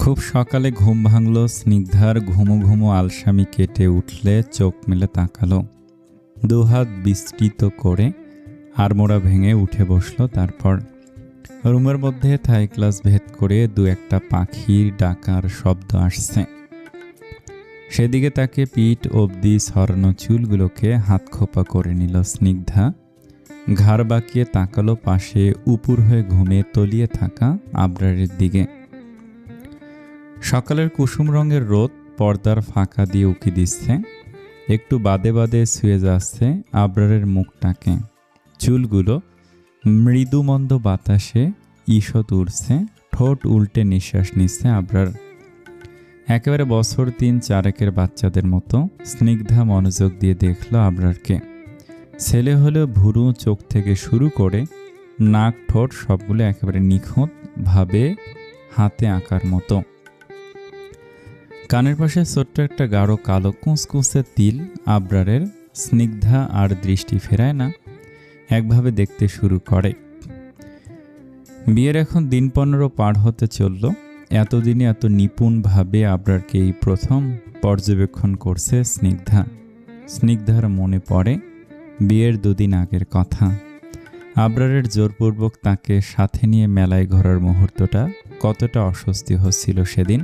খুব সকালে ঘুম ভাঙল স্নিগ্ধার। ঘুমো ঘুমো আলসামি কেটে উঠলে চোখ মেলে তাকালো। দুহাত বিস্তৃত করে আড়মোড়া ভেঙে উঠে বসল। তারপর রুমের মধ্যে থাই গ্লাস ভেদ করে দু একটা পাখির ডাকার শব্দ আসছে। সেদিকে তাকে পিঠ অবধি সরানো চুলগুলোকে হাত খোপা করে নিল স্নিগ্ধা। ঘাড় বাঁকিয়ে তাকালো পাশে উপুর হয়ে ঘুমে তলিয়ে থাকা আবরারের দিকে। সকালের কুসুম রঙের রোদ পর্দার ফাঁকা দিয়ে উকি দিচ্ছে। একটু বাদে বাদে ছুঁয়ে যাচ্ছে আবরারের মুখটাকে। চুলগুলো মৃদুমন্দ বাতাসে ঈষৎ উড়ছে। ঠোঁট উল্টে নিঃশ্বাস নিচ্ছে আবরার। একেবারে বছর ৩-৪ বাচ্চাদের মতো। স্নিগ্ধা মনোযোগ দিয়ে দেখল আবরারকে। ছেলে হলেও ভুরু, চোখ থেকে শুরু করে নাক, ঠোঁট সবগুলো একেবারে নিখুঁত ভাবে হাতে আঁকার মতো। কানের পাশে ছোট্ট একটা গাঢ় কালো কুঁচকুঁচে তিল। আবরারের স্নিগ্ধা আর দৃষ্টি ফেরায় না, একভাবে দেখতে শুরু করে। বিয়ের এখন দিন 15 পার হতে চলল। এতদিনে এত নিপুণভাবে আবরারকে এই প্রথম পর্যবেক্ষণ করছে স্নিগ্ধা। স্নিগ্ধার মনে পড়ে বিয়ের 2 দিন আগের কথা। আবরারের জোরপূর্বক তাকে সাথে নিয়ে মেলায় ঘোরার মুহূর্তটা কতটা অস্বস্তি হচ্ছিল সেদিন।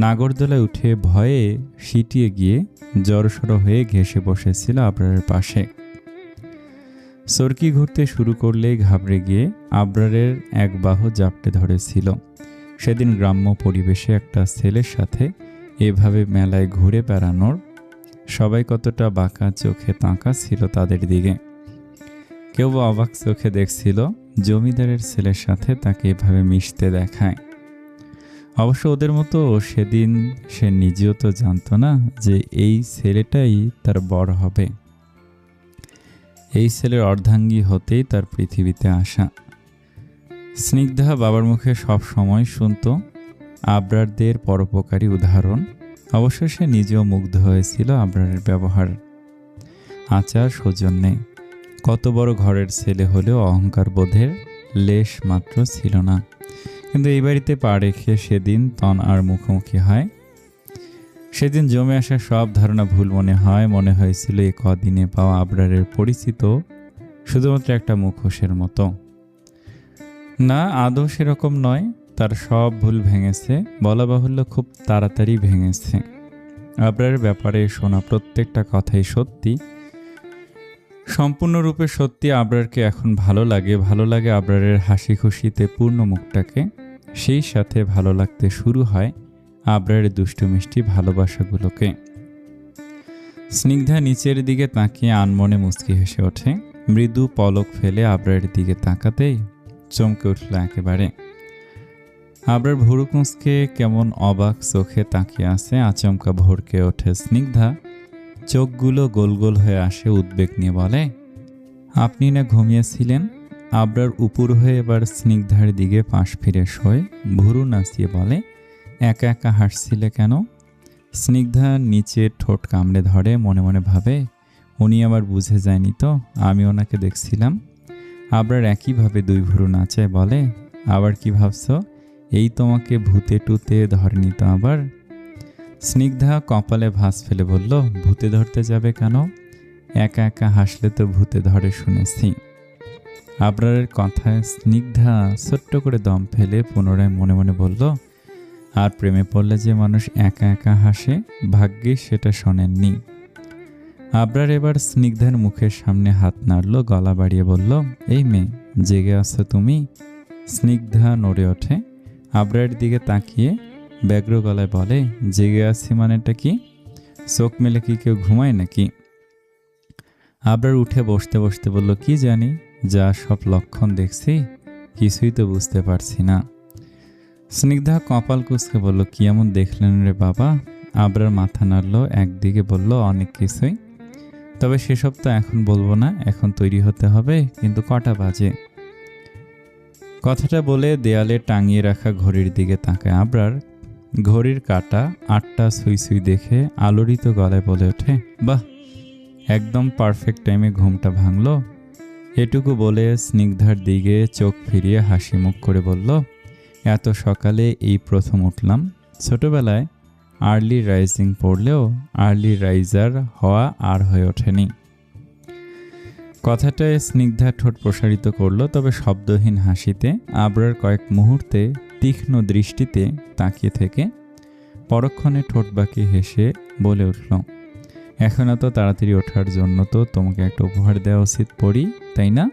নাগরদোলায় উঠে ভয়ে সিটিয়ে গিয়ে জড়সড় হয়ে ঘেঁষে বসেছিল আবরারের পাশে। সরকি ঘুরতে শুরু করলেই ঘাবড়ে গিয়ে আবরারের এক বাহু জাপটে ধরেছিল। সেদিন গ্রাম্য পরিবেশে একটা ছেলের সাথে এভাবে মেলায় ঘুরে বেড়ানোর সবাই কতটা বাঁকা চোখে তাকা ছিল তাদের দিকে। কেউ অবাক চোখে দেখছিল জমিদারের ছেলের সাথে তাকে এভাবে মিশতে দেখায়। অবশ্য ওদের মতো সেদিন সে নিজেও তো জানত না যে এই ছেলেটাই তার বর হবে। এই ছেলের অর্ধাঙ্গী হতেই তার পৃথিবীতে আসা। স্নিগ্ধা বাবার মুখে সব সময় শুনত আবরারদের পরোপকারী উদাহরণ। অবশ্য সে নিজেও মুগ্ধ হয়েছিল আবরারের ব্যবহার, আচার, সৌজন্যে। কত বড় ঘরের ছেলে হলেও অহংকার বোধের লেশ মাত্র ছিল না। কিন্তু এই বাড়িতে পা রেখে সেদিন তন আর মুখোমুখি হয়। সেদিন জমে আসা সব ধারণা ভুল মনে হয়। মনে হয়েছিল এ কদিনে পাওয়া আবরারের পরিচিত শুধুমাত্র একটা মুখোশের মতো। না, আদৌ সেরকম নয়। তার সব ভুল ভেঙেছে, বলা বাহুল্য খুব তাড়াতাড়ি ভেঙেছে। আবরারের ব্যাপারে শোনা প্রত্যেকটা কথাই সত্যি, সম্পূর্ণরূপে সত্যি। আবরারকে এখন ভালো লাগে আবরারের হাসি খুশিতে পূর্ণ মুখটাকে। সেই সাথে ভালো লাগতে শুরু হয় আবরারের দুষ্টু মিষ্টি ভালোবাসাগুলোকে। স্নিগ্ধা নিচের দিকে তাকিয়ে আনমনে মুচকি হেসে ওঠে। মৃদু পলক ফেলে আবরারের দিকে তাকাতেই চমকে উঠল একেবারে। আবরার ভুরু কুঁচকে কেমন অবাক চোখে তাকিয়ে আছে। আচমকা ভরকে ওঠে স্নিগ্ধা। চোখগুলো গোল গোল হয়ে আসে। উদ্বেগ নিয়ে বলে, আপনি না ঘুমিয়েছিলেন? আবরার উপুর হয়ে এবার স্নিগ্ধার দিকে পাশ ফিরে শোয়। ভুরু নাচিয়ে বলে, একা একা হাসছিলে কেন? স্নিগ্ধা নিচে ঠোঁট কামড়ে ধরে। মনে মনে ভাবে, উনি আবার বুঝে যায়নি তো আমি ওনাকে দেখছিলাম। আবরার একইভাবে 2 ভুরু নাচায়, বলে, আবার কি ভাবছ? এই তোমাকে ভূতে টুতে ধরেনি তো আবার? স্নিগ্ধা কপালে ভাঁজ ফেলে বলল, ভূতে ধরতে যাবে কেন? একা একা হাসলে তো ভূতে ধরে শুনেছি। আবরারের কথায় স্নিগ্ধা ছোট্ট করে দম ফেলে পুনরায় মনে মনে বলল, আর প্রেমে পড়লে যে মানুষ একা একা হাসে, ভাগ্যিস সেটা শোনেননি। আবরার এবার স্নিগ্ধার মুখের সামনে হাত নাড়ল, গলা বাড়িয়ে বলল, এই মেয়ে, জেগে আছো তুমি? স্নিগ্ধা নড়ে ওঠে। আবরারের দিকে তাকিয়ে ব্যগ্র গলায় বলে, জেগে আছি মানেটা কি? চোখ মেলে কি কেউ ঘুমায় নাকি? আবরার উঠে বসতে বসতে বলল, কি জানি, যা সব লক্ষণ দেখছি কিছুই তো বুঝতে পারছি না। স্নিগ্ধা কপাল কুঁচকে বলল, কি এমন দেখলেন রে বাবা? আবরার মাথা নাড়ল, একদিকে বলল, অনেক কিছুই, তবে সেসব তো এখন বলবো না, এখন তৈরি হতে হবে। কিন্তু কটা বাজে? কথাটা বলে দেয়ালে টাঙিয়ে রাখা ঘড়ির দিকে তাকায় আবরার। ঘড়ির কাঁটা 8টা সুই সুই দেখে আলোড়িত গলায় বলে ওঠে, বাহ, একদম পারফেক্ট টাইমে ঘুমটা ভাঙল। এটুকু বলে স্নিগ্ধার দিকে চোখ ফিরিয়ে হাসি মুখ করে বলল, এত সকালে এই প্রথম উঠলাম। ছোটবেলায় আর্লি রাইজিং পড়লেও আর্লি রাইজার হওয়া আর হয়ে ওঠেনি। কথাটায় স্নিগ্ধা ঠোঁট প্রসারিত করল, তবে শব্দহীন হাসিতে আবরার কয়েক মুহূর্তে তীক্ষ্ণ দৃষ্টিতে তাকিয়ে থেকে পরক্ষণে ঠোঁট বাঁকিয়ে হেসে বলে উঠল, এখন এত তাড়াতাড়ি ওঠার জন্য তো তোমাকে একটা উপহার দেওয়া উচিত পড়ি, তাই না?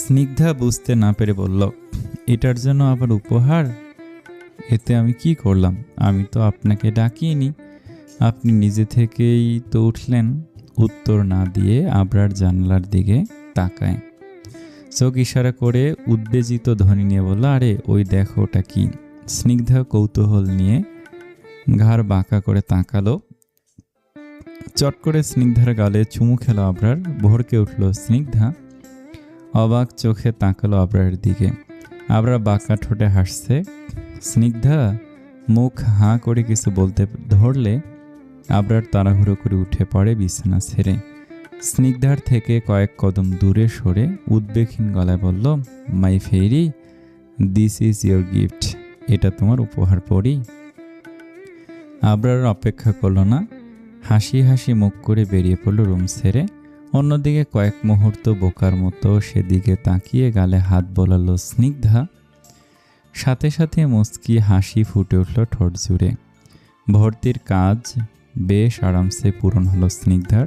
স্নিগ্ধা বুঝতে না পেরে বলল, এটার জন্য আবার উপহার? এতে আমি কি করলাম? আমি তো আপনাকে ডাকিনি, আপনি নিজে থেকেই তো উঠলেন। উত্তর না দিয়ে আবরার জানলার দিকে তাকায়, চোখ ইশারা করে উদ্বেজিত ধ্বনি নিয়ে বলল, আরে ওই দেখো ওটা কি? স্নিগ্ধা কৌতূহল নিয়ে ঘাড় বাঁকা করে তাকালো। চট করে স্নিগ্ধার গালে চুমু খেলো আবরার। ভরকে উঠল স্নিগ্ধা, অবাক চোখে তাকালো আবরারের দিকে। আবরার বাঁকা ঠোঁটে হাসছে। স্নিগ্ধা মুখ হাঁ করে কিছু বলতে ধরলে আবরার তাড়াহুড়ো করে উঠে পড়ে বিছানা ছেড়ে। স্নিগ্ধার থেকে কয়েক কদম দূরে সরে উদ্বেগহীন গলায় বলল, মাই ফেরি, দিস ইজ ইয়োর গিফট। এটা তোমার উপহার পড়ি। আবরার অপেক্ষা করল না, হাসি হাসি মুখ করে বেরিয়ে পড়ল রুম ছেড়ে। অন্যদিকে কয়েক মুহূর্ত বোকার মতো সেদিকে তাকিয়ে গালে হাত বোলালো স্নিগ্ধা। সাথে সাথে মুচকি হাসি ফুটে উঠল ঠোঁট জুড়ে। ভর্তির কাজ বেশ আরামসে পূরণ হলো স্নিগ্ধার,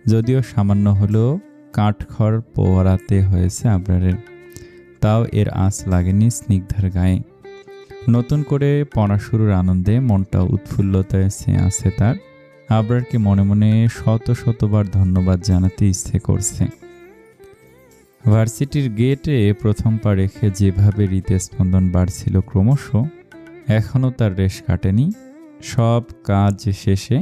যদিও সামান্য হলেও কাঠখড় পোড়াতে হয়েছে আবরারের, তাও এর আঁচ লাগেনি স্নিগ্ধার গায়ে। নতুন করে পড়া শুরুর আনন্দে মনটা উৎফুল্লতায় আছে তার। আবরারকে মনে মনে শত শতবার ধন্যবাদ জানাতে ইচ্ছে করছে। ভার্সিটির গেটে প্রথম পা রেখে যেভাবে হৃদস্পন্দন বাড়ছিল ক্রমশ, এখনও তার রেশ কাটেনি। সব কাজ শেষে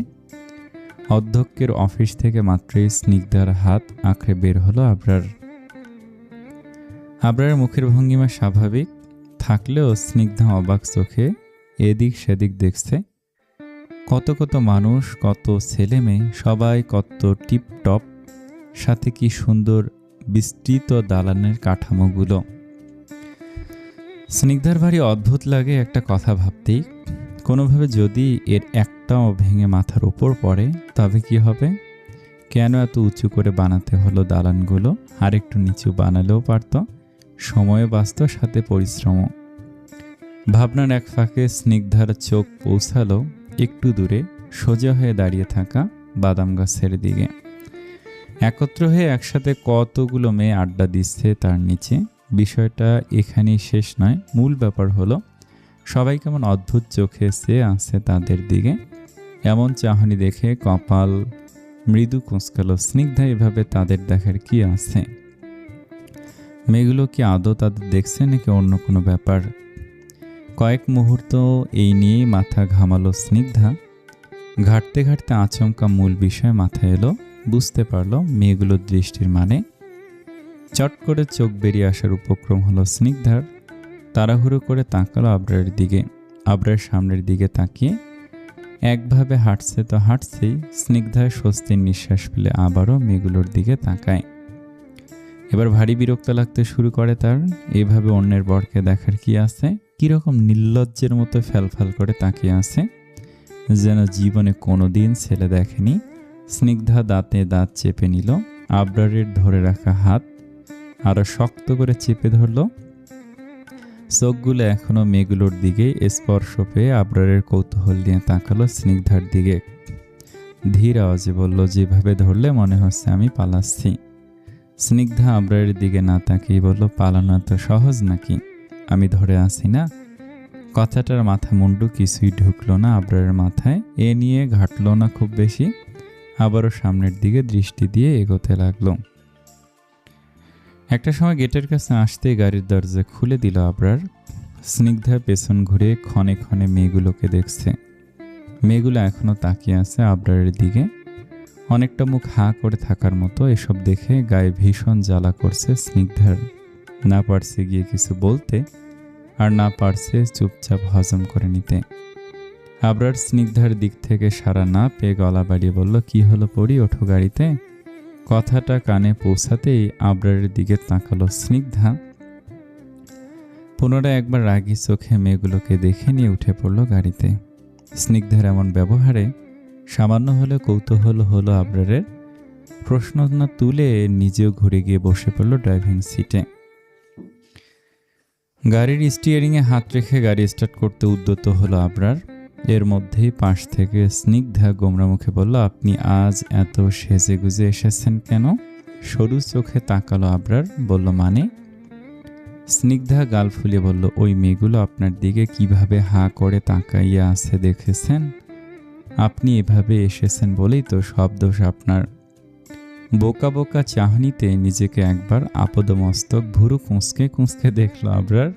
অধ্যক্ষের অফিস থেকে মাত্রই স্নিগ্ধার হাত আঁকড়ে বের হলো আবরার। আবরারের মুখের ভঙ্গিমা স্বাভাবিক থাকলেও স্নিগ্ধা অবাক চোখে এদিক সেদিক দেখছে। কত কত মানুষ, কত ছেলে মেয়ে, সবাই কত টিপটপ, সাথে কি সুন্দর বিস্তৃত দালানের কাঠামোগুলো। স্নিগ্ধার ভারী অদ্ভুত লাগে একটা কথা ভাবতেই। কোনোভাবে যদি এর একটাও ভেঙে মাথার উপর পড়ে তবে কি হবে? কেন এত উঁচু করে বানাতে হলো দালানগুলো? আর একটু নিচু বানালেও পারত, সময় বাঁচত, সাথে পরিশ্রমও। ভাবনার এক ফাঁকে স্নিগ্ধার চোখ পৌঁছালো একটু দূরে সোজা হয়ে দাঁড়িয়ে থাকা বাদাম গাছের দিকে। একত্র হয়ে একসাথে কতগুলো মেয়ে আড্ডা দিচ্ছে তার নিচে। বিষয়টা এখানেই শেষ নয়, মূল ব্যাপার হলো সবাই কেমন অদ্ভুত চোখে চেয়ে আছে তাদের দিকে। এমন চাহনি দেখে কপাল মৃদু কুঁচকালো স্নিগ্ধা। এভাবে তাদের দেখার কি আছে? মেয়েগুলো কি আদৌ তাদের দেখছে নাকি অন্য কোনো ব্যাপার? কয়েক মুহূর্ত এই নিয়েই মাথা ঘামালো স্নিগ্ধা। ঘাটতে ঘাটতে আচমকা মূল বিষয় মাথায় এলো, বুঝতে পারলো মেয়েগুলোর দৃষ্টির মানে। চট করে চোখ বেরিয়ে আসার উপক্রম হলো স্নিগ্ধার। তাড়াহুড়ো করে তাকালো আবরারের দিকে। আবরার সামনের দিকে তাকিয়ে একভাবে হাঁটছে তো হাঁটছেই। স্নিগ্ধায় স্বস্তির নিঃশ্বাস ফেলে আবারও মেয়েগুলোর দিকে তাকায়। এবার ভারী বিরক্ত লাগতে শুরু করে তার। এইভাবে অন্যের বরকে দেখার কি আছে? কিরকম নির্লজ্জের মতো ফ্যালফাল করে তাকিয়ে আছে, যেন জীবনে কোনোদিন ছেলে দেখেনি। স্নিগ্ধা দাঁতে দাঁত চেপে নিল। আবরারের ধরে রাখা হাত আরো শক্ত করে চেপে ধরল। চোখগুলো এখনো মেয়েগুলোর দিকে স্পর্শ পেয়ে আবরারের কৌতূহল নিয়ে তাকালো স্নিগ্ধার দিকে। ধীর আওয়াজে বলল, যেভাবে ধরলে মনে হচ্ছে আমি পালাচ্ছি। স্নিগ্ধা আবরারের দিকে না তাকিয়ে বলল, পালানো তো সহজ নাকি? আমি ধরে আছি না। কথাটার মাথা মুন্ডু কিছুই ঢুকলো না আবরারের মাথায়। এ নিয়ে ঘাটলো না খুব বেশি। আবারও সামনের দিকে দৃষ্টি দিয়ে এগোতে লাগলো। একটা সময় গেটের কাছে আসতেই গাড়ির দরজা খুলে দিল আবরার। স্নিগ্ধা পেছন ঘুরে ক্ষণে ক্ষণে মেয়েগুলোকে দেখছে। মেয়েগুলো এখনো তাকিয়ে আছে আবরারের দিকে, অনেকটা মুখ হাঁ করে থাকার মতো। এসব দেখে গায়ে ভীষণ জ্বালা করছে স্নিগ্ধার। না পারছে গিয়ে কিছু বলতে, আর না পারছে চুপচাপ হজম করে নিতে। আবরার স্নিগ্ধার দিক থেকে সাড়া না পেয়ে গলা বাড়িয়ে বলল, কি হলো পড়ি, ওঠো গাড়িতে। কথাটা কানে পৌঁছাতেই আবরারের দিকে তাকালো স্নিগ্ধা। পুনরায় একবার রাগী চোখে মেয়েগুলোকে দেখে নিয়ে উঠে পড়ল গাড়িতে। স্নিগ্ধার এমন ব্যবহারে সামান্য হলে কৌতূহল হলো আবরারের। প্রশ্ন না তুলে নিজেও ঘুরে গিয়ে বসে পড়ল ড্রাইভিং সিটে। গাড়ির স্টিয়ারিংয়ে হাত রেখে গাড়ি স্টার্ট করতে উদ্যত হলো আবরার। এর মধ্যেই পাশ থেকে স্নিগ্ধা গোমরা মুখে বলল, আপনি আজ এত সেজে গুজে এসেছেন কেন? সরু চোখে তাকালো আবরার, বলল মানে? স্নিগ্ধা গাল ফুলিয়ে বলল, ওই মেয়েগুলো আপনার দিকে কিভাবে হাঁ করে তাকাইয়া আছে দেখেছেন? আপনি এভাবে এসেছেন বলেই তো সব দোষ আপনার। বোকা বোকা চাহনিতে নিজেকে একবার আপদমস্তক ভুরু কুঁচকে কুঁচকে দেখল আবরার।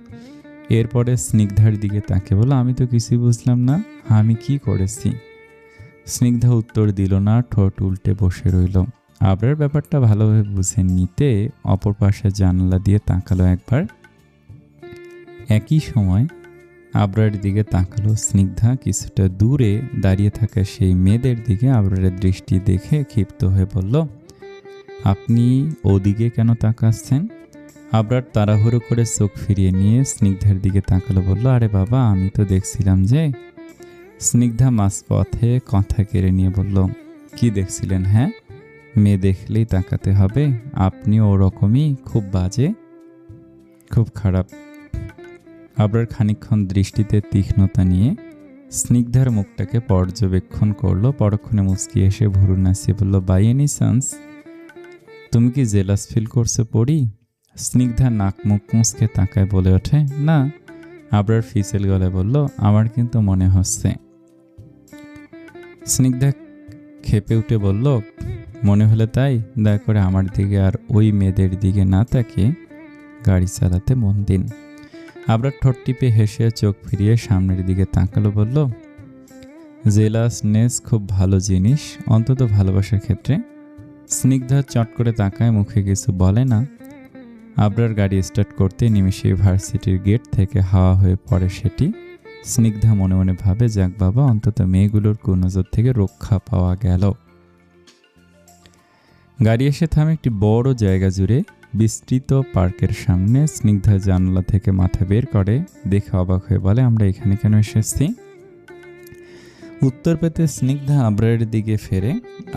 এরপরে স্নিগ্ধার দিকে তাকে বলল, আমি তো কিছুই বুঝলাম না, আমি কি করেছি? স্নিগ্ধা উত্তর দিল না, ঠোঁট উল্টে বসে রইল। আবরার ব্যাপারটা ভালোভাবে বুঝে নিতে অপর পাশে জানালা দিয়ে তাকালো একবার। একই সময় আবরারের দিকে তাকালো স্নিগ্ধা। কিছুটা দূরে দাঁড়িয়ে থাকা সেই মেয়েদের দিকে আবরারের দৃষ্টি দেখে ক্ষিপ্ত হয়ে বলল, আপনি ওদিকে কেন তাকাচ্ছেন? আবরার তাড়াহুড়ো করে চোখ ফিরিয়ে নিয়ে স্নিগ্ধার দিকে তাকালো, বলল, আরে বাবা, আমি তো দেখছিলাম যে। স্নিগ্ধা মাঝপথে কথা কেড়ে নিয়ে বলল, কি দেখছিলেন? হ্যাঁ, মেয়ে দেখলেই তাকাতে হবে? আপনিও ওরকমই, খুব বাজে, খুব খারাপ। আবরার খানিকক্ষণ দৃষ্টিতে তীক্ষ্ণতা নিয়ে স্নিগ্ধার মুখটাকে পর্যবেক্ষণ করলো। পরক্ষণে মুচকি এসে ভুরু নাচিয়ে বলল, বাই এনি চান্স তুমি কি জেলাস ফিল করছো পড়ি? স্নিগ্ধা নাক মুখ মুচকে তাকায় বলে ওঠে, না। আবরার ফিসেল গলায় বলল, আমার কিন্তু মনে হচ্ছে। স্নিগ্ধা খেপে উঠে বলল, মনে হলে তাই, দয়া করে আমার দিকে আর ওই মেয়েদের দিকে না তাকিয়ে গাড়ি চালাতে মন দিন। আবরার ঠোঁট টিপে হেসে চোখ ফিরিয়ে সামনের দিকে তাকালো, বলল, জেলাসনেস খুব ভালো জিনিস, অন্তত ভালোবাসার ক্ষেত্রে। স্নিগ্ধা চট করে তাকায়, মুখে কিছু বলে না। আবরার গাড়ি স্টার্ট করতে নিমেষে ভার্সিটির গেট থেকে হাওয়া হয়ে পড়ে সেটি। স্নিগ্ধা মনে মনে ভাবে, যাক বাবা, অন্তত মেয়েগুলোর কুনজর থেকে রক্ষা পাওয়া গেল। গাড়ি এসে থামে একটি বড় জায়গা জুড়ে বিস্তৃত পার্কের সামনে। স্নিগ্ধা জানালা থেকে মাথা বের করে, দেখে অবাক হয়ে বলে, আমরা এখানে কেন এসেছি? উত্তর পেতে স্নিগ্ধা আবরারের দিকে ফেরে।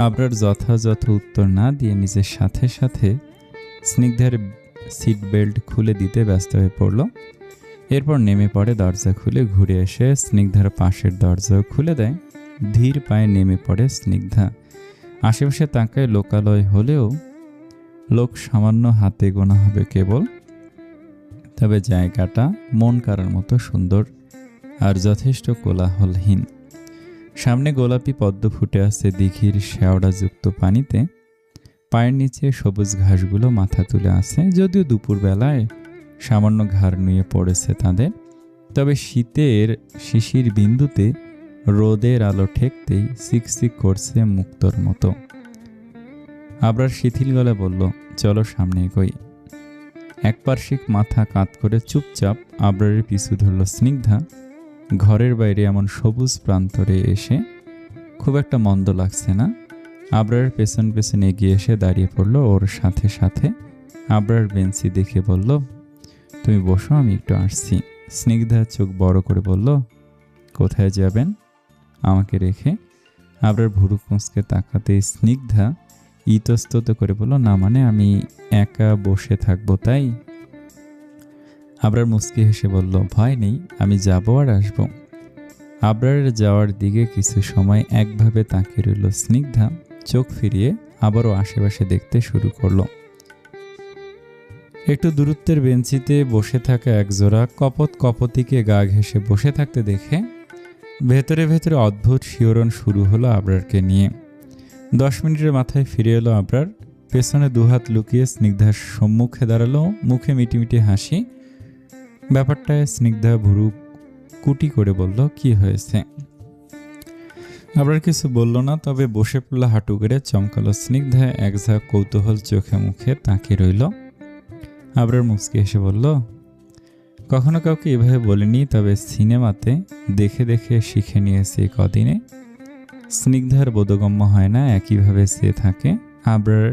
আবরার যথাযথ উত্তর না দিয়ে নিজের সাথে সাথে স্নিগ্ধার সিট বেল্ট খুলে দিতে ব্যস্ত হয়ে পড়ল। এরপর নেমে পড়ে, দরজা খুলে ঘুরে এসে স্নিগ্ধার পাশের দরজাও খুলে দেয়। ধীর পায়ে নেমে পড়ে স্নিগ্ধা। আশেপাশে তাকায়, লোকালয় হলেও লোক সামান্য হাতে গোনা হবে কেবল। তবে জায়গাটা মন কাড়ার মতো সুন্দর আর যথেষ্ট কোলাহলহীন। সামনে গোলাপি পদ্ম ফুটে আছে দিঘির শেওড়াযুক্ত পানিতে। পায়ের নিচে সবুজ ঘাসগুলো মাথা তুলে আছে, যদিও দুপুরবেলায় সামান্য ঘাড় নুয়ে পড়েছে তাদের। তবে শীতের শিশির বিন্দুতে রোদের আলো ঠেকতেই সিকসিক করছে মুক্তোর মতো। আবরার শিথিল গলায় বলল, চলো সামনে এগোই। একপার্শ্বিক মাথা কাত করে চুপচাপ আবরারের পিছু ধরল স্নিগ্ধা। ঘরের বাইরে এমন সবুজ প্রান্তরে এসে খুব একটা মন্দ লাগছে না। আবরারের পেছন পেছন এগিয়ে এসে দাঁড়িয়ে পড়ল ওর সাথে সাথে। আবরার বেঞ্চি দেখে বলল, তুমি বসো, আমি একটু আসছি। স্নিগ্ধা চোখ বড় করে বলল, কোথায় যাবেন আমাকে রেখে? আবরার ভুরু কুঁচকে তাকাতে স্নিগ্ধা ইতস্তত করে বলল, না মানে আমি একা বসে থাকবো তাই। আবরার মুচকি হেসে বলল, ভয় নেই, আমি যাবো আর আসবো। আবরারের যাওয়ার দিকে কিছু সময় একভাবে তাকিয়ে রইল স্নিগ্ধা। চোখ ফিরিয়ে আবারও আশেপাশে দেখতে শুরু করলো। একটু দূরত্বের বেঞ্চিতে বসে থাকা একজোড়া কপত কপতিকে গা ঘেঁষে বসে থাকতে দেখে ভেতরে ভেতরে অদ্ভুত শিহরণ শুরু হলো আবরারকে নিয়ে। 10 মিনিটের মাথায় ফিরে এলো আবরার। পেছনে দুহাত লুকিয়ে স্নিগ্ধার সম্মুখে দাঁড়ালো, মুখে মিটিমিটি হাসি। ব্যাপারটায় স্নিগ্ধা ভুরু কুটি করে বলল, কি হয়েছে? আবরার কিছু বলল না, তবে বসে পড়ল হাঁটু গেড়ে। চমকালো স্নিগ্ধা এক ঝাঁক কৌতূহল চোখে মুখে তাকিয়ে রইল। আবরার মুচকি হেসে বলল, কখনো কাউকে এভাবে বলিনি, তবে সিনেমাতে দেখে দেখে শিখে নিয়েছি কদিনে। স্নিগ্ধার বোধগম্য হয় না একইভাবে সে থাকে। আবরার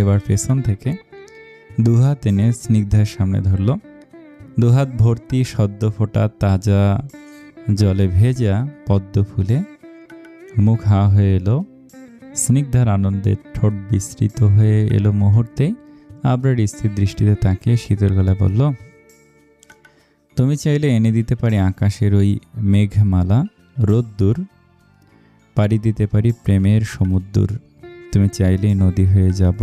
এবার পেছন থেকে দুহাত এনে স্নিগ্ধার সামনে ধরল। দুহাত ভর্তি সদ্য ফোটা তাজা জলে ভেজা পদ্ম ফুলে মুখ হা হয়ে এলো। স্নিগ্ধার আনন্দে ঠোঁট বিস্তৃত হয়ে এলো মুহূর্তে। আবরার স্থির দৃষ্টিতে তাকিয়ে শীতল গলায় বলল, তুমি চাইলে এনে দিতে পারি আকাশের ওই মেঘমালা রোদ্দুর, পাড়ি দিতে পারি প্রেমের সমুদ্র। তুমি চাইলেই নদী হয়ে যাব,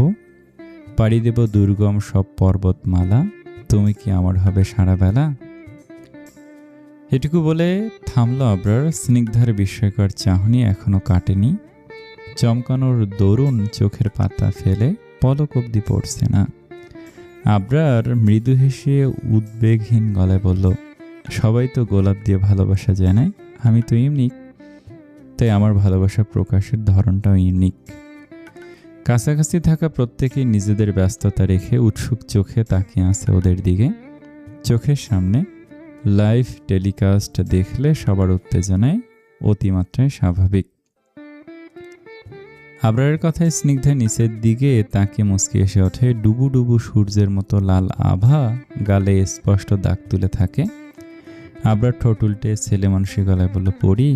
পাড়ি দেব দুর্গম সব পর্বতমালা। তুমি কি আমার হবে সারা বেলা? এটুকু বলে থামল আবরার। স্নিগ্ধার বিস্ময়কর চাহনি এখনো কাটেনি। চমকানোর দরুন চোখের পাতা ফেলে পলক অবধি পড়ছে না। আবরার মৃদু হেসে উদ্বেগহীন গলায় বলল, সবাই তো গোলাপ দিয়ে ভালোবাসা জানায়, আমি তো ইউনিক, তাই আমার ভালোবাসা প্রকাশের ধরনটাও ইউনিক। কাছাকাছি থাকা প্রত্যেকেই নিজেদের ব্যস্ততা রেখে উৎসুক চোখে তাকিয়ে আছে ওদের দিকে। চোখের সামনে লাইভ টেলিকাস্ট দেখলে সবার উত্তেজনায় অতিমাত্রায় স্বাভাবিক। আবরারের কথায় স্নিগ্ধা নিচের দিকে তাকিয়ে মুচকি এসে ওঠে। ডুবু ডুবু সূর্যের মতো লাল আভা গালে স্পষ্ট দাগ তুলে থাকে। আবরার ঠোঁট উল্টে ছেলে মানুষের গলায় বলল, পড়ি,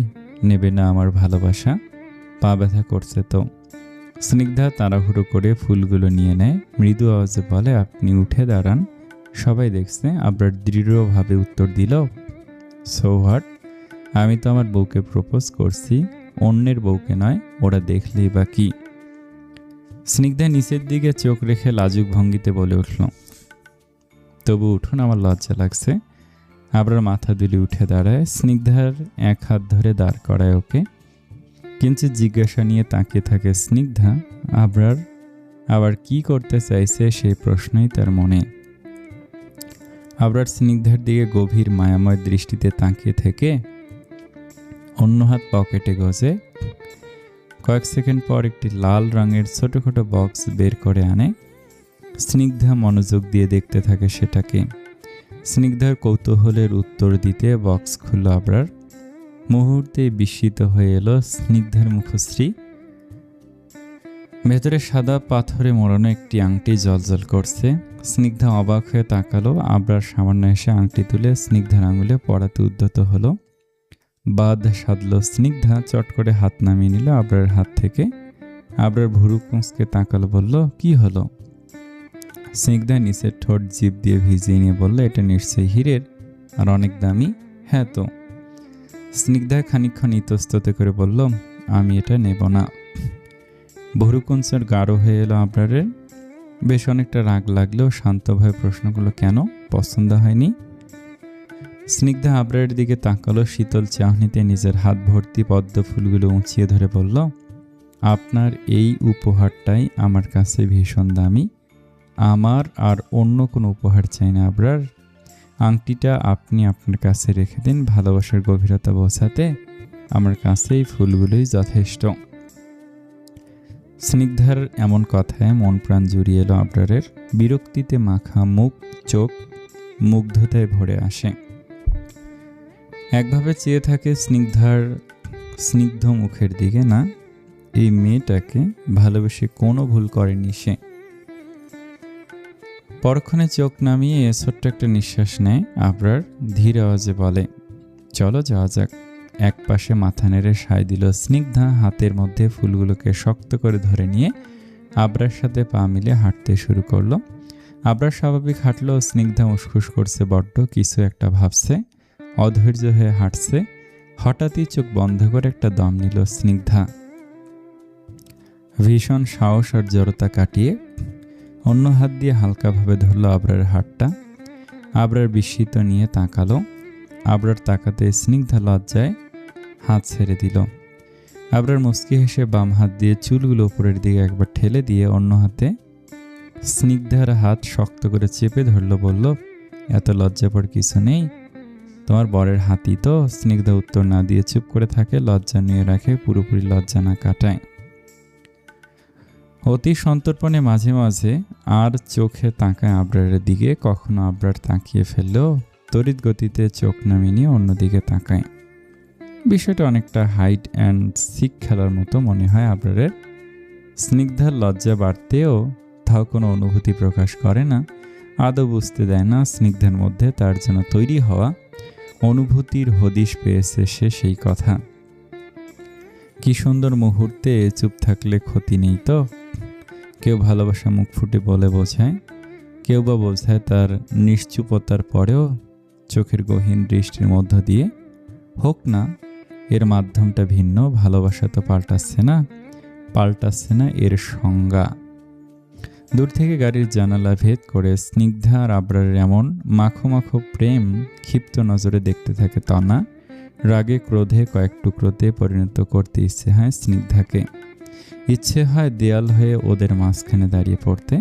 নেবে না আমার ভালোবাসা? পা ব্যথা করছে তো। স্নিগ্ধা তাড়াহুড়ো করে ফুলগুলো নিয়ে নেয়। মৃদু আওয়াজে বলে, আপনি উঠে দাঁড়ান, সবাই দেখছে। আবরার দৃঢ়ভাবে উত্তর দিল, সো হোয়াট, আমি তো আমার বউকে প্রপোজ করছি, অন্যের বউকে নয়, ওরা দেখলেই বা কি। স্নিগ্ধা নিচের দিকে চোখ রেখে লাজুক ভঙ্গিতে বলে উঠল, তবু উঠুন, আমার লজ্জা লাগছে। আবরার মাথা দুলি উঠে দাঁড়ায়। স্নিগ্ধার এক হাত ধরে দাঁড় করায় ওকে। কিঞ্চিৎ জিজ্ঞাসা নিয়ে তাকিয়ে থাকে স্নিগ্ধা। আবরার আবার কি করতে চাইছে সেই প্রশ্নই তার মনে। আবরার স্নিগ্ধার দিকে গভীর মায়াময় দৃষ্টিতে তাকিয়ে থেকে অন্য হাত পকেটে গজে কয়েক সেকেন্ড পর একটি লাল রঙের ছোটখাটো বক্স বের করে আনে। স্নিগ্ধা মনোযোগ দিয়ে দেখতে থাকে সেটাকে। স্নিগ্ধার কৌতূহলের উত্তর দিতে বক্স খুলল আবরার। মুহূর্তে বিস্মিত হয়ে এলো স্নিগ্ধার মুখশ্রী। ভেতরে সাদা পাথরে মোড়ানো একটি আংটি জ্বলজ্বল করছে। স্নিগ্ধা অবাক হয়ে তাকালো। আবরার সামান্য এসে আংটি তুলে স্নিগ্ধার আঙুলে পড়াতে উদ্যত হলো। বাদ সাধল স্নিগ্ধা, চট করে হাত নামিয়ে নিল আবরারের হাত থেকে। আবরার ভুরু কুঁচকে তাকালো, বলল, কি হলো? স্নিগ্ধা নিচের ঠোঁট জিভ দিয়ে ভিজিয়ে নিয়ে বলল, এটা নিশ্চয়ই হীরের আর অনেক দামি। হ্যাঁ তো। স্নিগ্ধা খানিকক্ষণ ইতস্তত করে বলল, আমি এটা নেব না। ভুরু কুঞ্চের গাঢ় হয়ে এলো আবরারের। বেশ অনেকটা রাগ লাগলেও শান্তভাবে প্রশ্ন করলো, কেন, পছন্দ হয়নি? স্নিগ্ধা আবরারের দিকে তাকালো শীতল চাহনিতে। নিজের হাত ভর্তি পদ্ম ফুলগুলো উঁচিয়ে ধরে বলল, আপনার এই উপহারটাই আমার কাছে ভীষণ দামি। আমার আর অন্য কোনো উপহার চাই না আবরার। আংটিটা আপনি আপনার কাছে রেখে দিন। ভালোবাসার গভীরতা বোঝাতে আমার কাছে এই ফুলগুলোই যথেষ্ট। স্নিগ্ধার এমন কথায় মন প্রাণ জুড়িয়ে এলো আবরারের। বিরক্তিতে মাখা মুখ, চোখ মুগ্ধতায় ভরে আসে। একভাবে চেয়ে থাকে স্নিগ্ধার স্নিগ্ধ মুখের দিকে। না, এই মেয়েটাকে ভালোবেসে কোনো ভুল করেনি সে। পরক্ষণে চোখ নামিয়ে ছোট্ট একটা নিঃশ্বাস নেয় আবরার। ধীর আওয়াজে বলে, চলো যাওয়া যাক। এক পাশে মাথা নেড়ে সায় দিল স্নিগ্ধা। হাতের মধ্যে ফুলগুলোকে শক্ত করে ধরে নিয়ে আবরার সাথে পা মিলে হাঁটতে শুরু করলো। আবরার স্বাভাবিক হাঁটলো। স্নিগ্ধা উসখুস করছে বড্ড, কিছু একটা ভাবছে, অধৈর্য হয়ে হাঁটছে। হঠাৎই চোখ বন্ধ করে একটা দম নিল স্নিগ্ধা। ভীষণ সাহস আর জড়তা কাটিয়ে অন্য হাত দিয়ে হালকাভাবে ধরল আবরার হাতটা। আবরার বিস্মিত নিয়ে তাকালো। আবরার তাকাতে স্নিগ্ধা লজ্জায় হাত ছেড়ে দিল। আবরার মুচকি হেসে বাম হাত দিয়ে চুলগুলো উপরের দিকে একবার ঠেলে দিয়ে অন্য হাতে স্নিগ্ধার হাত শক্ত করে চেপে ধরল। বলল, এত লজ্জাপড় কিছু নেই, তোমার বরের হাতই তো। স্নিগ্ধা উত্তর না দিয়ে চুপ করে থাকে, লজ্জা নিয়ে রাখে, পুরোপুরি লজ্জা না কাটায়। অতি সন্তর্পণে মাঝে মাঝে আর চোখে তাকায় আবরারের দিকে। কখনো আবরার তাকিয়ে ফেললেও তড়িৎ গতিতে চোখ নামিয়ে নিয়ে অন্যদিকে তাকায়। বিষয়টা অনেকটা হাইড অ্যান্ড সিক খেলার মতো মনে হয় আবরারের। স্নিগ্ধার লজ্জা বাড়তেও তাও কোনো অনুভূতি প্রকাশ করে না। আদৌ বুঝতে দেয় না স্নিগ্ধার মধ্যে তার জন্য তৈরি হওয়া অনুভূতির হদিশ পেয়েছে সে সেই কথা। কি সুন্দর মুহূর্তে চুপ থাকলে ক্ষতি নেই তো। কেউ ভালোবাসা মুখ ফুটে বলে বোঝায়, কেউ বা বোঝায় তার নিশ্চুপতার পরেও চোখের গহীন দৃষ্টির মধ্য দিয়ে। হোক না, এর মাধ্যমটা ভিন্ন, ভালোবাসা তো পাল্টাচ্ছে না এর সংজ্ঞা। দূর থেকে গাড়ির জানালা ভেদ করে স্নিগ্ধা আর আবরারের এমন মাখো মাখো প্রেম ক্ষিপ্ত নজরে দেখতে থাকে তনা। রাগে ক্রোধে কয়েক টুকরোতে পরিণত করতে ইচ্ছে হয় স্নিগ্ধাকে। ইচ্ছে হয় দেয়াল হয়ে ওদের মাঝখানে দাঁড়িয়ে পড়তে,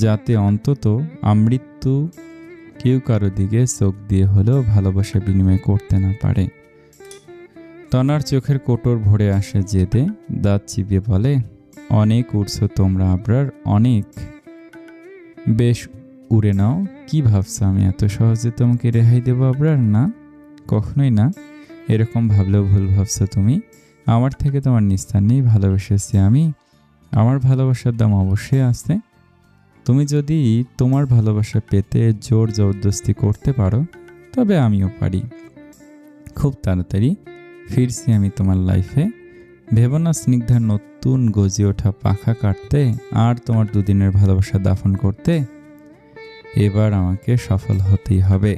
যাতে অন্তত আমৃত্যু কেউ কারো দিকে চোখ দিয়ে হলেও ভালোবাসা বিনিময় করতে না পারে। তনার চোখের কোটর ভরে আসে জেদে, দাঁত চিবিয়ে বলে, অনেক উড়ছো তোমরা আবরার, অনেক। বেশ উড়ে নাও। কি ভাবছো আমি এত সহজে তোমাকে রেহাই দেবো আবরার? না, কখনোই না। এরকম ভাবলেও ভুল ভাবছো তুমি। আমার থেকে তোমার নিস্তার নেই, ভালোবেসেছি আমি। আমার ভালোবাসার দাম অবশ্যই আছে। তুমি যদি তোমার ভালোবাসা পেতে জোর জবরদস্তি করতে পারো, তবে আমিও পারি। খুব তাড়াতাড়ি ফিরছি আমি তোমার লাইফে। ভেবো না স্নিগ্ধার নতুন গজে ওঠা পাখা কাটতে আর তোমার দুদিনের ভালোবাসা দাফন করতে। এবার আমাকে সফল হতেই হবে।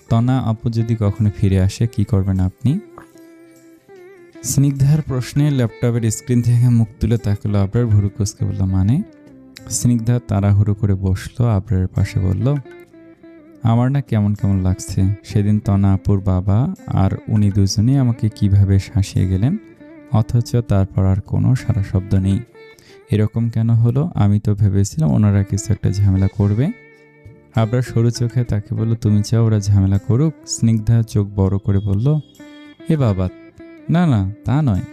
তনা আপু যদি কখনো ফিরে আসে কি করবেন আপনি? স্নিগ্ধার প্রশ্নে ল্যাপটপের স্ক্রিন থেকে মুখ তুলে তাকালো আবরার, ভুরু কুঁচকে বলল, মানে? স্নিগ্ধা তাড়াহুড়ো করে বসলো আবরারের পাশে, বলল, আমার না কেমন কেমন লাগছে। সেদিন তনা আপুর বাবা আর উনি দুজনেই আমাকে কিভাবে শাসিয়ে গেলেন, অথচ তারপর আর কোনো সারা শব্দ নেই। এরকম কেন হলো? আমি তো ভেবেছিলাম ওনারা কিছু একটা ঝামেলা করবে। আবরার সরু চোখে তাকে বলল, তুমি চাও ওরা ঝামেলা করুক? স্নিগ্ধা চোখ বড় করে বলল, এ বাবা, না না, তা নয়।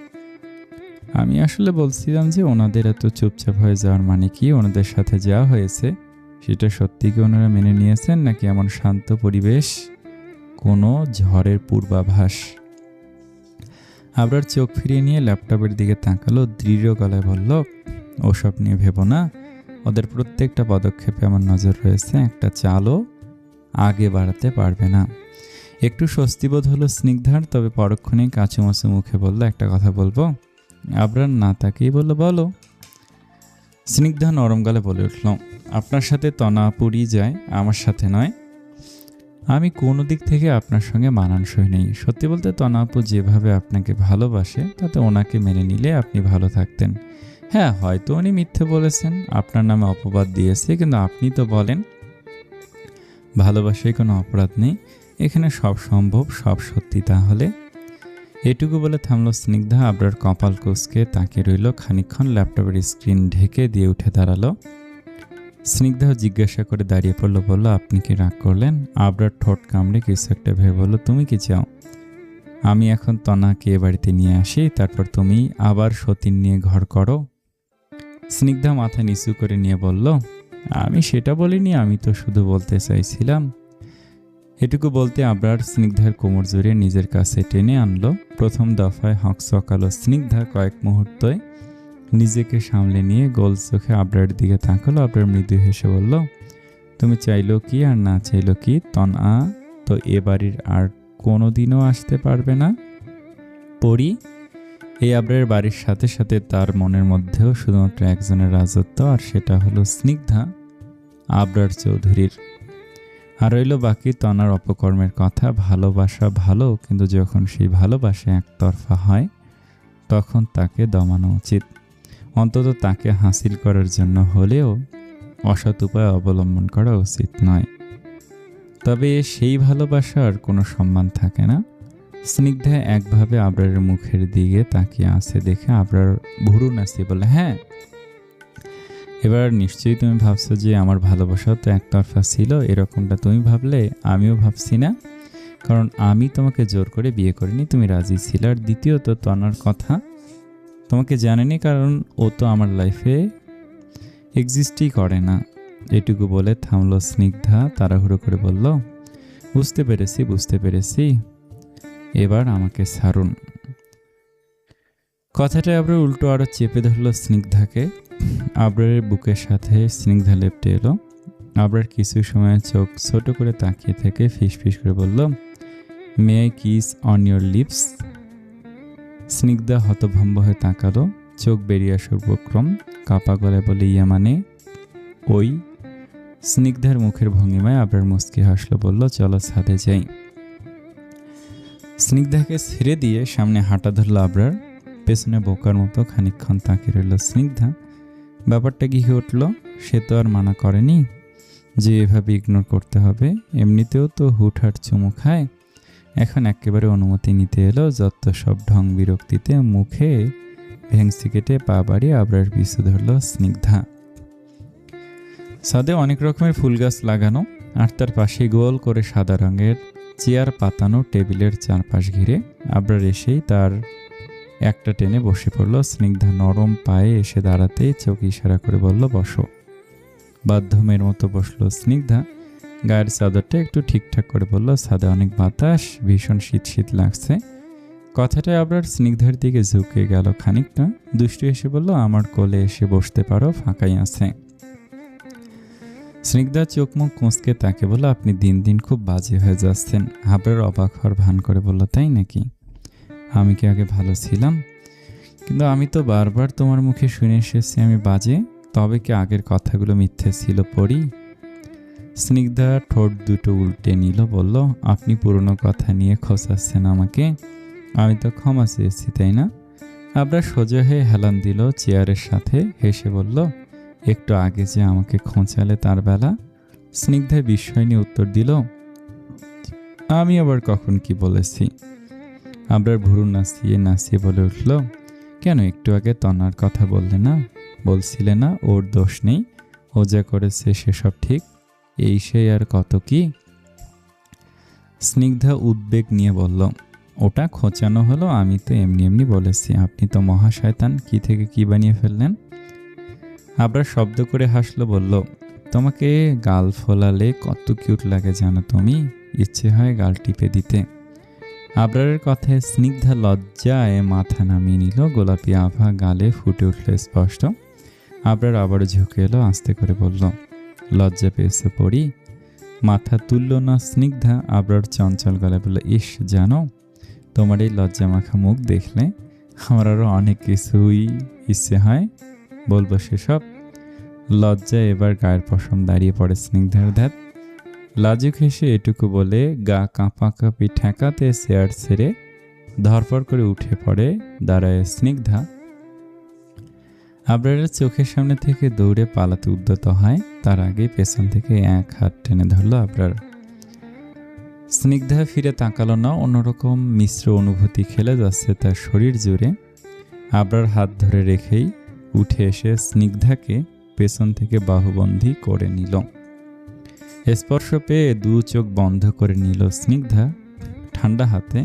আমি আসলে বলছিলাম যে ওনাদের এত চুপচাপ হয়ে যাওয়ার মানে কি? ওনাদের সাথে যা হয়েছে সেটা সত্যি কি ওনারা মেনে নিয়েছেন, নাকি এমন শান্ত পরিবেশ কোনো ঝড়ের পূর্বাভাস? আবরার চোখ ফিরিয়ে নিয়ে ল্যাপটপের দিকে তাকালো, দৃঢ় গলায় বলল, ওসব নিয়ে ভেবো না। ওদের প্রত্যেকটা পদক্ষেপে আমার নজর রয়েছে, একটা চালও আগে বাড়াতে পারবে না। একটু স্বস্তিবোধ হলো স্নিগ্ধার, তবে পরক্ষণেই কাঁচুমাচু মুখে বলল, একটা কথা বলবো? আবরার না তাকেই বলল, বলো। স্নিগ্ধা নরম গালে বলে উঠল, আপনার সাথে তনা আপুরই যায়, আমার সাথে নয়। আমি কোনো দিক থেকে আপনার সঙ্গে মানানসই নেই। সত্যি বলতে তনা আপু যেভাবে আপনাকে ভালোবাসে তাতে ওনাকে মেনে নিলে আপনি ভালো থাকতেন। হ্যাঁ, হয়তো উনি মিথ্যে বলেছেন, আপনার নামে অপবাদ দিয়েছে, কিন্তু আপনি তো বলেন ভালোবাসায় কোনো অপরাধ নেই। এখানে সব সম্ভব, সব সত্যি। তাহলে এটুকু বলে থামলো স্নিগ্ধা। আবরার কপাল কুঁচকে তাকিয়ে রইল খানিকক্ষণ। ল্যাপটপের স্ক্রিন ঢেকে দিয়ে উঠে দাঁড়ালো। স্নিগ্ধা জিজ্ঞাসা করে দাঁড়িয়ে পড়লো, বলল, আপনি কি রাগ করলেন? আবরার ঠোঁট কামড়ে কিছু একটা ভেবে বলল, তুমি কি চাও? আমি এখন তনাকে এ বাড়িতে নিয়ে আসি, তারপর তুমি আবার সতীন নিয়ে ঘর করো? স্নিগ্ধা মাথা নিচু করে নিয়ে বলল, আমি সেটা বলিনি, আমি তো শুধু বলতে চাইছিলাম। এটুকু বলতে আবরার স্নিগ্ধার কোমর জড়িয়ে নিজের কাছে টেনে আনলো। প্রথম দফায় হকচকালো স্নিগ্ধা। কয়েক মুহূর্তে নিজেকে সামলে নিয়ে গোল চোখে আবরার দিকে তাকালো। আবরার মৃদু হেসে বলল, তুমি চাইলো কি আর না চাইলো কি, তনা তো এ বাড়ির আর কোনোদিনও আসতে পারবে না। পরি এই আবরারের বাড়ির সাথে সাথে তার মনের মধ্যেও শুধুমাত্র একজনের রাজত্ব, আর সেটা হলো স্নিগ্ধা আবরার চৌধুরীর। আর রইল বাকি তনার অপকর্মের কথা। ভালোবাসা ভালো, কিন্তু যখন সেই ভালোবাসা একতরফা হয় তখন তাকে দমানো উচিত। অন্তত তাকে হাসিল করার জন্য হলেও অসৎ উপায় অবলম্বন করা উচিত নয়। তবে সেই ভালোবাসার কোনো সম্মান থাকে না। স্নিগ্ধা একভাবে আবরারের মুখের দিকে তাকিয়ে আছে দেখে আবরার ভুরু নাচিয়ে বলে, হ্যাঁ, এবার নিশ্চয়ই তুমি ভাবছো যে আমার ভালোবাসা তো একতরফা ছিল। এরকমটা তুমি ভাবলে, আমিও ভাবছি না, কারণ আমি তোমাকে জোর করে বিয়ে করিনি, তুমি রাজি ছিল। আর দ্বিতীয়ত তনার কথা তোমাকে জানেনি, কারণ ও তো আমার লাইফে এক্সিস্টই করে না। এটুকু বলে থামলো স্নিগ্ধা। তাড়াহুড়ো করে বলল, বুঝতে পেরেছি, এবার আমাকে ছাড়ুন। কথাটা আবরার উল্টো আরো চেপে ধরলো স্নিগ্ধাকে। আবরারের বুকের সাথে স্নিগ্ধা লেপ্টে এলো। আবরার কিছু সময় চোখ ছোট করে তাকিয়ে থেকে ফিসফিস করে বলল, may I kiss on your lips? Snigdha হতভম্ব হয়ে তাকালো, চোখ বেরিয়ে আসার উপক্রম, কাপা গলায় বলে, ইয়া মানে? ওই। স্নিগ্ধার মুখের ভঙ্গিমায় আবরার মুচকি হাসলো, বলল, চলো ছাদে যাই। স্নিগ্ধাকে ছেড়ে দিয়ে সামনে হাঁটা ধরল আবরার। পেছনে বোকার মতো খানিকক্ষণ তাকিয়ে রইল স্নিগ্ধা। ব্যাপারটা কি হয়ে উঠল? সে তো আর মানা করেনি যে এভাবে ইগনোর করতে হবে, এমনিতেও তো হুটহাট চুমু খায়। এখন একেবারে অনুমতি নিতে এলো, যত সব ঢং বিরক্তিতে মুখে ভেংসি কেটে পা বাড়িয়ে আবরার পিছু ধরল স্নিগ্ধা। ছাদে অনেক রকমের ফুল গাছ লাগানো, আর তার পাশে গোল করে সাদা রঙের চেয়ার পাতানো, টেবিলের চারপাশ ঘিরে। আবরার এসেই তার একটা টেনে বসে পড়ল। স্নিগ্ধা নরম পায়ে এসে দাঁড়াতেই চোখ ইশারা করে বলল, বসো। বাধ্যমের মতো বসলো স্নিগ্ধা। গায়ের চাদরটা একটু ঠিকঠাক করে বলল, ছাদে অনেক বাতাস, ভীষণ শীত শীত লাগছে। কথাটা আবরার স্নিগ্ধার দিকে ঝুঁকে গেল খানিকটা। দুষ্টু এসে বলল, আমার কোলে এসে বসতে পারো, ফাঁকাই আছে। স্নিগ্ধা চোখ মুখ কুঁচকে তাকে বলল, আপনি দিন দিন খুব বাজে হয়ে যাচ্ছেন। আবরার অবাক হওয়ার ভান করে বলল, তাই নাকি? আমি কি আগে ভালো ছিলাম? কিন্তু আমি তো বারবার তোমার মুখে শুনে এসেছি আমি বাজে। তবে কি আগের কথাগুলো মিথ্যে ছিল পড়ি? স্নিগ্ধা ঠোঁট দুটো উল্টে নিল, বলল, আপনি পুরনো কথা নিয়ে খোঁচাচ্ছেন আমাকে। আমি তো ক্ষমা চেয়েছি, তাই না? আবরার সোজা হয়ে হেলান দিল চেয়ারের সাথে, হেসে বলল, একটু আগে যে আমাকে খোঁচালে তার বেলা? স্নিগ্ধা বিস্ময় নিয়ে উত্তর দিল, আমি আবার কখন কি বলেছি? আবরার ভুরু নাচিয়ে নাচিয়ে বলে উঠল, কেন একটু আগে তনার কথা বললে না? বলছিলে না ওর দোষ নেই, ও যা করেছে সেসব ঠিক, এই সেই আর কত কি? স্নিগ্ধা উদ্বেগ নিয়ে বলল, ওটা খোঁচানো হলো, আমি তো এমনি এমনি বলেছি। আপনি তো মহা শয়তান, কি থেকে কি বানিয়ে ফেললেন? আবরার শব্দ করে হাসলো, বলল, তোমাকে গাল ফোলালে কত কিউট লাগে জানো তুমি, ইচ্ছে হয় গাল টিপে দিতে। আবরারের কথায় স্নিগ্ধা লজ্জায় মাথা নামিয়ে নিল, গোলাপি আভা গালে ফুটে উঠল স্পষ্ট। আবরার আবার ঝুঁকে এলো, আস্তে করে বলল, লজ্জা পেয়েছে পড়ি? মাথা তুলল না স্নিগ্ধা। আবরার চঞ্চল গলায় বলল, ইস জানো, তোমার এই লজ্জা মাখা মুখ দেখলে আমার আরো অনেক কিছুই ইচ্ছে হয়, বলবো সেসব। লজ্জায় এবার গায়ের পশম দাঁড়িয়ে পড়ে স্নিগ্ধার ধ্যাত। লাজুক হেসে এটুকু বলে গা কাঁপাকাঁপি ঠেকাতে চেয়ার ছেড়ে ধরফর করে উঠে পড়ে দাঁড়ায় স্নিগ্ধা। আবরারের চোখের সামনে থেকে দৌড়ে পালাতে উদ্যত হয়, তার আগে পেছন থেকে এক হাত টেনে ধরল আবরার। স্নিগ্ধা ফিরে তাকালো না, অন্যরকম মিশ্র অনুভূতি খেলে যাচ্ছে তার শরীর জুড়ে। আবরার হাত ধরে রেখেই উঠে এসে স্নিগ্ধাকে পেছন থেকে বাহুবন্ধী করে নিল। স্পর্শ পেয়ে দু চোখ বন্ধ করে নিল স্নিগ্ধা। ঠান্ডা হাতে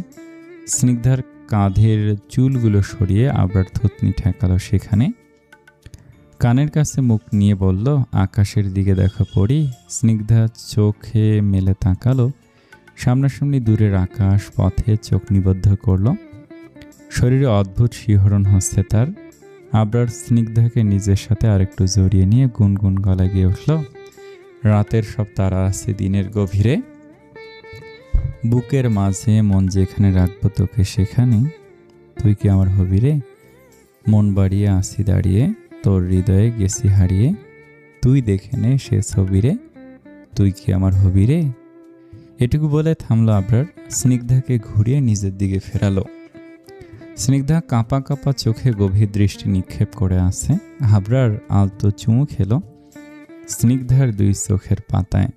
স্নিগ্ধার কাঁধের চুলগুলো সরিয়ে আবরার থুতনি ঠেকালো সেখানে। কানের কাছে মুখ নিয়ে বলল, আকাশের দিকে দেখো পড়ি। স্নিগ্ধা চোখে মেলে তাকালো, সামনাসামনি দূরের আকাশ পথে চোখ নিবদ্ধ করল। শরীরে অদ্ভুত শিহরণ হচ্ছে তার। আবরার স্নিগ্ধাকে নিজের সাথে আরেকটু জড়িয়ে নিয়ে গুনগুন গলায় গিয়ে উঠল, রাতের সব তারা আছে দিনের গভীরে, বুকের মাঝে মন যেখানে রাখবো তোকে সেখানে, তুই কি আমার হবি রে? মন বাড়িয়ে আসি দাঁড়িয়ে, তোর হৃদয়ে গেছি হারিয়ে, তুই দেখে নে সে ছবি রে, তুই কি আমার হবি রে? এটুকু বলে থামলো আবরার, স্নিগ্ধাকে ঘুরিয়ে নিজের দিকে ফেরালো। স্নিগ্ধা কাঁপা কাঁপা চোখে গভীর দৃষ্টি নিক্ষেপ করে আছে। আবরার আলতো চুমু খেলো স্নিগ্ধার দুই চোখের পাতায়।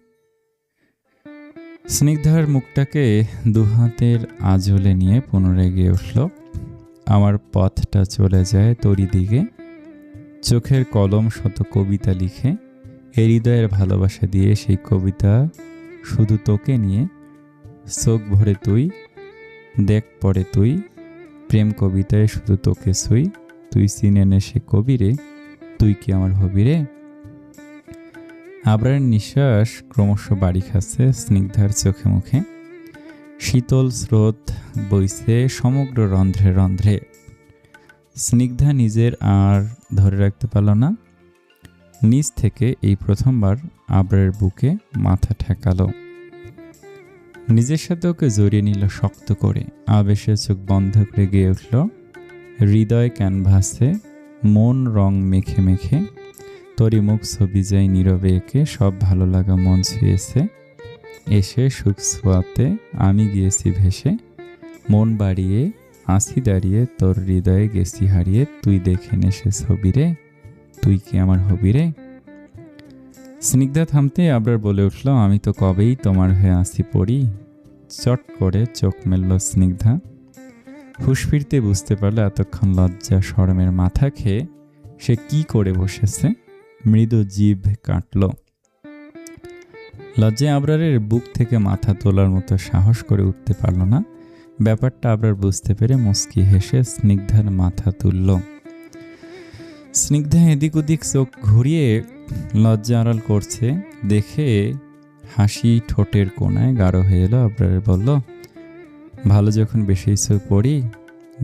স্নিগ্ধার মুখটাকে দুহাতের আঁচলে নিয়ে পুনরায় গিয়ে উঠল, আমার পথটা চলে যায় তোরই দিকে, চোখের কলম শত কবিতা লিখে, হৃদয়ের ভালোবাসা দিয়ে সেই কবিতা শুধু তোকে নিয়ে, চোখ ভরে তুই দেখ পড়ে তুই, প্রেম কবিতায় শুধু তোকে ছুই, তুই চিনে নে সে কবিরে, তুই কি আমার হবি রে? আবরারের নিঃশ্বাস ক্রমশ বাড়ি খাচ্ছে স্নিগ্ধার চোখে মুখে। শীতল স্রোত বইছে সমগ্র রন্ধ্রে রন্ধ্রে। স্নিগ্ধা নিজের আর ধরে রাখতে পারল না, নিচ থেকে এই প্রথমবার আবরারের বুকে মাথা ঠেকালো। নিজের সাথে ওকে জড়িয়ে নিল শক্ত করে। আবেশে চোখ বন্ধ করে গিয়ে উঠল, হৃদয় ক্যানভাসে মন রং মেখে মেখে তরি মুখ ছবি যায় নীরবে এঁকে, সব ভালো লাগা মন ছুঁয়েছে এসে সুখ ছোঁয়াতে, আমি গিয়েছি ভেসে মন বাড়িয়ে আছি দাঁড়িয়ে, তোর হৃদয়ে গেছি হারিয়ে, তুই দেখে নে সে ছবি রে, তুই কি আমার হবি রে। স্নিগ্ধা থামতে আবরার বলে উঠল, আমি তো কবেই তোমার হয়ে আসি পড়ি। চট করে চোখ মেলল স্নিগ্ধা। হুঁশ ফিরতে বুঝতে পারল এতক্ষণ লজ্জা শরমের মাথা খেয়ে সে কি করে বসেছে। মৃদু জিভ কাটল। লজ্জায় আবরারের বুক থেকে মাথা তোলার মতো সাহস করে উঠতে পারল না। ব্যাপারটা আবরার বুঝতে পেরে মুচকি হেসে স্নিগ্ধার মাথা তুলল। স্নিগ্ধা এদিক ওদিক চোখ ঘুরিয়ে লজ্জা আড়াল করছে দেখে হাসি ঠোঁটের কোণায় গাঢ় হয়ে এলো। আবরার বলল, ভালো যখন বেশি চোখ পড়ি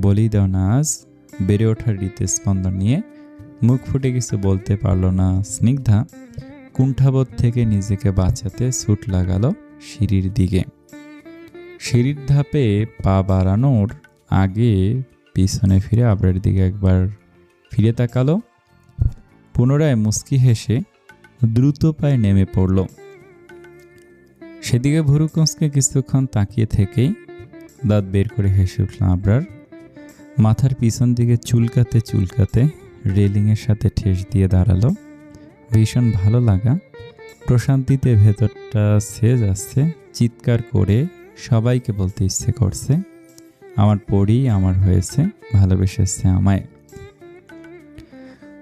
বলেই দাও না আজ। বেড়ে ওঠার রীতি স্পন্দন নিয়ে মুখ ফুটে কিছু বলতে পারল না স্নিগ্ধা। কুণ্ঠাবোধ থেকে নিজেকে বাঁচাতে ছুট লাগালো সিঁড়ির দিকে। সিঁড়ির ধাপে পা বাড়ানোর আগে পিছনে ফিরে আবরারের দিকে একবার ফিরে তাকালো। পুনরায় মুচকি হেসে দ্রুত পায়ে নেমে পড়ল। সেদিকে ভুরু কুঁচকে কিছুক্ষণ তাকিয়ে থেকেই দাঁত বের করে হেসে উঠল আবরার। মাথার পিছন দিকে চুলকাতে চুলকাতে রেলিংয়ের সাথে ঠেস দিয়ে দাঁড়ালো। ভীষণ ভালো লাগা, প্রশান্তিতে ভেতরটা ছেয়ে যাচ্ছে। চিৎকার করে সবাইকে বলতে ইচ্ছে করছে, আমার পরী আমার হয়েছে, ভালোবেসেছে আমায়।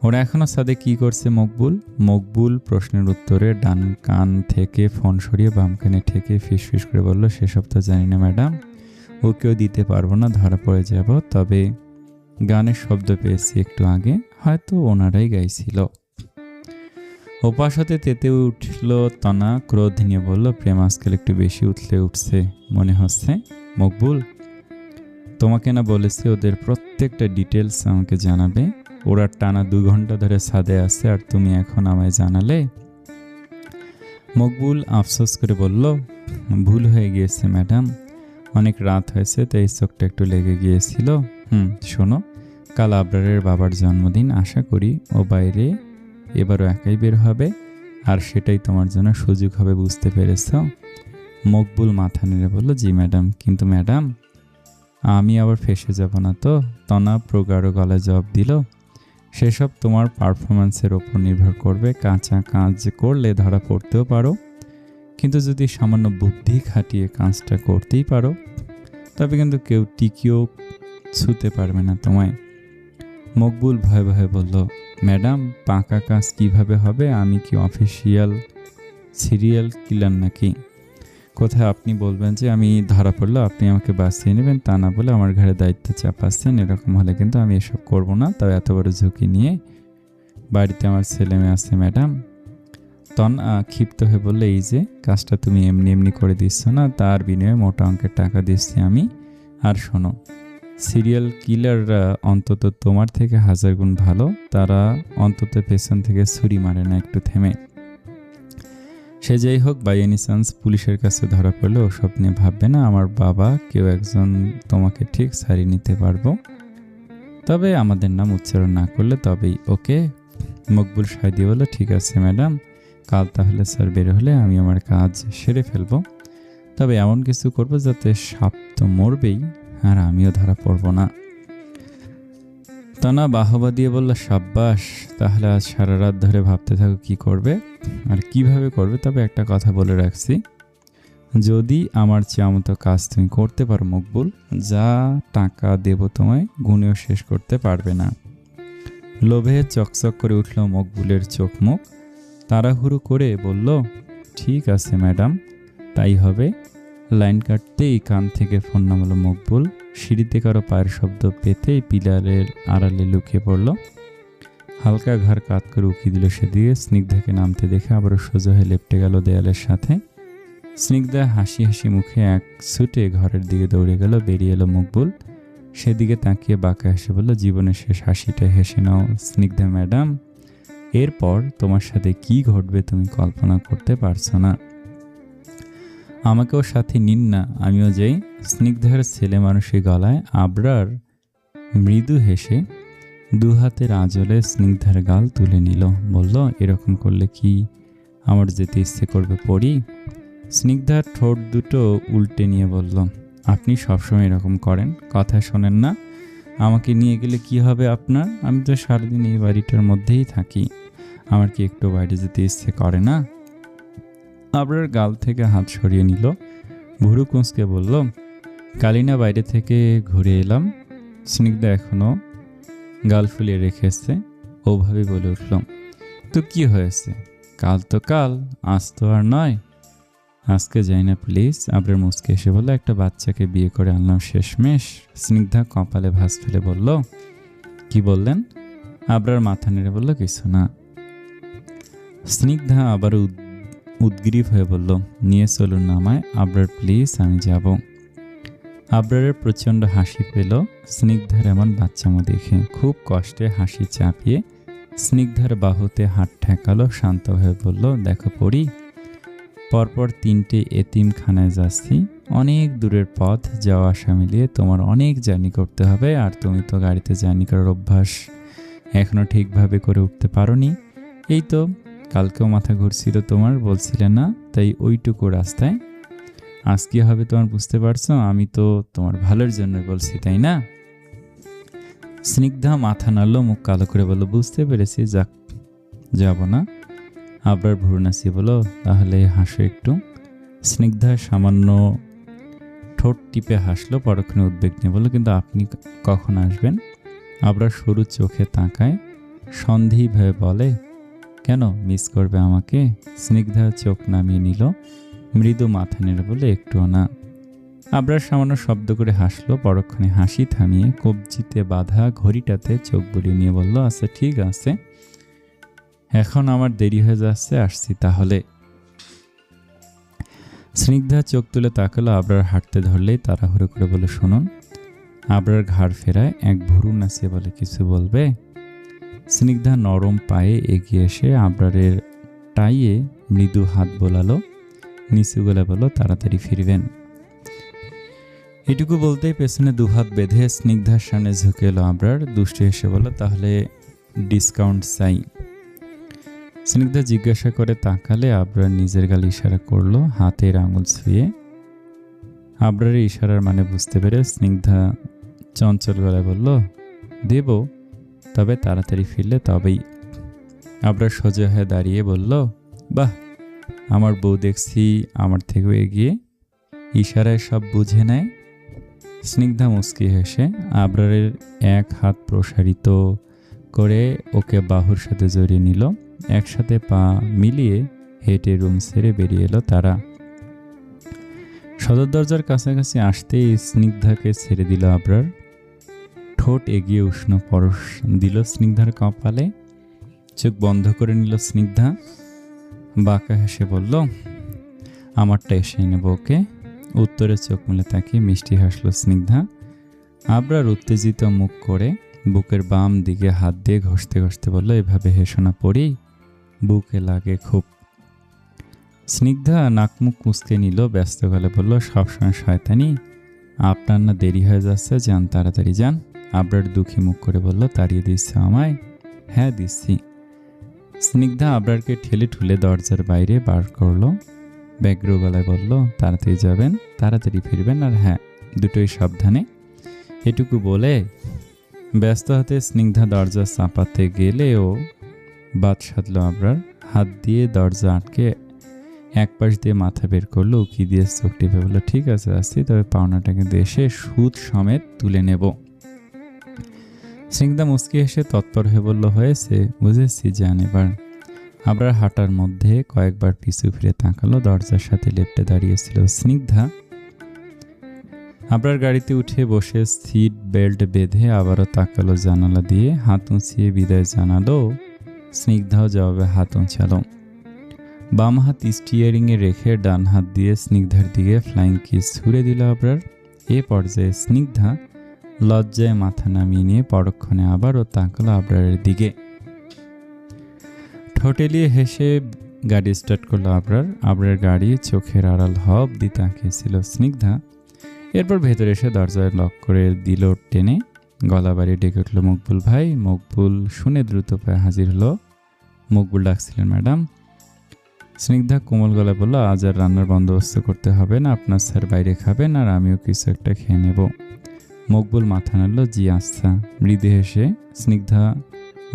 ওরা এখনো সাদে কি করছে মকবুল? মকবুল প্রশ্নের উত্তরে ডান কান থেকে ফোন সরিয়ে বাম কানে ঠেকে ফিসফিস করে বলল, সেসব তো জানি না ম্যাডাম, ওকেও দিতে পারবো না, ধরা পড়ে যাব। তবে গানের শব্দ পেয়েছি একটু আগে, হয়তো ওনারাই গাইছিল। ওপাশ হতে তেতে উঠল তনা, ক্রোধ নিয়ে বলল, প্রেম আজকাল একটু বেশি উঠছে মনে হচ্ছে। মকবুল, তোমাকে না বলেছি ওদের প্রত্যেকটা ডিটেলস আমাকে জানাবে? ওরা টানা 2 ঘন্টা ধরে ছাদে আছে আর তুমি এখন আমায় জানালে? মকবুল আফসোস করে বলল, ভুল হয়ে গিয়েছে ম্যাডাম, অনেক রাত হয়েছে তাই চোখটা একটু লেগে গিয়েছিল। শোনো, কাল আবরারের বাবার জন্মদিন, আশা করি ও বাইরে এবারও একাই বের হবে, আর সেটাই তোমার জন্য সুযোগ হবে, বুঝতে পেরেছ? মকবুল মাথা নেড়ে বলল, জি ম্যাডাম। কিন্তু ম্যাডাম, আমি আবার ফেঁসে যাব না তো? তনা প্রগাঢ় গলায় জবাব দিল, সেসব তোমার পারফরম্যান্সের ওপর নির্ভর করবে। কাঁচা কাজ করলে ধরা পড়তেও পারো, কিন্তু যদি সামান্য বুদ্ধি খাটিয়ে কাজটা করতেই পারো তবে কিন্তু কেউ টিকিও ছুতে পারবে না তোমায়। মকবুল ভয়ে ভয়ে বলল, ম্যাডাম, পাকা কাজ কিভাবে হবে? আমি কি অফিসিয়াল সিরিয়াল কিলার নাকি? কোথায় আপনি বলবেন যে আমি ধরা পড়লো আপনি আমাকে বাঁচিয়ে নেবেন, তা না বলে আমার ঘরে দায়িত্ব চাপাচ্ছেন। এরকম হলে কিন্তু আমি এসব করব না। তবে এত বড় ঝুঁকি নিয়ে বাড়িতে আমার ছেলে মেয়ে আছে ম্যাডাম। ক্ষিপ্ত হয়ে বললে, এই যে কাজটা তুমি এমনি এমনি করে দিচ্ছ না, তার বিনিময়ে মোটা অঙ্কের টাকা দিচ্ছি আমি। আর শোনো, সিরিয়াল কিলাররা অন্তত তোমার থেকে 1000 গুণ ভালো, তারা অন্তত পেছন থেকে ছুরি মারে না একটু থেমে। সে যাই হোক, বাই এনি চান্স পুলিশের কাছে ধরা পড়লে ওসব নিয়ে ভাববে না। আমার বাবা কেউ একজন তোমাকে ঠিক ছাড়িয়ে নিতে পারবো, তবে আমাদের নাম উচ্চারণ না করলে তবেই। ওকে? মকবুল সায় দিয়ে বলল, ঠিক আছে ম্যাডাম, কাল তাহলে স্যার বের হলে আমি আমার কাজ সেরে ফেলবো। তবে এমন কিছু করবো যাতে সাপ তো মরবেই, আর আমিও ধরা পড়বো না। তনা বাহবা দিয়ে বলল, সাব্বাস, তাহলে আজ সারা রাত ধরে ভাবতে থাকো কি করবে আর কিভাবে করবে। তবে একটা কথা বলে রাখছি, যদি আমার চেয়ে মতো কাজ তুমি করতে পারো মকবুল, যা টাকা দেব তোমায় গুনেও শেষ করতে পারবে না। লোভে চকচক করে উঠল মকবুলের চোখ মুখ। তাড়াহুড়ো করে বলল, ঠিক আছে ম্যাডাম, তাই হবে। লাইন কাটতেই কান থেকে ফোন নামালো মকবুল। সিঁড়িতে কারো পায়ের শব্দ পেতেই পিলারের আড়ালে লুকিয়ে পড়ল। হালকা ঘাড় কাত করে উকি দিল সেদিকে। স্নিগ্ধাকে নামতে দেখে আবারও সোজা হয়ে লেপটে গেল দেয়ালের সাথে। স্নিগ্ধা হাসি হাসি মুখে এক ছুটে ঘরের দিকে দৌড়ে গেল। বেরিয়ে এলো মকবুল। সেদিকে তাকিয়ে বাঁকা হেসে বলল, জীবনের শেষ হাসিটা হেসে নাও স্নিগ্ধা ম্যাডাম, এরপর তোমার সাথে কি ঘটবে তুমি কল্পনা করতে পারছো না। আমাকেও সাথে নিন না, আমিও যাই। স্নিগ্ধার ছেলে মানুষের গলায় আবরার মৃদু হেসে দু হাতের আঁচলে স্নিগ্ধার গাল তুলে নিল, বলল, এরকম করলে কি আমার যেতে ইচ্ছে করবে পড়ি? স্নিগ্ধার ঠোঁট দুটো উল্টে নিয়ে বলল, আপনি সবসময় এরকম করেন, কথা শোনেন না। আমাকে নিয়ে গেলে কি হবে আপনার? আমি তো সারাদিন এই বাড়িটার মধ্যেই থাকি, আমার কি একটু বাইরে যেতে ইচ্ছে করে না? আবরার গাল থেকে হাত সরিয়ে নিল, ভুরু কুঁচকে বলল, কালিনা বাইরে থেকে ঘুরে এলাম। স্নিগ্ধা এখনো গাল ফুলিয়ে রেখেছে, ওভাবে বলে উঠল, তো কি হয়েছে? কাল তো কাল, আজ তো আর নয়। আজকে যাই না প্লিজ। আবরার মুচকে এসে বলল, একটা বাচ্চাকে বিয়ে করে আনলাম শেষমেশ। স্নিগ্ধা কপালে ভাঁজ ফেলে বলল, কি বললেন? আবরার মাথা নেড়ে বলল, কিছু না। স্নিগ্ধা আবার উদ্গ্রীব হয়ে বলল, নিয়ে চলুন না আমায় আবরার প্লিজ, আমি যাব। আবরারের প্রচণ্ড হাসি পেল স্নিগ্ধার এমন বাচ্চামো দেখে। খুব কষ্টে হাসি চাপিয়ে স্নিগ্ধার বাহুতে হাত ঠেকালো, শান্ত হয়ে বলল, দেখো পড়ি, পরপর 3টে এতিমখানায় যাচ্ছি, অনেক দূরের পথ, যাওয়া আসা মিলিয়ে তোমার অনেক জার্নি করতে হবে, আর তুমি তো গাড়িতে জার্নি করার অভ্যাস এখনো ঠিকভাবে করে উঠতে পারোনি। এই তো কালকেও মাথা ঘুরছিল তোমার, বলছিলে না? তাই ওইটুকু রাস্তায় আজ কি হবে তোমার বুঝতে পারছো? আমি তো তোমার ভালোর জন্য বলছি, তাই না? স্নিগ্ধা মাথা নাড়ল, মুখ কালো করে বলল, বুঝতে পেরেছি, যাক, যাব না। আবার ভুরু নাচিয়ে বলল, তাহলে হাসো একটু। স্নিগ্ধা সামান্য ঠোঁট টিপে হাসলো, পরক্ষণে উদ্বেগ নিয়ে বলল, কিন্তু আপনি কখন আসবেন? আবার সরু চোখে তাকায়, সন্দেহীভাবে বলে, কেন মিস করবে আমাকে? স্নিগ্ধা চোখ নামিয়ে নিল, মৃদু মাথা নেড়ে বলে, একটুও না। আবরার সামান্য শব্দ করে হাসলো, পরক্ষণে হাসি থামিয়ে কবজিতে বাঁধা ঘড়িটাতে চোখ বুলিয়ে নিয়ে বলল, আচ্ছা ঠিক আছে, এখন আমার দেরি হয়ে যাচ্ছে, আসছি তাহলে। স্নিগ্ধা চোখ তুলে তাকালো, আবরার হাঁটতে ধরলেই তাড়াহুড়ো করে বলে, শুনুন। আবরার ঘাড় ফেরায় এক ভুরু নাচিয়ে বলে, কিছু বলবে? স্নিগ্ধা নরম পায়ে এগিয়ে এসে আবরারের টাইয়ে মৃদু হাত বোলালো, নিচু গলা বলল, তাড়াতাড়ি ফিরবেন। এটুকু বলতেই পেছনে দুহাত বেঁধে স্নিগ্ধার সামনে ঝুঁকে এলো আবরার, দুষ্টু হেসে বলল, তাহলে ডিসকাউন্ট চাই? স্নিগ্ধা জিজ্ঞাসা করে তাকালে আবরার নিজের গালে ইশারা করলো, হাতের আঙুল ছুঁয়ে। আবরারের ইশারার মানে বুঝতে পেরে স্নিগ্ধা চঞ্চল গলায় বলল, দেব, তবে তাড়াতাড়ি ফিরলে তবেই। আবরার সোজা হয়ে দাঁড়িয়ে বলল, বাহ, আমার বউ দেখছি আমার থেকেও এগিয়ে, ইশারায় সব বুঝে নেয়। স্নিগ্ধা মুচকি হেসে আবরারের এক হাত প্রসারিত করে ওকে বাহুর সাথে জড়িয়ে নিল, একসাথে পা মিলিয়ে হেঁটে রুম ছেড়ে বেরিয়ে এলো তারা। সদর দরজার কাছাকাছি আসতেই স্নিগ্ধাকে ছেড়ে দিল আবরার, ঠোঁট এগিয়ে উষ্ণ পরশ দিল স্নিগ্ধার কপালে, চোখ বন্ধ করে নিল স্নিগ্ধা, বাঁকা হেসে বলল, আমারটা এসেই নেব ওকে। উত্তরে চোখ মেলে তাকিয়ে মিষ্টি হাসলো স্নিগ্ধা। আবরার উত্তেজিত মুখ করে বুকের বাম দিকে হাত দিয়ে ঘষতে ঘষতে বলল, এভাবে হেসো না পড়ি, বুকে লাগে খুব। স্নিগ্ধা নাকমুখ কুঁচকে নিল, ব্যস্ত গলে বলল, সবসময় শয়তানি, আপনার না দেরি হয়ে যাচ্ছে, যান তাড়াতাড়ি যান। আবরার দুঃখী মুখ করে বলল, তাড়িয়ে দিচ্ছ আমায়? হ্যাঁ দিচ্ছি। স্নিগ্ধা আবরারকে ঠেলে ঠুলে দরজার বাইরে বার করলো, ব্যগ্র গলায় বলল, তাড়াতাড়ি যাবেন, তাড়াতাড়ি ফিরবেন, আর হ্যাঁ, দুটোই সাবধানে। এটুকু বলে ব্যস্ত হাতে স্নিগ্ধা দরজা চাপাতে গেলেও বাদ সাধল আবরার, হাত দিয়ে দরজা আটকে এক পাশ দিয়ে মাথা বের করলো, উকি দিয়ে চোখ টিপে বলল, ঠিক আছে আসছি, তবে পাওনাটাকে দেশে সুদ সমেত তুলে নেব। স্নিগ্ধা মুচকি হেসে তৎপর হয়ে বলল, হয়েছে, বুঝেছি, যান এবার। আবরার হাঁটার মধ্যে কয়েকবার পিছু ফিরে তাকালো, দরজার সাথে লেপ্টে দাঁড়িয়েছিল স্নিগ্ধা। আবরার গাড়িতে উঠে বসে সিট বেল্ট বেঁধে আবারও তাকালো জানালা দিয়ে, হাত উঁচিয়ে বিদায় জানালো। স্নিগ্ধাও জবাবে হাত উঁচালো, বাম হাত স্টিয়ারিংয়ে রেখে ডান হাত দিয়ে স্নিগ্ধার দিকে ফ্লাইং কিস ছুড়ে দিল আবরার। এ পর্যায়ে স্নিগ্ধা লজ্জায় মাথা নামিয়ে নিয়ে পরক্ষণে আবারও তাকালো আবরারের দিকে। ঠোঁটেলিয়ে হেসে গাড়ি স্টার্ট করলো আবরার গাড়ি চোখের আড়াল হব দিয়ে তাকিয়েছিল স্নিগ্ধা। এরপর ভেতরে এসে দরজায় লক করে দিল টেনে। গলা বাড়িয়ে ডেকে উঠল মকবুল ভাই। মকবুল শুনে দ্রুত পায়ে হাজির হলো। মকবুল ডাকছিলেন ম্যাডাম। স্নিগ্ধা কোমল গলায় বলল, আজ আর রান্নার বন্দোবস্ত করতে হবে না, আপনার স্যার বাইরে খাবেন আর আমিও কিছু একটা খেয়ে নেব। মকবুল মাথা নাড়ল, জি আচ্ছা। মৃদু হেসে স্নিগ্ধা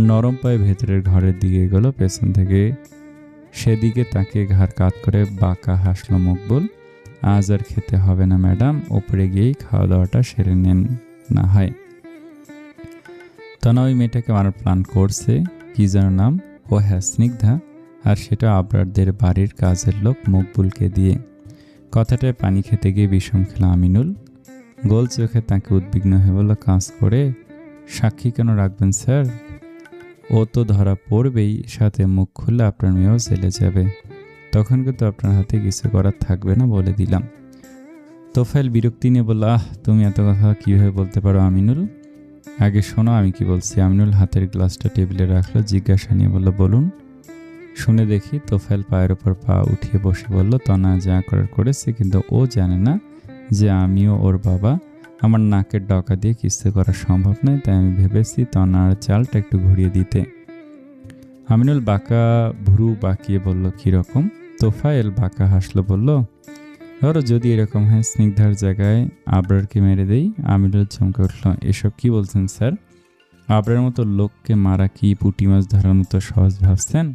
নরম পায়ে ভেতরের ঘরের দিকে এগোলো। পেছন থেকে সেদিকে তাকে ঘাড় কাত করে বাঁকা হাসলো মকবুল। আজ আর খেতে হবে না ম্যাডাম, ওপরে গিয়েই খাওয়া দাওয়াটা সেরে নেন না হয়। তনা ওই মেয়েটাকে মারার প্ল্যান করছে, কি যেন নাম, ও হ্যাঁ স্নিগ্ধা, আর সেটা আবরারদের বাড়ির কাজের লোক মকবুলকে দিয়ে। কথাটায় পানি খেতে গিয়ে বিষম খেল আমিনুল। গোল চোখে তাকে উদ্বিগ্ন হয়ে বলল, কাজ করে সাক্ষী কেন রাখবেন স্যার? ও তো ধরা পড়বেই, সাথে মুখ খুললে আপনার মেয়েও জেলে যাবে, তখন কিন্তু আপনার হাতে কিছু করার থাকবে না বলে দিলাম। তোফায়েল বিরক্তি নিয়ে বলল, তুমি এত কথা কীভাবে বলতে পারো আমিনুল? আগে শোনো আমি কি বলছি। আমিনুল হাতের গ্লাসটা টেবিলে রাখলো, জিজ্ঞাসা নিয়ে বলল, বলুন শুনে দেখি। তোফায়েল পায়ের ওপর পা উঠিয়ে বসে বলল, তনা যা করার করেছে, কিন্তু ও জানে না যে আমিও ওর বাবা। আমার নাকের ডকা দিয়ে কিস্তি করা সম্ভব নয়, তাই আমি ভেবেছি তনার চালটা একটু ঘুরিয়ে দিতে। আমিনুল বাঁকা ভুরু বাঁকিয়ে বলল, কীরকম? তোফায়েল বাঁকা হাসলো, বলল, ধরো যদি এরকম হয় স্নিগ্ধার জায়গায় আবরারকে মেরে দেই। আমিনুল চমকে উঠল, এসব কি বলছেন স্যার? আবরার মতো লোককে মারা কি পুঁটি মাছ ধরার মতো সহজ ভাবছেন?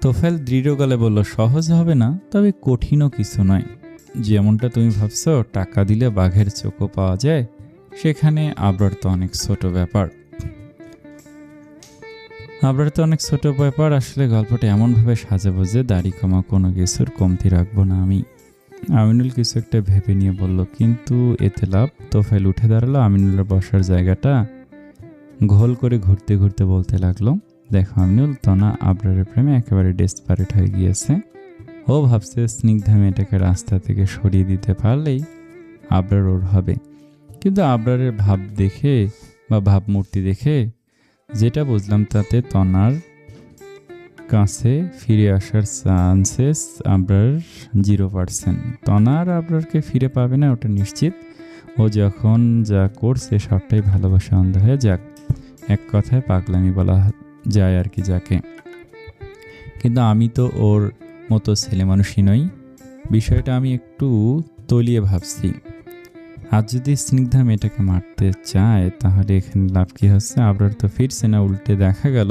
তোফায়েল দৃঢ় গলে বলল, সহজ হবে না, তবে কঠিনও কিছু নয়। যেমনটা তুমি ভাবছো টাকা দিলে বাঘের চোখও পাওয়া যায়, সেখানে আবরার তো অনেক ছোট ব্যাপার। আসলে গল্পটা এমনভাবে সাজাবো যে দাড়ি কমা কোনো কিছুর কমতি রাখবো না আমি। আমিনুল কিছু একটা ভেবে নিয়ে বলল, কিন্তু এতে লাভ? তোফায়েল উঠে দাঁড়ালো। আমিনুলের বসার জায়গাটা ঘোল করে ঘুরতে ঘুরতে বলতে লাগলো, দেখো আমিনুল, তনা আবরারের প্রেমে একেবারে ডেসপারেট হয়ে গিয়েছে। ও ভাবছে স্নিগ্ধা মেয়েটাকে রাস্তা থেকে সরিয়ে দিতে পারলেই আবরার ওর হবে। কিন্তু আবরারের ভাব দেখে বা ভাবমূর্তি দেখে যেটা বুঝলাম, তাতে তনার কাছে ফিরে আসার চান্সেস আবরার 0%। তনার আবরারকে ফিরে পাবে না, ওটা নিশ্চিত। ও যখন যা করছে সবটাই ভালোবাসা অন্ধ হয়ে যাক, এক কথায় পাগলামি বলা যায় আর কি যাকে। কিন্তু আমি তো ওর মতো ছেলে মানুষই নই। বিষয়টা আমি একটু তলিয়ে ভাবছি। আজ যদি স্নিগ্ধা মেয়েটাকে মারতে চায়, তাহলে এখানে লাভ কি হচ্ছে? আবরার তো ফিরছে না, উল্টে দেখা গেল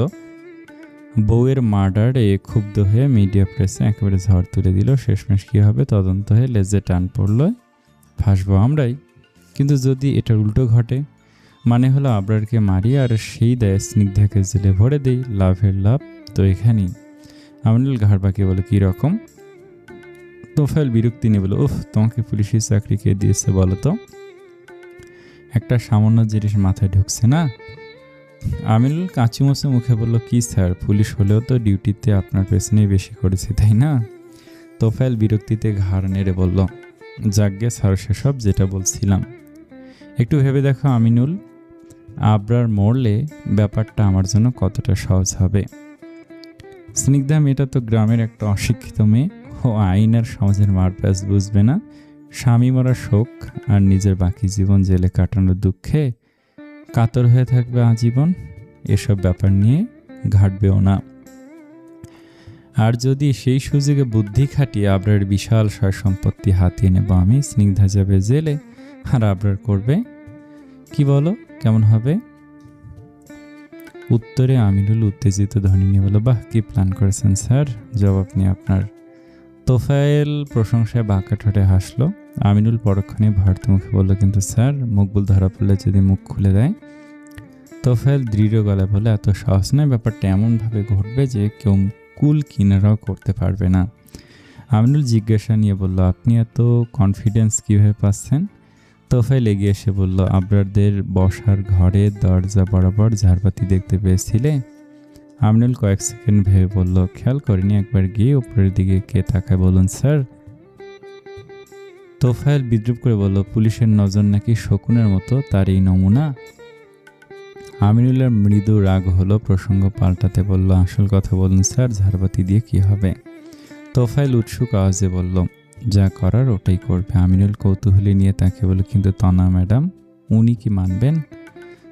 বউয়ের মার্ডারে ক্ষুব্ধ হয়ে মিডিয়া প্রেসে একেবারে ঝড় তুলে দিল। শেষমেশ কী হবে? তদন্ত হয়ে লেজে টান পড়ল, ফাঁসবো আমরাই। কিন্তু যদি এটা উল্টো ঘটে, মানে হলো আবরারকে মারি আর সেই দেয় স্নিগ্ধাকে জেলে ভরে দেই, লাভের লাভ তো এখানেই। আমিনুল ঘাড় বাঁকিয়ে বলে, কীরকম? তোফায়েল বিরক্তি নিয়ে বলে, উফ, তোমাকে পুলিশের চাকরি কে দিয়েছে বলো তো? একটা সামান্য জিনিস মাথায় ঢুকছে না? আমিনুল কাঁচুমোচে মুখে বলল, কি স্যার, পুলিশ হলেও তো ডিউটিতে আপনার পেছনেই বেশি করেছে, তাই না? তোফায়েল বিরক্তিতে ঘাড় নেড়ে বলল, যাকগে স্যার, সেসব যেটা বলছিলাম। একটু ভেবে দেখো আমিনুল, আবরার মরলে ব্যাপারটা আমার জন্য কতটা সহজ হবে। স্নিগ্ধা মেয়েটা তো গ্রামের একটা অশিক্ষিত মেয়ে, ও আইন আর সমাজের মারপ্যাচ বুঝবে না। স্বামী মরা শোক আর নিজের বাকি জীবন জেলে কাটানোর দুঃখে কাতর হয়ে থাকবে আজীবন। এসব ব্যাপার নিয়ে ঘাটবেও না। আর যদি সেই সুযোগে বুদ্ধি খাটিয়ে আবরার বিশাল সয় সম্পত্তি হাতিয়ে নেব আমি, স্নিগ্ধা যাবে জেলে আর আবরার করবে কি, বলো কেমন হবে? উত্তরে আমিনুল উত্তেজিত ধ্বনি নিয়ে বলল, বাহ, কি প্ল্যান করেছেন স্যার, জবাব নিয়ে আপনার। তোফায়েল প্রশংসায় বাঁকা ঠোঁটে হাসলো। আমিনুল পরক্ষণে ভারত মুখে বলল, কিন্তু স্যার, মকবুল ধরা পড়লে যদি মুখ খুলে দেয়? তোফায়েল দৃঢ় গলায় বলে, এত সহজ নয়, ব্যাপারটা এমনভাবে ঘটবে যে কেউ কুল কিনারাও করতে পারবে না। আমিনুল জিজ্ঞাসা নিয়ে বলল, আপনি এত কনফিডেন্স কীভাবে পাচ্ছেন? তোফায়েল এগিয়ে এসে বলল, আবরারদের বসার ঘরের দরজা বরাবর ঝাড়বাতি দেখতে পেয়েছিলে? আমিনুল কয়েক সেকেন্ড ভেবে বলল, খেয়াল করিনি, একবার গিয়ে উপরের দিকে কে তাকায় বলুন স্যার। তোফায়েল বিদ্রুপ করে বলল, পুলিশের নজর নাকি শকুনের মতো, তার এই নমুনা? আমিনুলের মৃদু রাগ হলো, প্রসঙ্গ পাল্টাতে বলল, আসল কথা বলুন স্যার, ঝাড়বাতি দিয়ে কি হবে? তোফায়েল উৎসুক আওয়াজে বলল, যা করার ওটাই করবে। আমিনুল কৌতূহলী নিয়ে তাকে বলল, কিন্তু তনা ম্যাডাম, উনি কি মানবেন?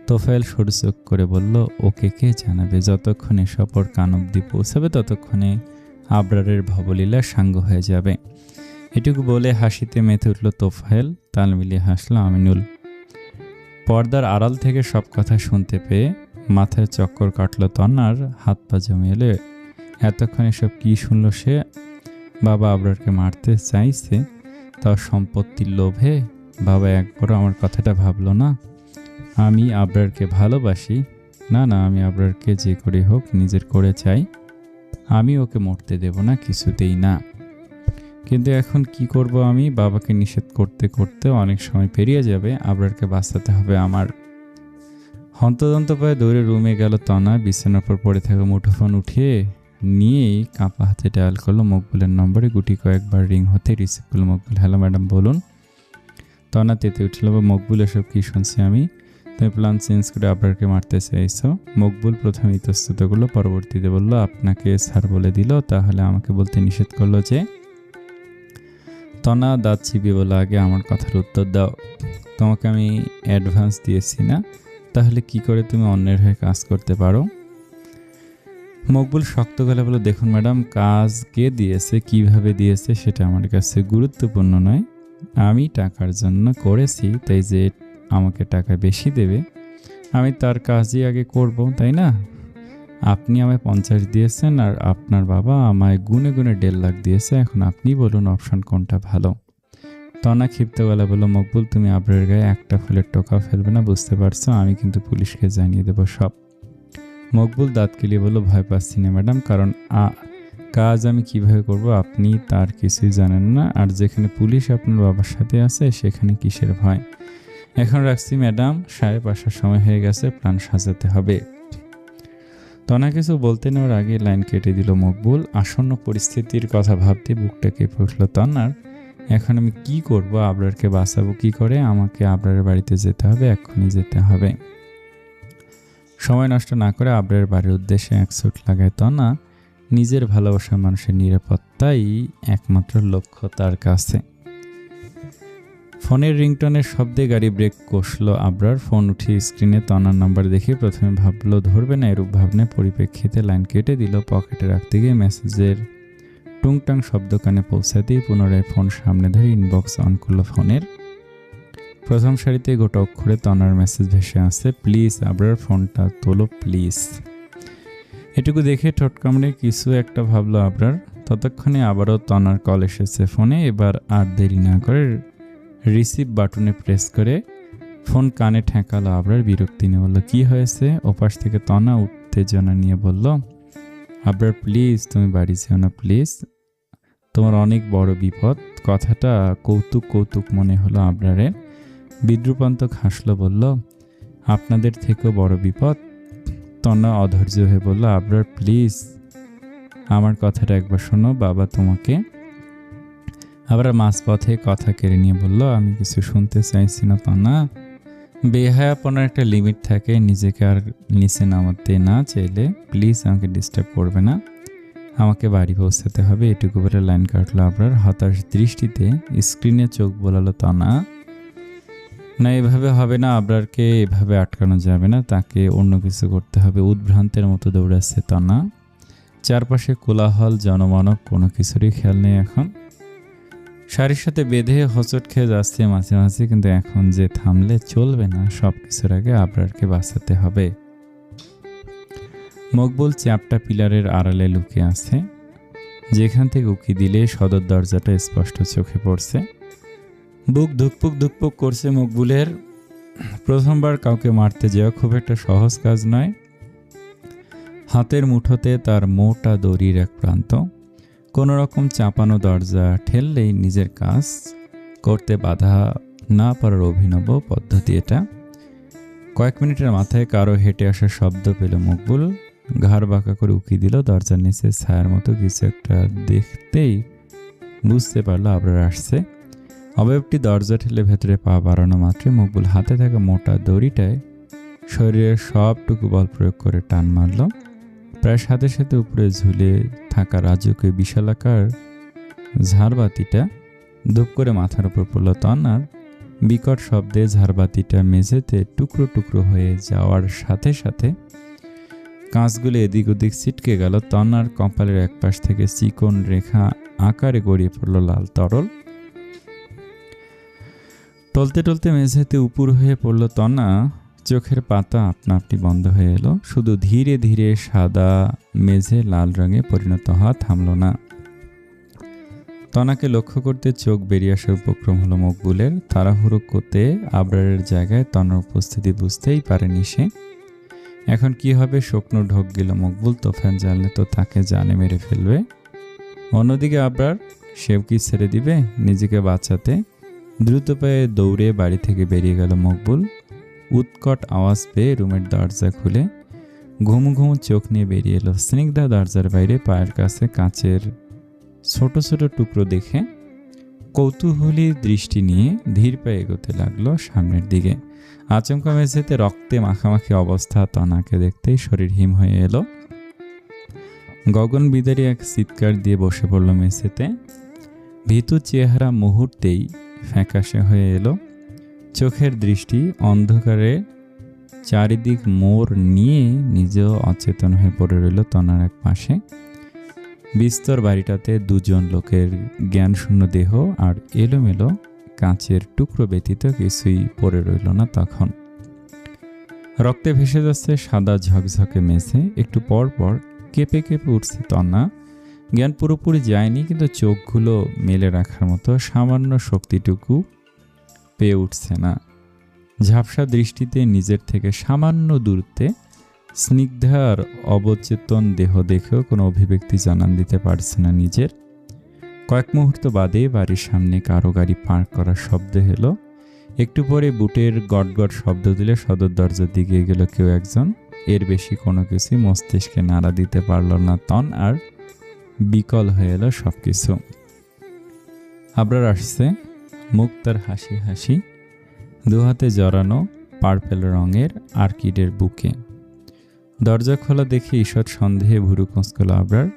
তোফায়েল সরু চোখ করে বলল, ওকে কে জানাবে? যতক্ষণ এসব ওর কান অব্দি পৌঁছাবে ততক্ষণে আবরারের ভবলীলা সাঙ্গ হয়ে যাবে। এটুকু বলে হাসিতে মেতে উঠল তোফায়েল, তাল মিলিয়ে হাসল আমিনুল। পর্দার আড়াল থেকে সব কথা শুনতে পেয়ে মাথায় চক্কর কাটল তন্নার, হাত পা জমে এলে। এতক্ষণ এসব কি শুনল সে? বাবা আবরারকে মারতে চাইছে, তাও সম্পত্তির লোভে? বাবা একবারও আমার কথাটা ভাবলো না? আমি আবরারকে ভালোবাসি। না, আমি আবরারকে যে করে হোক নিজের করে চাই। আমি ওকে মরতে দেব না, কিছুতেই না। কিন্তু এখন কি করব আমি? বাবাকে নিষেধ করতে করতে অনেক সময় পেরিয়ে যাবে। আবরারকে বাঁচাতে হবে আমার। হন্তদন্ত পায়ে দৌড়ে রুমে গেল তনা। বিছানার উপর পড়ে থাকা মুঠোফোন উঠিয়ে নিয়েই কাঁপা হাতে ডায়াল করলো মকবুলের নম্বরে। গুটি কয়েকবার রিং হতে রিসিভ করলো মকবুল। হ্যালো ম্যাডাম, বলুন। তনা তেতে উঠল, মকবুল, এসব কি শুনছি আমি? তুমি প্ল্যান চেঞ্জ করে আবরারকে মারতে চাইছো? মকবুল প্রথমে ইতস্তত করলো, পরবর্তীতে বলল, আপনাকে স্যার বলে দিল, তাহলে আমাকে বলতে নিষেধ করলো যে? তনা দাঁত চিবিয়ে বলল, আগে আমার কথার উত্তর দাও। তোমাকে আমি অ্যাডভান্স দিয়েছি না? তাহলে কি করে তুমি অন্যের হয়ে কাজ করতে পারো? মকবুল শক্ত গলা বলে, দেখুন ম্যাডাম, কাজ কে দিয়েছে, কিভাবে দিয়েছে সেটা আমার কাছে গুরুত্বপূর্ণ নয়। আমি টাকার জন্য করেছি, তাই যে আমাকে টাকা বেশি দেবে আমি তার কাজই আগে করব, তাই না? আপনি আমায় 50 দিয়েছেন আর আপনার বাবা আমায় গুনে গুনে 1.5 লাখ দিয়েছে। এখন আপনি বলুন অপশন কোনটা ভালো? তনা ক্ষিপ্ত গলা বলল, মকবুল, তুমি আবরারের গায়ে একটা ফুলের টোকাও ফেলবে না, বুঝতে পারছো? আমি কিন্তু পুলিশকে জানিয়ে দেবো সব। মকবুল দাঁত কেলিয়ে বলল, ভয় পাচ্ছি না ম্যাডাম, কারণ কাজ আমি কিভাবে করব আপনি তার কিছুই জানেন না। আর যেখানে পুলিশ আপনার বাবার সাথে আছে সেখানে কিসের ভয়? এখন রাখছি ম্যাডাম, 5:30 সময় হয়ে গেছে, প্ল্যান সাজাতে হবে। তনা কিছু বলতে নেওয়ার আগে লাইন কেটে দিল মকবুল। আসন্ন পরিস্থিতির কথা ভাবতে বুকটা কেঁপে উঠল তন্নার। এখন আমি কি করব? আবরারকে বাঁচাবো কি করে? আমাকে আবরারের বাড়িতে যেতে হবে, এক্ষুনি যেতে হবে। সময় নষ্ট না করে আবরারের বাড়ির উদ্দেশ্যে এক ছুট লাগায় তনা। নিজের ভালোবাসার মানুষের নিরাপত্তাই একমাত্র লক্ষ্য তার কাছে। ফোনের রিংটনের শব্দে গাড়ি ব্রেক কষল আবরার। ফোন উঠিয়ে স্ক্রিনে তনার নাম্বার দেখে প্রথমে ভাবলো ধরবে না, এরূপ ভাবনার পরিপ্রেক্ষিতে লাইন কেটে দিল। পকেটে রাখতে গিয়ে মেসেজের টুংটাং শব্দ কানে পৌঁছাতেই পুনরায় ফোন সামনে ধরে ইনবক্স অন করলো ফোনের। প্রথম সারিতে গোটা অক্ষরে তনার মেসেজ ভেসে আসছে, প্লিজ আবরার, ফোনটা তোলো প্লিজ। এটুকু দেখে ঠোঁট কামড়ে কিছু একটা ভাবলো আবরার। ততক্ষণে আবারও তনার কল এসেছে ফোনে। এবার আর দেরি না করে রিসিভ বাটনে প্রেস করে ফোন কানে ঠেকালো আবরার। বিরক্তি নিয়ে বলল, কি হয়েছে? ওপাশ থেকে তনা উত্তেজনা নিয়ে বলল, আবরার প্লিজ, তুমি বাড়ি যেও না প্লিজ, তোমার অনেক বড় বিপদ। কথাটা কৌতুক কৌতুক মনে হলো আবরারের। বিদ্রুপান্তক হাসলো, বলল, আপনাদের থেকেও বড় বিপদ? তনা অধৈর্য হয়ে বলল, আবরার প্লিজ, আমার কথাটা একবার শোনো, বাবা তোমাকে। আবার মাঝপথে কথা কেড়ে নিয়ে বলল, আমি কিছু শুনতে চাইছি না তনা। বেহায়াপনার একটা লিমিট থাকে, নিজেকে আর নিচে নামাতে না চাইলে প্লিজ আমাকে ডিস্টার্ব করবে না, আমাকে বাড়ি পৌঁছাতে হবে। এটুকু বলে লাইন কাটলো আবরার। হতাশ দৃষ্টিতে স্ক্রিনে চোখ বোলালো তনা। না, এভাবে হবে না, আবরারকে এভাবে আটকানো যাবে না, তাকে অন্য কিছু করতে হবে। উদ্ভ্রান্তের মতো দৌড়াচ্ছে তনা। চারপাশে কোলাহল, জনমানব, কোনো কিছুরই খেয়াল নেই এখন। শাড়ির সাথে বেঁধে হোঁচট খেয়ে যাচ্ছে মাঝে মাঝে, কিন্তু এখন যে থামলে চলবে না, সব কিছুর আগে আবরারকে বাঁচাতে হবে। মকবুল চ্যাপটা পিলারের আড়ালে লুকিয়ে আছে, যেখান থেকে উকি দিলে সদর দরজাটা স্পষ্ট চোখে পড়ছে। বুক ধুকপুক ধুকপুক করছে মকবুলের। প্রথমবার কাউকে মারতে যাওয়া খুব একটা সহজ কাজ নয়। হাতের মুঠোতে তার মোটা দড়ির এক প্রান্ত। কোনো রকম চাপানো দরজা ঠেললেই নিজের কাজ করতে বাধা না পারার অভিনব পদ্ধতি এটা। কয়েক মিনিটের মাথায় কারো হেঁটে আসার শব্দ পেল মকবুল। ঘাড় বাঁকা করে উকি দিল। দরজার নিচে ছায়ার মতো কিছু একটা দেখতেই বুঝতে পারলো আবরার আসছে। অবয়বটি দরজা ঠেলে ভেতরে পা বাড়ানো মাত্রই মকবুল হাতে থাকা মোটা দড়িটায় শরীরের সবটুকু বল প্রয়োগ করে টান মারল। প্রায় সাথে সাথে উপরে ঝুলে থাকা রাজকীয় বিশালাকার ঝাড়বাতিটা ধূপ করে মাথার উপর পড়ল তন্নার। বিকট শব্দে ঝাড়বাতিটা মেঝেতে টুকরো টুকরো হয়ে যাওয়ার সাথে সাথে কাঁচগুলো এদিক ওদিক ছিটকে গেল। তন্নার কপালের একপাশ থেকে চিকন রেখা আকারে গড়িয়ে পড়ল লাল তরল। টলতে টলতে মেঝেতে উপুর হয়ে পড়ল তন্না। চোখের পাতা আপনা আপনি বন্ধ হয়ে এলো। শুধু ধীরে ধীরে সাদা মেঝে লাল রঙে পরিণত হওয়া থামল না। তনাকে লক্ষ্য করতে চোখ বেরিয়ে আসার উপক্রম হলো মকবুলের। তাড়াহুড়ো করতে আবরারের জায়গায় তনার উপস্থিতি বুঝতেই পারেনি সে। এখন কি হবে? শুকনো ঢোক গেল মকবুল। তোফান জানলে তো তাকে জানে মেরে ফেলবে। অন্যদিকে আবরার, সেও কি ছেড়ে দিবে নিজেকে বাঁচাতে? দ্রুত পায়ে দৌড়ে বাড়ি থেকে বেরিয়ে গেল মকবুল। উৎকট আওয়াজ পেয়ে রুমের দরজা খুলে ঘুমু ঘুমু চোখ নিয়ে বেরিয়ে এলো স্নিগ্ধা। দরজার বাইরে পায়ের কাছে কাচের ছোট ছোট টুকরো দেখে কৌতূহলী দৃষ্টি নিয়ে ধীর পায়ে এগোতে লাগলো সামনের দিকে। আচমকা মেঝেতে রক্তে মাখামাখি অবস্থা তনাকে দেখতেই শরীর হিম হয়ে এলো। গগন বিদারী এক চিৎকার দিয়ে বসে পড়ল মেঝেতে। ভীতু চেহারা মুহূর্তেই ফ্যাকাশে হয়ে এলো। চোখের দৃষ্টি অন্ধকারে চারিদিক মোড় নিয়ে নিজেও অচেতন হয়ে পড়ে রইল তনার এক পাশে। বিস্তর বাড়িটাতে দুজন লোকের জ্ঞানশূন্য দেহ আর এলোমেলো কাঁচের টুকরো ব্যতীত কিছুই পড়ে রইল না। তখন রক্তে ভেসে যাচ্ছে সাদা ঝকঝকে মেঝে। একটু পর পর কেঁপে কেঁপে উঠছে তন্না। জ্ঞান পুরোপুরি যায়নি, কিন্তু চোখগুলো মেলে রাখার মতো সামান্য শক্তিটুকু পেয়ে উঠছে না। ঝাপসা দৃষ্টিতে নিজের থেকে সামান্য দূরত্বে স্নিগ্ধার অবচেতন দেহ দেখেও কোনো অভিব্যক্তি জানান দিতে পারছে না নিজের। কয়েক মুহূর্ত বাদে বাড়ির সামনে কারো গাড়ি পার্ক করার শব্দ এলো। একটু পরে বুটের গটগট শব্দ দিলে সদর দরজার দিকে গেল কেউ একজন। এর বেশি কোনো কিছুই মস্তিষ্কে নাড়া দিতে পারল না তন, আর বিকল হয়ে এলো সবকিছু। আবরার আসছে, মুখ তার হাসি হাসি, দুহাতে জড়ানো পার্পেল রঙের আর্কিডের বুকে। দরজা খোলা দেখে ঈষৎ সন্দেহে ভুরু কুঁচকল আবরার।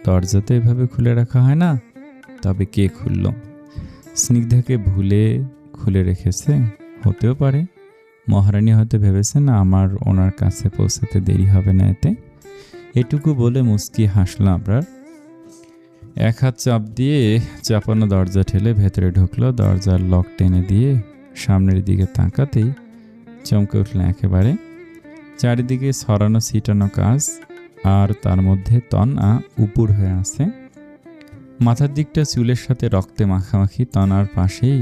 দরজা তো এভাবে খুলে রাখা হয় না, তবে কে খুলল? স্নিগ্ধাকে ভুলে খুলে রেখেছে? হতেও পারে মহারানী হয়তো ভেবেছেন আমার ওনার কাছে পৌঁছাতে দেরি হবে না এতে। এটুকু বলে মুচকি হাসল আবরার। এক হাত চাপ দিয়ে চাপানো দরজা ঠেলে ভেতরে ঢুকলো। দরজার লক টেনে দিয়ে সামনের দিকে তাকাতেই চমকে উঠল একেবারে। চারিদিকে ছড়ানো ছিটানো কাজ, আর তার মধ্যে তন্না উপুর হয়ে আছে। মাথার দিকটা চুলের সাথে রক্তে মাখামাখি। তনার পাশেই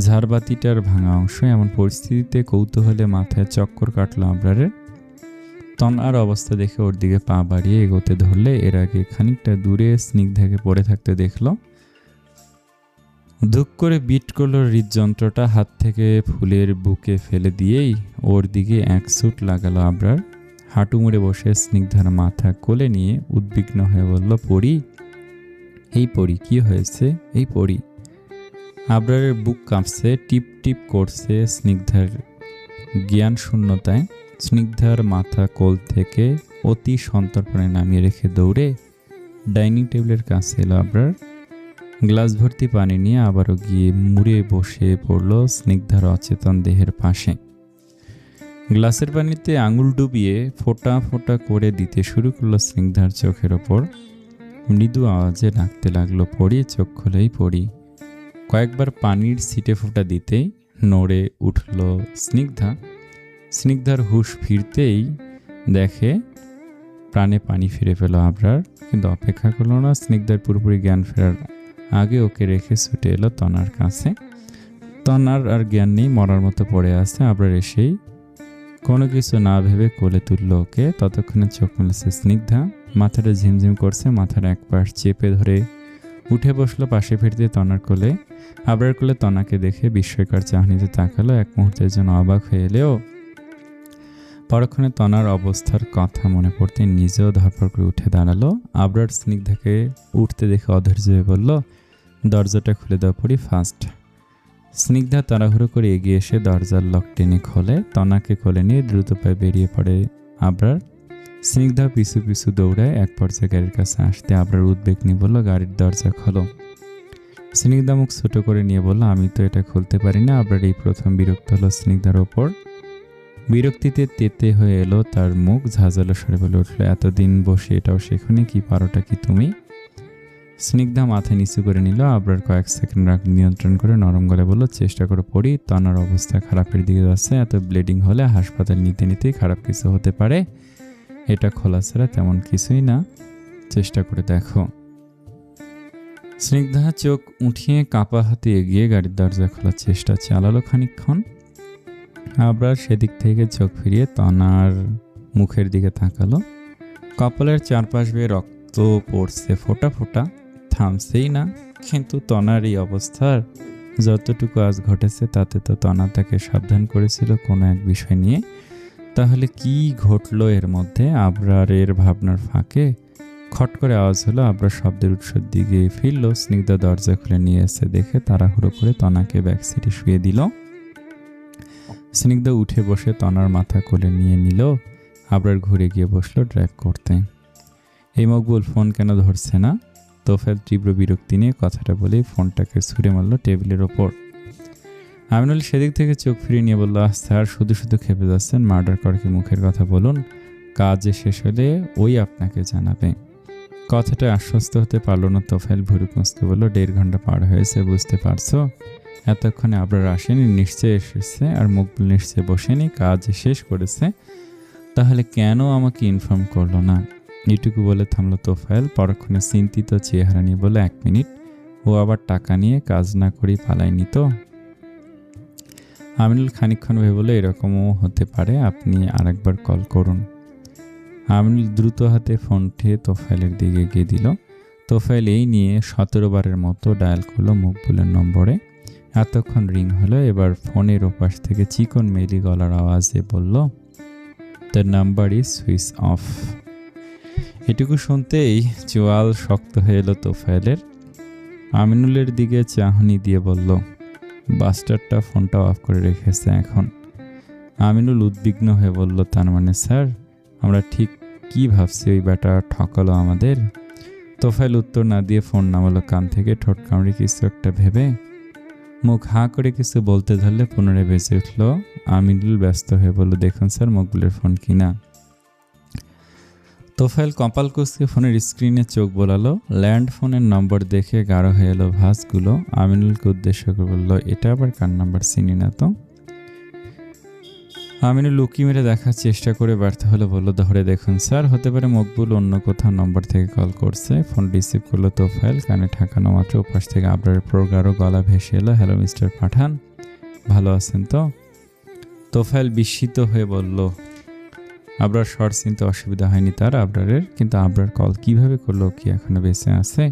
ঝাড়বাতিটার ভাঙা অংশ। এমন পরিস্থিতিতে কৌতূহলে মাথায় চক্কর কাটল আবরারের। তনার অবস্থা দেখে ওর দিকে পা বাড়িয়ে এগোতে ধরলে এর আগে খানিকটা দূরে স্নিগ্ধাকে পড়ে থাকতে দেখল। ধুক করে বিট করলো হৃদযন্ত্রটা। হাত থেকে ফুলের বুকে ফেলে দিয়েই ওর দিকে এক ছুট লাগালো আবরার। হাঁটু মুড়ে বসে স্নিগ্ধার মাথা কোলে নিয়ে উদ্বিগ্ন হয়ে বলল, পড়ি, এই পড়ি, কি হয়েছে? এই পড়ি। আবরারের বুক কাঁপছে, টিপ টিপ করছে স্নিগ্ধার জ্ঞান শূন্যতায়। স্নিগ্ধার মাথা কোল থেকে অতি সন্তর্পণে নামিয়ে রেখে দৌড়ে ডাইনিং টেবিলের কাছে এলো আবরার। গ্লাস ভর্তি পানি নিয়ে আবারও গিয়ে মুড়ে বসে পড়ল স্নিগ্ধার অচেতন দেহের পাশে। গ্লাসের পানিতে আঙুল ডুবিয়ে ফোঁটা ফোঁটা করে দিতে শুরু করলো স্নিগ্ধার চোখের ওপর। মৃদু আওয়াজে ডাকতে লাগলো, পড়ি, চোখ খুলেই পড়ি। কয়েকবার পানির ছিটে ফোঁটা দিতেই নড়ে উঠল স্নিগ্ধা। স্নিগ্ধার হুঁশ ফিরতেই দেখে প্রাণে পানি ফিরে পেল আবরার, কিন্তু অপেক্ষা করলো না। স্নিগ্ধার পুরোপুরি জ্ঞান ফেরার আগে ওকে রেখে ছুটে এলো তনার কাছে। তনার আর জ্ঞান নেই, মরার মতো পড়ে আছে। আবরার এসেই কোনো কিছু না ভেবে কোলে তুলল ওকে। ততক্ষণে চোখ মেলেছে স্নিগ্ধা। মাথাটা ঝিমঝিম করছে। মাথার এক পাশ চেপে ধরে উঠে বসলো পাশে ফিরতে তনার কোলে। আবরার কোলে তনাকে দেখে বিস্ময়কর চাহনিতে তাকালো। এক মুহূর্তের জন্য অবাক হয়ে এলেও পরক্ষণে তনার অবস্থার কথা মনে পড়তে নিজেও ধরপড় করে উঠে দাঁড়ালো। আবরার স্নিগ্ধাকে উঠতে দেখে অধৈর্য হয়ে বলল, দরজাটা খুলে দাও পড়ি, ফাস্ট। স্নিগ্ধা তাড়াহুড়ো করে এগিয়ে এসে দরজার লক টেনে খোলে। তনাকে কোলে নিয়ে দ্রুত পায়ে বেরিয়ে পড়ে আবরার। স্নিগ্ধা পিছু পিছু দৌড়ায়। এক পর্যায়ে গাড়ির কাছে আসতে আবরার উদ্বেগ নিয়ে বলল, গাড়ির দরজা খোলো। স্নিগ্ধা মুখ ছোট করে নিয়ে বলল, আমি তো এটা খুলতে পারি না। আবরার এই প্রথম বিরক্ত হলো স্নিগ্ধার ওপর। বিরক্তিতে তেতে হয়ে এলো তার মুখ। ঝাঁঝালো স্বরে বলে উঠল, এতদিন বসে এটাও শেখনি, কি পারোটা কি তুমি? স্নিগ্ধা মাথা নিচু করে নিল। আবরার কয়েক সেকেন্ড রাগ নিয়ন্ত্রণ করে নরম গলায় বলল, চেষ্টা করে পড়ি। তনার অবস্থা খারাপের দিকে যাচ্ছে। এত ব্লিডিং হলে হাসপাতাল নিতে নিতেই খারাপ কিছু হতে পারে। এটা খোলা ছাড়া তেমন কিছুই না, চেষ্টা করে দেখো। স্নিগ্ধা চোখ উঠিয়ে কাপা হাতে এগিয়ে গাড়ির দরজা খোলার চেষ্টা চালালো খানিকক্ষণ। আবরার সেদিক থেকে চোখ ফিরিয়ে তনার মুখের দিকে তাকালো। কপালের চারপাশ বেয়ে রক্ত পড়ছে ফোঁটা ফোঁটা, থামছেই না। কিন্তু তনার এই অবস্থার যতটুকু আজ ঘটেছে তাতে তো তনা তাকে সাবধান করেছিল কোনো এক বিষয় নিয়ে। তাহলে কি ঘটলো এর মধ্যে? আবরারের ভাবনার ফাঁকে খট করে আওয়াজ হলো। আবরার শব্দের উৎসের দিকে ফিরল। স্নিগ্ধা দরজা খুলে নিয়ে এসে দেখে তাড়াহুড়ো করে তনাকে ব্যাক সিটে শুয়ে দিল। স্নিগ্ধা উঠে বসে তনার মাথা কোলে নিয়ে নিল। আবরার ঘুরে গিয়ে বসলো ড্রাইভ করতে। এই মকবুল, ফোন কেন ধরছে না? তোফায়েল তীব্র বিরক্তি নিয়ে কথাটা বলেই ফোনটাকে ছুঁড়ে মারল টেবিলের ওপর। আমিনুল সেদিক থেকে চোখ ফিরিয়ে নিয়ে বলল, স্যার শুধু শুধু খেপে যাচ্ছেন, মার্ডার করে কি মুখের কথা বলুন, কাজ শেষ হলে ওই আপনাকে জানাবে। কথাটা আশ্বস্ত হতে পারলো না তোফায়েল। ভুরু কুঁচকে বলল, 1.5 ঘন্টা পার হয়েছে, বুঝতে পারছো? এতক্ষণে আবরার আসেনি, নিশ্চয় এসেছে। আর মকবুল নিশ্চয় বসেনি, কাজ শেষ করেছে। তাহলে কেন আমাকে ইনফর্ম করলো না? এইটুকু বলে থামলো তোফায়েল। পরক্ষণে চিন্তিত চেহারা নিয়ে বলে, 1 মিনিট, ও আবার টাকা নিয়ে কাজ না করেই পালায়নি তো? আমিনুল খানিকক্ষণ ভেবে বলে, এরকমও হতে পারে, আপনি আরেকবার কল করুন। আমিনুল দ্রুত হাতে ফোন উঠিয়ে তোফায়েলের দিকে গিয়ে দিল। তোফায়েল এই নিয়ে 17 বারের মতো ডায়াল করলো মকবুলের নম্বরে। এতক্ষণ রিং হলো। এবার ফোনের ওপাশ থেকে চিকন মেলি গলার আওয়াজে বলল, the number is switch off. এটুকু শুনতেই চোয়াল শক্ত হয়ে এলো তোফায়েলের। আমিনুলের দিকে চাহনি দিয়ে বলল, বাস্টারটা ফোনটা অফ করে রেখেছে এখন। আমিনুল উদ্বিগ্ন হয়ে বলল, তার মানে স্যার আমরা ঠিক কি ভাবছি, ওই ব্যাটা ঠকালো আমাদের? তোফায়েল উত্তর না দিয়ে ফোন নামালো কান থেকে। ঠোঁট কামড়ে কিছু একটা ভেবে মুখ হাঁ করে কিছু বলতে ধরলে পুনরায় বেজে উঠল। আমিনুল ব্যস্ত হয়ে বলল, দেখুন স্যার, মকবুলের ফোন কিনা। তোফায়েল কপাল কুঁচকে ফোনের স্ক্রিনে চোখ বোলালো। ল্যান্ড ফোনের নম্বর দেখে গাঢ় হয়ে এলো ভাঁজগুলো। আমিনুলকে উদ্দেশ্য করে বলল, এটা আবার কার নাম্বার, চিনি না তো। আমিনুল লুকি মেরে দেখার চেষ্টা করে ব্যর্থ হলে বলল, ধরে দেখুন স্যার, হতে পারে মকবুল অন্য কোথাও নম্বর থেকে কল করছে। ফোন রিসিভ করলো তোফায়েল। কানে ঠাকানো মাত্র ওপাশ থেকে আবরারের প্রগাঢ় গলা ভেসে এলো, হ্যালো মিস্টার পাঠান, ভালো আছেন তো? তোফায়েল বিস্মিত হয়ে বলল, আবরার শর্ট চিনতে অসুবিধা হয়নি তার আবরারের, কিন্তু আবরার কল কিভাবে করলো, কি এখনো বেঁচে আছে?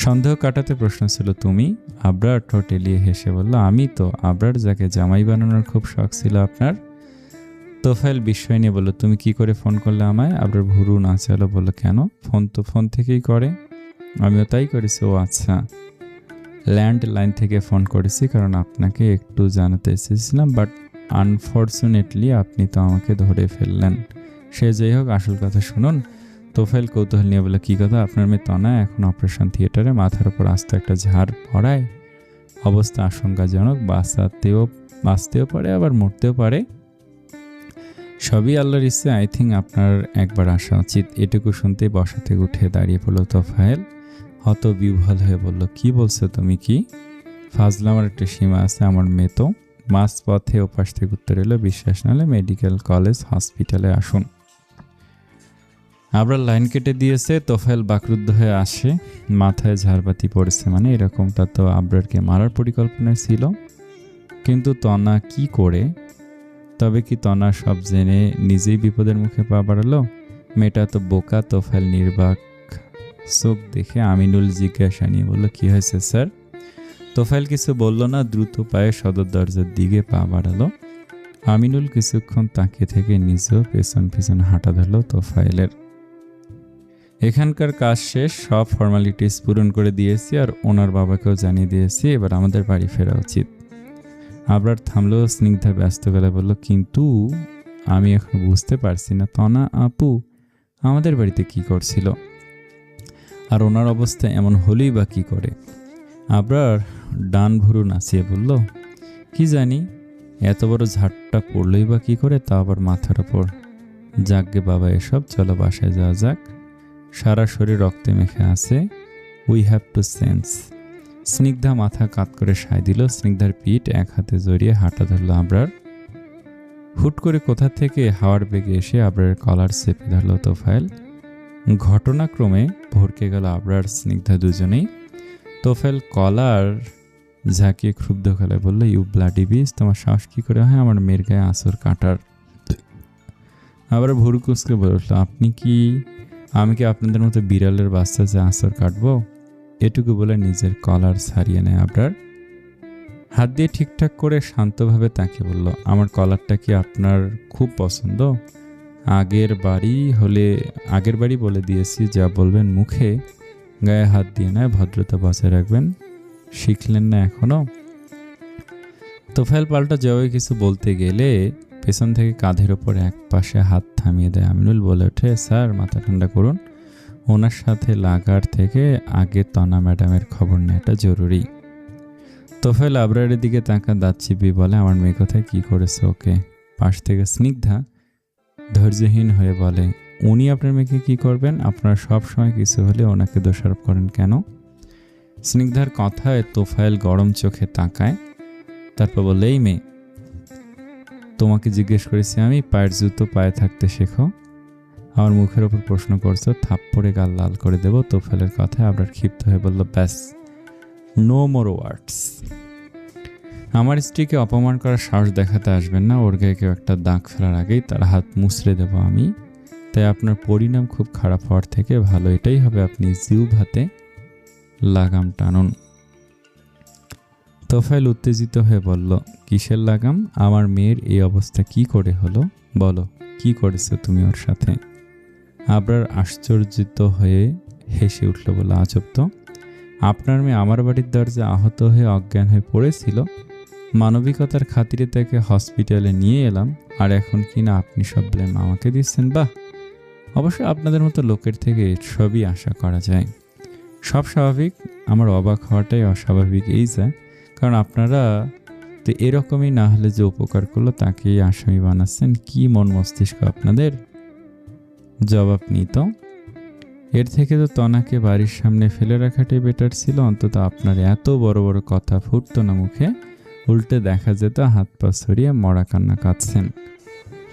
সন্দেহ কাটাতে প্রশ্ন ছিল, তুমি? আবরার ঠোঁট এলিয়ে হেসে বলল, আমি তো আবরার, যাকে জামাই বানানোর খুব শখ ছিল আপনার। তোফায়েল বিস্ময় নিয়ে বলল, তুমি কি করে ফোন করলে আমায়? আবরার ভুরু নাচালো, বলল, কেন? ফোন তো ফোন থেকেই করে। আমিও তাই করেছি। ও আচ্ছা। ল্যান্ড লাইন থেকে ফোন করেছি, কারণ আপনাকে একটু জানাতে এসেছিলাম, বাট আনফর্চুনেটলি আপনি তো আমাকে ধরে ফেললেন। সে যাই হোক, আসল কথা শুনুন। তোফায়েল কৌতূহল নিয়ে বলে, কী কথা? আপনার মেয়ে তনা এখন অপারেশন থিয়েটারে, মাথার উপর আস্ত একটা ঝাড় পড়ায়, অবস্থা আশঙ্কাজনক, বাঁচতেও পারে আবার মরতেও পারে। সবই আল্লাহর ইচ্ছে। আই থিঙ্ক আপনার একবার আসা উচিত। এটুকু শুনতেই বসা থেকে উঠে দাঁড়িয়ে পড়ল তোফায়েল। হত বিহ্বল হয়ে বলল, কি বলছো তুমি? কি ফাজলামার একটা সীমা আছে? আমার মেয়ে তো। মাঝ পথে ওপাশ থেকে উত্তর এলো, বিশ্বাস নাহলে মেডিকেল কলেজ হসপিটালে আসুন। আবরার লাইন কেটে দিয়েছে। তোফায়েল বাকরুদ্ধ হয়ে আসে। মাথায় ঝাড়বাতি পড়েছে মানে? এরকমটা তো আবরারকে মারার পরিকল্পনা ছিল, কিন্তু তনা কি করে? তবে কি তনা সব জেনে নিজেই বিপদের মুখে পা বাড়ালো? মেয়েটা তো বোকা। তোফায়েল নির্বাক চোখ দেখে আমিনুল জিজ্ঞাসা নিয়ে বলল, কি হয়েছে স্যার? তোফায়েল কিছু বলল না, দ্রুত পায়ে সদর দরজার দিকে পা বাড়ালো। আমিনুল কিছুক্ষণ তাকিয়ে থেকে নিজেও পেছন পেছন হাঁটা ধরল তোফায়েলের। এখানকার কাজ শেষ, সব ফর্মালিটিস পূরণ করে দিয়েছি, আর ওনার বাবাকেও জানিয়ে দিয়েছি, এবার আমাদের বাড়ি ফেরা উচিত। আবরার থামলো, স্নিগ্ধা ব্যস্ত গলায় বলল, কিন্তু আমি এখন বুঝতে পারছি না তনা আপু আমাদের বাড়িতে কি করছিল, আর ওনার অবস্থা এমন হলেই বা কি করে। আবরার ডান ভুরু নাচিয়ে বলল, কি জানি, এত বড় ঝাড়টা পড়লই বা কি করে, তা আবার মাথার ওপর। যাকগে বাবা, এসব চলো বাসায় যাওয়া যাক, সারা শরীর রক্তে মেখে আছে, we have to sense. Snigdha মাথা কাত করে সায় দিল। স্নিগ্ধার পিঠ এক হাতে জড়িয়ে হাঁটা ধরল আবরার। হুট করে কোথা থেকে হাওয়ার বেগে এসে আবরারের কলার চেপে ধরল তোফায়েল। ঘটনাক্রমে ভরকে গেল আবরার স্নিগ্ধা দুজনেই। তোফায়েল কলার ঝাঁকিয়ে ক্ষুব্ধ গলায় বলল, ইউ ব্লাডি বিচ, তোমার সাহস কি করে হয় আমার মেয়ের গায়ে আঁচড় কাটার। আবার ভুরু কুঁচকে বলে উঠল, আমি কি আপনাদের মতো বিড়ালের বাচ্চা যে আঁচড় কাটবো? এটুকু বলে নিজের কলার ছাড়িয়ে নেয় আবরার। হাত দিয়ে ঠিকঠাক করে শান্তভাবে তাকিয়ে বলল, আমার কলারটা কি আপনার খুব পছন্দ? আগের বাড়ি বলে দিয়েছি, যা বলবেন মুখে গায়ে হাত দিয়ে নয়, ভদ্রতা বজায় রাখবেন। শিখলেন না এখনো? তোফায়েল পাল্টা জবাবে কিছু বলতে গেলে পেছন থেকে কাঁধের ওপর এক পাশে হাত থামিয়ে দেয় আমিনুল। বলে ওঠে, স্যার মাথা ঠান্ডা করুন, ওনার সাথে লাগার থেকে আগে তনা ম্যাডামের খবর নেওয়াটা জরুরি। তোফায়েল আবরারের দিকে তাকা দাঁত চিবিয়ে বলে, আমার মেয়ে কোথায়, কি করেছে ওকে? পাশ থেকে স্নিগ্ধা ধৈর্যহীন হয়ে বলে, উনি আপনার মেয়েকে কি করবেন? আপনারা সব সময় কিছু হলে ওনাকে দোষারোপ করেন কেন? স্নিগ্ধার কথায় তোফায়েল গরম চোখে তাকায়, তারপর বললে, এই মেয়ে, তোমাকে জিজ্ঞেস করেছি আমি, পায়ের জুতো পায়ে থাকতে শেখো, আমার মুখের ওপর প্রশ্ন করছো, থাপ্পড়ে গাল লাল করে দেব। তোফায়েলের কথায় আবরার ক্ষিপ্ত হয়ে বলল, ব্যাস, নো মোর ওয়ার্ডস। আমার স্ত্রীকে অপমান করার সাহস দেখাতে আসবেন না, ওর গায়ে কেউ একটা দাগ ফেলার আগেই তার হাত মুচড়ে দেব আমি। তাই আপনার পরিণাম খুব খারাপ হওয়ার থেকে ভালো এটাই হবে, আপনি জিউ ভাতে লাগাম টানুন। তোফায়েল উত্তেজিত হয়ে বলল, কিসের লাগাম? আমার মেয়ের এই অবস্থা কি করে হলো বলো, কি করেছো তুমি ওর সাথে? আবরার আশ্চর্যিত হয়ে হেসে উঠল, বলে, আজব তো, আপনার মেয়ে আমার বাড়ির দরজা আহত হয়ে অজ্ঞান হয়ে পড়েছিল, মানবিকতার খাতিরে তাকে হসপিটালে নিয়ে এলাম, আর এখন কিনা আপনি সব ব্লেম আমাকে দিচ্ছেন? বাহ, অবশ্য আপনাদের মতো লোকের থেকে সবই আশা করা যায়। সব স্বাভাবিক, আমার অবাক হওয়াটাই অস্বাভাবিক এই যা, কারণ আপনারা তো এরকমই না হলে যে উপকার করলো তাকেই আসামি বানাচ্ছেন। কি মন মস্তিষ্ক আপনাদের! জবাব নিত, এর থেকে তো তনাকে বাড়ির সামনে ফেলে রাখাটাই বেটার ছিল। অন্তত আপনার এত বড় বড় কথা ফুটতো না মুখে, উল্টে দেখা যেত হাত পা ছড়িয়ে মরা কান্না কাঁদছেন।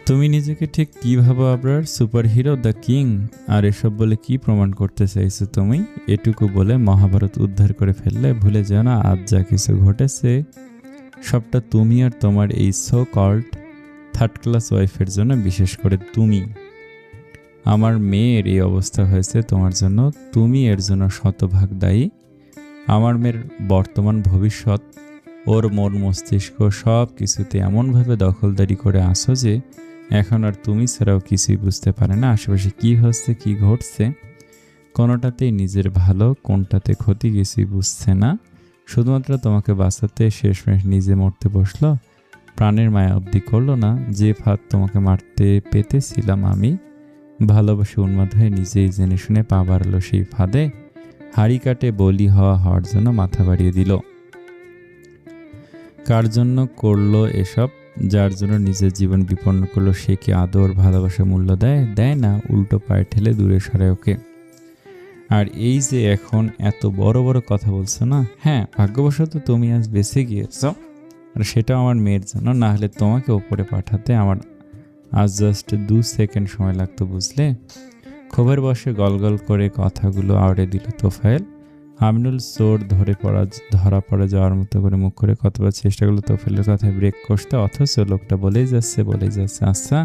তুমি নিজেকে ঠিক কী ভাবো Abrar? Super hero, the king? আর এসব বলে কি প্রমাণ করতে চাইছো তুমি? এটুকু বলে মহাভারত উদ্ধার করে ফেললে ভুলে যেও না, আজ যা কিছু ঘটেছে সবটা তুমি আর তোমার এই সো কল্ড থার্ড ক্লাস ওয়াইফের জন্য, বিশেষ করে তুমি। আমার মেয়ের এই অবস্থা হয়েছে তোমার জন্য, তুমি এর জন্য শতভাগ দায়ী। আমার মেয়ের বর্তমান ভবিষ্যৎ, ওর মন মস্তিষ্ক সব কিছুতে এমনভাবে দখলদারি করে আসো যে এখন আর তুমি ছাড়াও কিছুই বুঝতে পারে না আশেপাশে কি হচ্ছে কি ঘটছে। কোনোটাতেই নিজের ভালো কোনটাতে ক্ষতি কিছুই বুঝছে না, শুধুমাত্র তোমাকে বাঁচাতে শেষমেশ নিজে মরতে বসলো, প্রাণের মায়া অবধি করলো না। যে ফাঁদ তোমাকে মারতে পেতেছিলাম আমি, ভালোবাসে উন্মাদ হয়ে নিজেই জেনে শুনে পা বাড়ালো সেই ফাঁদে, হাড়ি কাটে বলি হওয়ার জন্য মাথা বাড়িয়ে দিল। কার জন্য করলো এসব? যার জন্য নিজের জীবন বিপন্ন করলো, সে কি আদর ভালোবাসা মূল্য দেয় না, উল্টো পায়ে ঠেলে দূরে সরায় ওকে। আর এই যে এখন এত বড় বড় কথা বলছো না, হ্যাঁ ভাগ্যবশত তুমি আজ বেঁচে গিয়েছ, আর সেটা আমার মেয়ের জন্য, না হলে তোমাকে ওপরে পাঠাতে আমার আজ জাস্ট 2 সেকেন্ড সময় লাগতো, বুঝলে? ক্ষোভের বশে গলগল করে কথাগুলো আওড়ে দিল তোফায়েল। আমিনুল চোর ধরা পড়ে যাওয়ার মতো করে মুখ করে কথা বলার চেষ্টা করলো তোফায়েলের কথায় ব্রেক কষতে, অথচ লোকটা বলেই যাচ্ছে। আচ্ছা,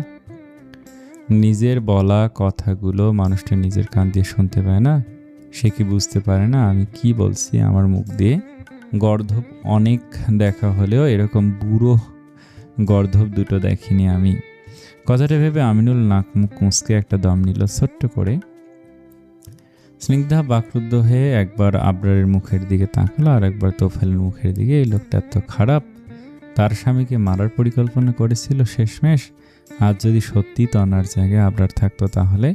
নিজের বলা কথাগুলো মানুষটা নিজের কান দিয়ে শুনতে পায় না, সে কি বুঝতে পারে না আমি কি বলছি? আমার মুখ দিয়ে গর্ধব অনেক দেখা হলেও এরকম বুড়ো গর্ধব দুটো দেখিনি আমি। কথাটা ভেবে আমিনুল নাক মুখ কুঁচকে একটা দম নিল ছোট্ট করে। স্নিগ্ধা বাকরুদ্ধ হয়ে একবার আবরারের মুখের দিকে তাকালো আর একবার তোফায়েলের মুখের দিকে। এই লোকটা এত খারাপ, তার স্বামীকে মারার পরিকল্পনা করেছিল শেষমেশ। আজ যদি সত্যি তনার জায়গায় আবরার থাকতো তাহলে।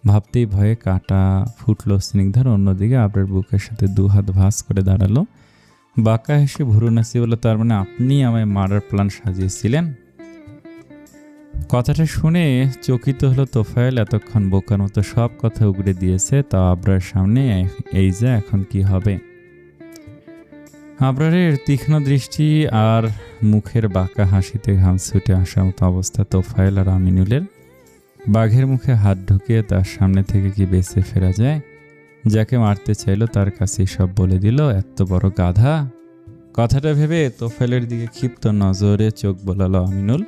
ভাবতেই ভয়ে কাটা ফুটলো স্নিগ্ধার। অন্যদিকে আবরার বুকের সাথে দুহাত ভাঁজ করে দাঁড়ালো। বাঁকা হেসে ভুরু নাচিয়ে বলল, তার মানে আপনি আমায় মারার প্ল্যান সাজিয়েছিলেন? কথাটা শুনে চকিত হলো তোফায়েল। এতক্ষণ বোকার মতো সব কথা উগড়ে দিয়েছে, তা আবরার সামনে। এই যে এখন কি হবে? আবরারের তীক্ষ্ণ দৃষ্টি আর মুখের বাঁকা হাসিতে ঘাম ছুটে আসার মতো অবস্থা তোফায়েল আর আমিনুলের। বাঘের মুখে হাত ঢুকিয়ে তার সামনে থেকে কি বেঁচে ফেরা যায়? যাকে মারতে চাইলো তার কাছেই সব বলে দিল, এত বড় গাধা। কথাটা ভেবে তোফায়েলের দিকে ক্ষিপ্ত নজরে চোখ বোলালো আমিনুল।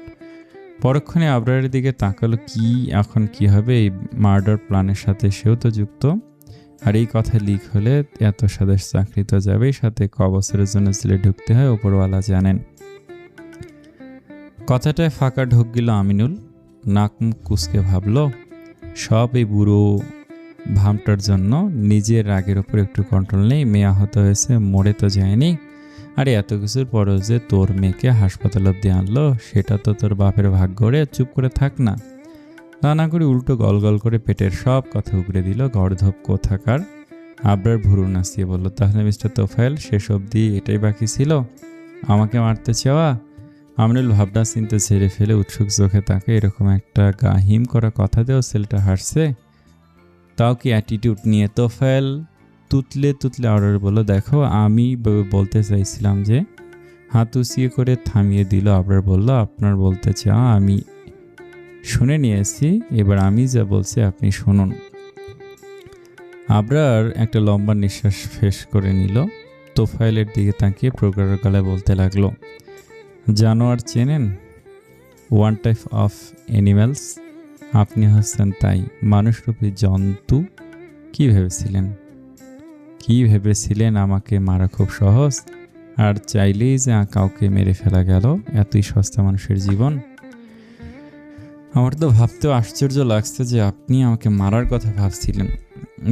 পরক্ষণে আবরারের দিকে তাকালো। কি এখন কি হবে? এই মার্ডার প্ল্যানের সাথে সেও তো যুক্ত। আর এই কথা লিক হলে এত সাদেশ চাকরি তো যাবেই, সাথে ক বছরের জন্য জেলে ঢুকতে হয় ওপরওয়ালা জানেন। কথাটায় ফাঁকা ঢোক গেল আমিনুল। নাক মুখ কুচকে ভাবল, সব এই বুড়ো ভামটার জন্য। নিজের রাগের ওপর একটু কন্ট্রোল নেই। মেয়ে আহত হয়েছে, মরে তো যায়নি। আরে এত কিছুর পরও যে তোর মেয়েকে হাসপাতাল অব্দি আনলো, সেটা তো তোর বাপের ভাগ্য রে। চুপ করে থাক না। না করে উল্টো গল গল করে পেটের সব কথা উগড়ে দিল। গর্ধব কোথাকার। আবরার ভুরু নাচিয়ে বলল, তাহলে মিস্টার তোফায়েল শেষ অবধি এটাই বাকি ছিল, আমাকে মারতে চাওয়া? আমিনুল ভাবনা চিন্তা ছেড়ে ফেলে উৎসুক চোখে তাকে এরকম একটা গাহিম করা কথা দেও ছেলেটা হাসছে, তাও কি অ্যাটিটিউড নিয়ে। তোফায়েল তুতলে আবরার বলল, দেখো আমি বলতে চাইছিলাম যে। হাত উঁচিয়ে করে থামিয়ে দিল। আবরার বলল, আপনার বলতে চাওয়া আমি শুনে নিয়েছি, এবার আমি যা বলছি আপনি শুনুন। আবরার একটা লম্বা নিঃশ্বাস ফেস করে নিল। তোফায়েলের দিকে তাকিয়ে প্রগাঢ় গলায় বলতে লাগলো, জানোয়ার চেনেন? One type of animals. আপনি হচ্ছেন তাই, মানুষরূপী জন্তু। কি ভেবেছিলেন আমাকে মারা খুব সহজ? আর চাইলেই যে কাউকে মেরে ফেলা গেল? এতই সস্তা মানুষের জীবন? আমার তো ভাবতেও আশ্চর্য লাগছে যে আপনি আমাকে মারার কথা ভাবছিলেন।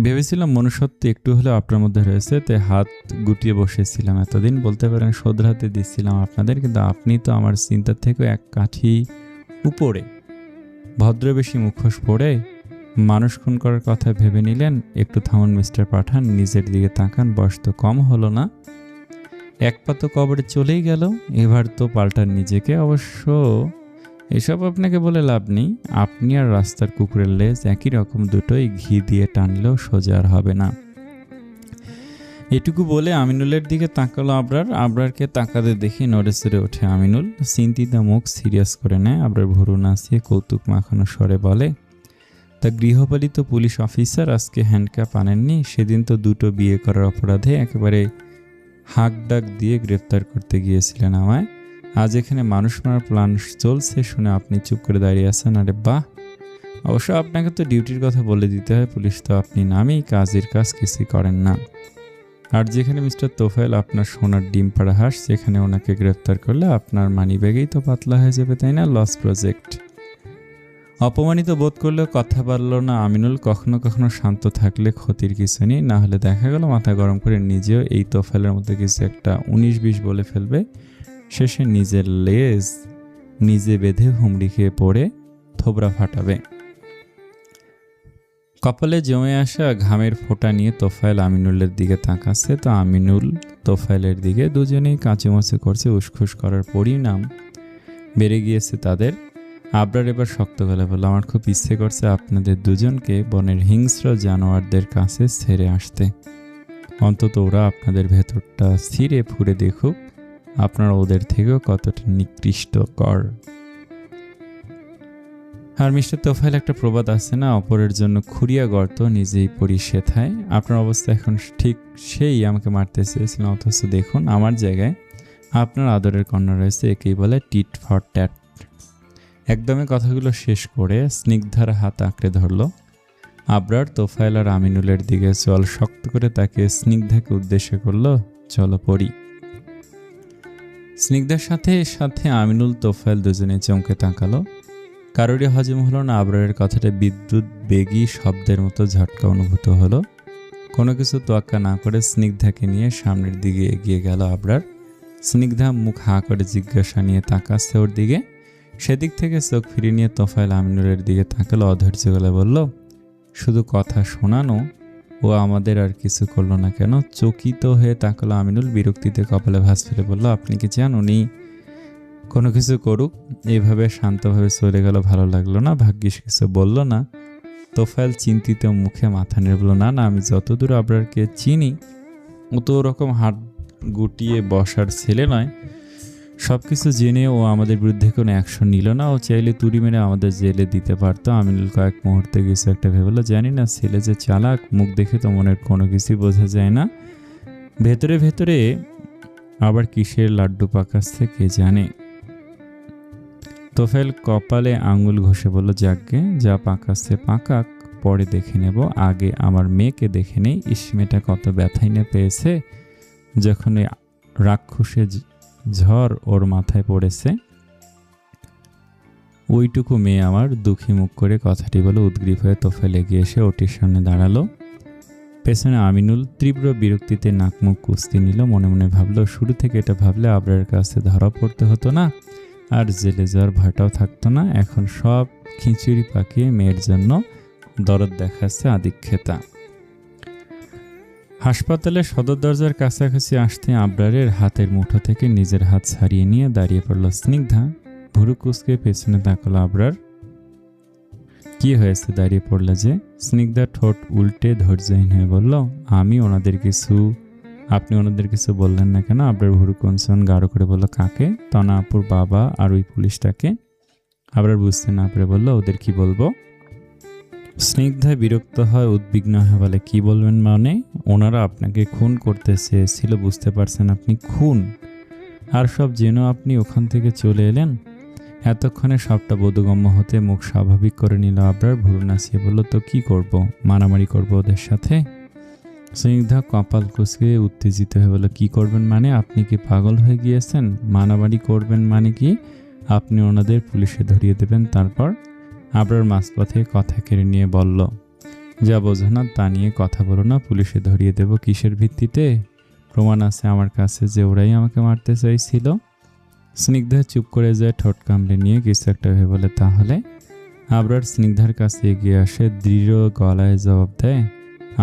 ভেবেছিলাম মনুষ্যত্ব একটু হলেও আপনার মধ্যে রয়েছে, তাই হাত গুটিয়ে বসেছিলাম এতদিন। বলতে পারেন শোধরাতে দিচ্ছিলাম আপনাদের, কিন্তু আপনি তো আমার চিন্তার থেকেও এক কাঠি উপরে। ভদ্রবেশী মুখোশ পরে মানুষ খুন করার কথা ভেবে নিলেন। একটু থামুন মিস্টার পাঠান, নিজের দিকে তাকান। বয়স তো কম হলো না, এক পা তো কবরে চলেই গেল, এবার তো পাল্টান নিজেকে। অবশ্য এসব আপনাকে বলে লাভ নেই। আপনি আর রাস্তার কুকুরের লেজ একই রকম, দুটোই ঘি দিয়ে টানলেও সোজা আর হবে না। এটুকু বলে আমিনুলের দিকে তাকালো আবরার। আবরারকে তাকাতে দেখে নড়ে চড়ে ওঠে আমিনুল। চিন্তিত মুখ সিরিয়াস করে নেয়। আবরার ভুরু নাচিয়ে কৌতুক মাখানো স্বরে বলে, তা গৃহপালিত পুলিশ অফিসার আজকে হ্যান্ডকাপ আনেননি? সেদিন তো দুটো বিয়ে করার অপরাধে একেবারে হাঁক ডাক দিয়ে গ্রেফতার করতে গিয়েছিলেন আমায়। আজ এখানে মানুষ মারার প্ল্যান চলছে শুনে আপনি চুপ করে দাঁড়িয়ে আছেন। আরে বাহ! অবশ্য আপনাকে তো ডিউটির কথা বলে দিতে হয়, পুলিশ তো আপনি নামেই কাজের কাজ কিছুই করেন না। আর যেখানে মিস্টার তোফায়েল আপনার সোনার ডিম পাড়া হাঁস, সেখানে ওনাকে গ্রেফতার করলে আপনার মানি ব্যাগেই তো পাতলা হয়ে যাবে, তাই না? Loss project. অপমানিত বোধ করলেও কথা পারল না আমিনুল। কখনো কখনো শান্ত থাকলে ক্ষতির কিছু নেই, না হলে দেখা গেল মাথা গরম করে নিজেও এই তোফায়েলের মধ্যে কিছু একটা 19-20 বলে ফেলবে। শেষে নিজের লেজ নিজে বেঁধে হুমড়ি খেয়ে পড়ে থোবরা ফাটাবে। কপালে জমে আসা ঘামের ফোঁটা নিয়ে তোফায়েল আমিনুলের দিকে তাকাচ্ছে, তো আমিনুল তোফায়েলের দিকে। দুজনেই কাঁচুমাচু করছে। উসখুস করার পরিণাম বেড়ে গিয়েছে তাদের। আবরার এবার শক্ত গলায় বলল, আমার খুব ইচ্ছে করছে আপনাদের দুজনকে বনের হিংস্র জানোয়ারদের কাছে ছেড়ে আসতে। অন্তত ওরা আপনাদের ভেতরটা ছিঁড়ে ফুঁড়ে দেখুক আপনারা ওদের থেকেও কতটা নিকৃষ্টকর। আর মিস্টার তোফায়েল, একটা প্রবাদ আছে না, অপরের জন্য খুঁড়িয়া গর্ত নিজেই পড়ি সেথায়। আপনার অবস্থা এখন ঠিক সেই। আমাকে মারতে চেয়েছিলেন, অথচ দেখুন আমার জায়গায় আপনার আদরের কন্যা রয়েছে। একেই বলে টিট ফর ট্যাট। একদমই কথাগুলো শেষ করে স্নিগ্ধার হাত আঁকড়ে ধরল আবরার। তোফায়েল আর আমিনুলের দিকে চল শক্ত করে তাকে স্নিগ্ধাকে উদ্দেশ্য করলো, চলো পড়ি। স্নিগ্ধার সাথে সাথে আমিনুল তোফায়েল দুজনে চমকে তাকালো। কারোরই হজম হলো না। আবরারের কথাটা বিদ্যুৎ বেগী শব্দের মতো ঝটকা অনুভূত হলো। কোনো কিছু তোয়াক্কা না করে স্নিগ্ধাকে নিয়ে সামনের দিকে এগিয়ে গেল আবরার। স্নিগ্ধা মুখ হাঁ করে জিজ্ঞাসা নিয়ে তাকাচ্ছে ওর দিকে। সেদিক থেকে চোখ ফিরিয়ে নিয়ে তোফায়েল আমিনুলের দিকে তাকালো, অধৈর্য গলায় বলল, শুধু কথা শোনানো ও আমাদের আর কিছু করলো না কেন? চকিত হয়ে তাকালো আমিনুল, বিরক্তিতে কপালে ভাঁজ ফেলে বলল, আপনি কি চান উনি কোনো কিছু করুক? এইভাবে শান্তভাবে চলে গেল, ভালো লাগলো না। ভাগ্যিস কিছু বলল না। তোফায়েল চিন্তিত মুখে মাথা নেড়ে বলল, না না, আমি যতদূর আবরারকে চিনি ও তো ওরকম হাত গুটিয়ে বসার ছেলে নয়। সব কিছু জেনে ও আমাদের বিরুদ্ধে কোনো অ্যাকশন নিল না। ও চাইলে তুড়ি মেরে আমাদের জেলে দিতে পারতো। আমিনুল কয়েক মুহূর্তে কিছু একটা ভেবেল, জানি না ছেলে যে চালাক, মুখ দেখে তো মনের কোনো কিছুই বোঝা যায় না, ভেতরে ভেতরে আবার কিসের লাড্ডু পাকাচ্ছে কে জানে। তোফায়েল কপালে আঙুল ঘষে বলল, যাকগে, যা পাকাচ্ছে পাকাক, পরে দেখে নেব, আগে আমার মেয়েকে দেখে নেই। ইসমেটা কত ব্যথাই না পেয়েছে যখন ওই রাক্ষসে ঝড় ওর মাথায় পড়েছে। ওইটুকু মেয়ে আমার। দুঃখী মুখ করে কথাটি বলে উদ্গ্রীব হয়ে তোফায়েল এগিয়ে এসে ওটির সামনে দাঁড়ালো। পেছনে আমিনুল তীব্র বিরক্তিতে নাকমুখ কুস্তি নিল। মনে মনে ভাবলো, শুরু থেকে এটা ভাবলে আবরারের কাছে ধরা পড়তে হতো না, আর জেলে যাওয়ার ভয়টাও থাকতো না। এখন সব খিচুড়ি পাকিয়ে মেয়ের জন্য দরদ দেখাচ্ছে আদিক্ষেতা। হাসপাতালের সদর দরজার কাছাকাছি আসতে আবরারের হাতের মুঠো থেকে নিজের হাত ছাড়িয়ে নিয়ে দাঁড়িয়ে পড়ল স্নিগ্ধা। ভুরু কুঁচকে পেছনে তাকালো আবরার। কি হয়েছে, দাঁড়িয়ে পড়ল যে? স্নিগ্ধা ঠোঁট উল্টে ধৈর্যহীন হয়ে বলল, আপনি ওনাদের কিছু বললেন না কেন? আবরার ভুরু কুঞ্চন গাঢ় করে বলল, কাকে? তনা আপুর বাবা আর ওই পুলিশটাকে। আবরার বুঝতে না পেরে বলল, ওদের কি বলবো? স্নিগ্ধা বিরক্ত হয়, উদ্বিগ্ন হয়ে বলে, কি বলবেন মানে? ওনারা আপনাকে খুন করতে চেয়েছিল, বুঝতে পারছেন আপনি খুন, আর সব জেনেও আপনি ওখান থেকে চলে এলেন। এতক্ষণে সবটা বোধগম্য হতে মুখ স্বাভাবিক করে নিল আবরার। ভুরু নাচিয়ে বলল, তো কি করব? মারামারি করব ওদের সাথে? স্নিগ্ধা কপাল কুঁচকে উত্তেজিত হয়ে বলল, কি করবেন মানে? আপনি কি পাগল হয়ে গিয়েছেন? মারামারি করবেন মানে কি? আপনি ওনাদের পুলিশে ধরিয়ে দেবেন, তারপর? আবরার মাঝপথে কথা কেড়ে নিয়ে বলল, যা বোঝো না তা নিয়ে কথা বলো না। পুলিশে ধরিয়ে দেব কিসের ভিত্তিতে? প্রমাণ আছে আমার কাছে যে ওরাই আমাকে মারতে চাইছিল। স্নিগ্ধা চুপ করে যায়, ঠোঁট কামড়ে নিয়ে কিছু একটা ভেবে বলে, তাহলে? আবরার স্নিগ্ধার কাছে এগিয়ে আসে, দৃঢ় গলায় জবাব দেয়,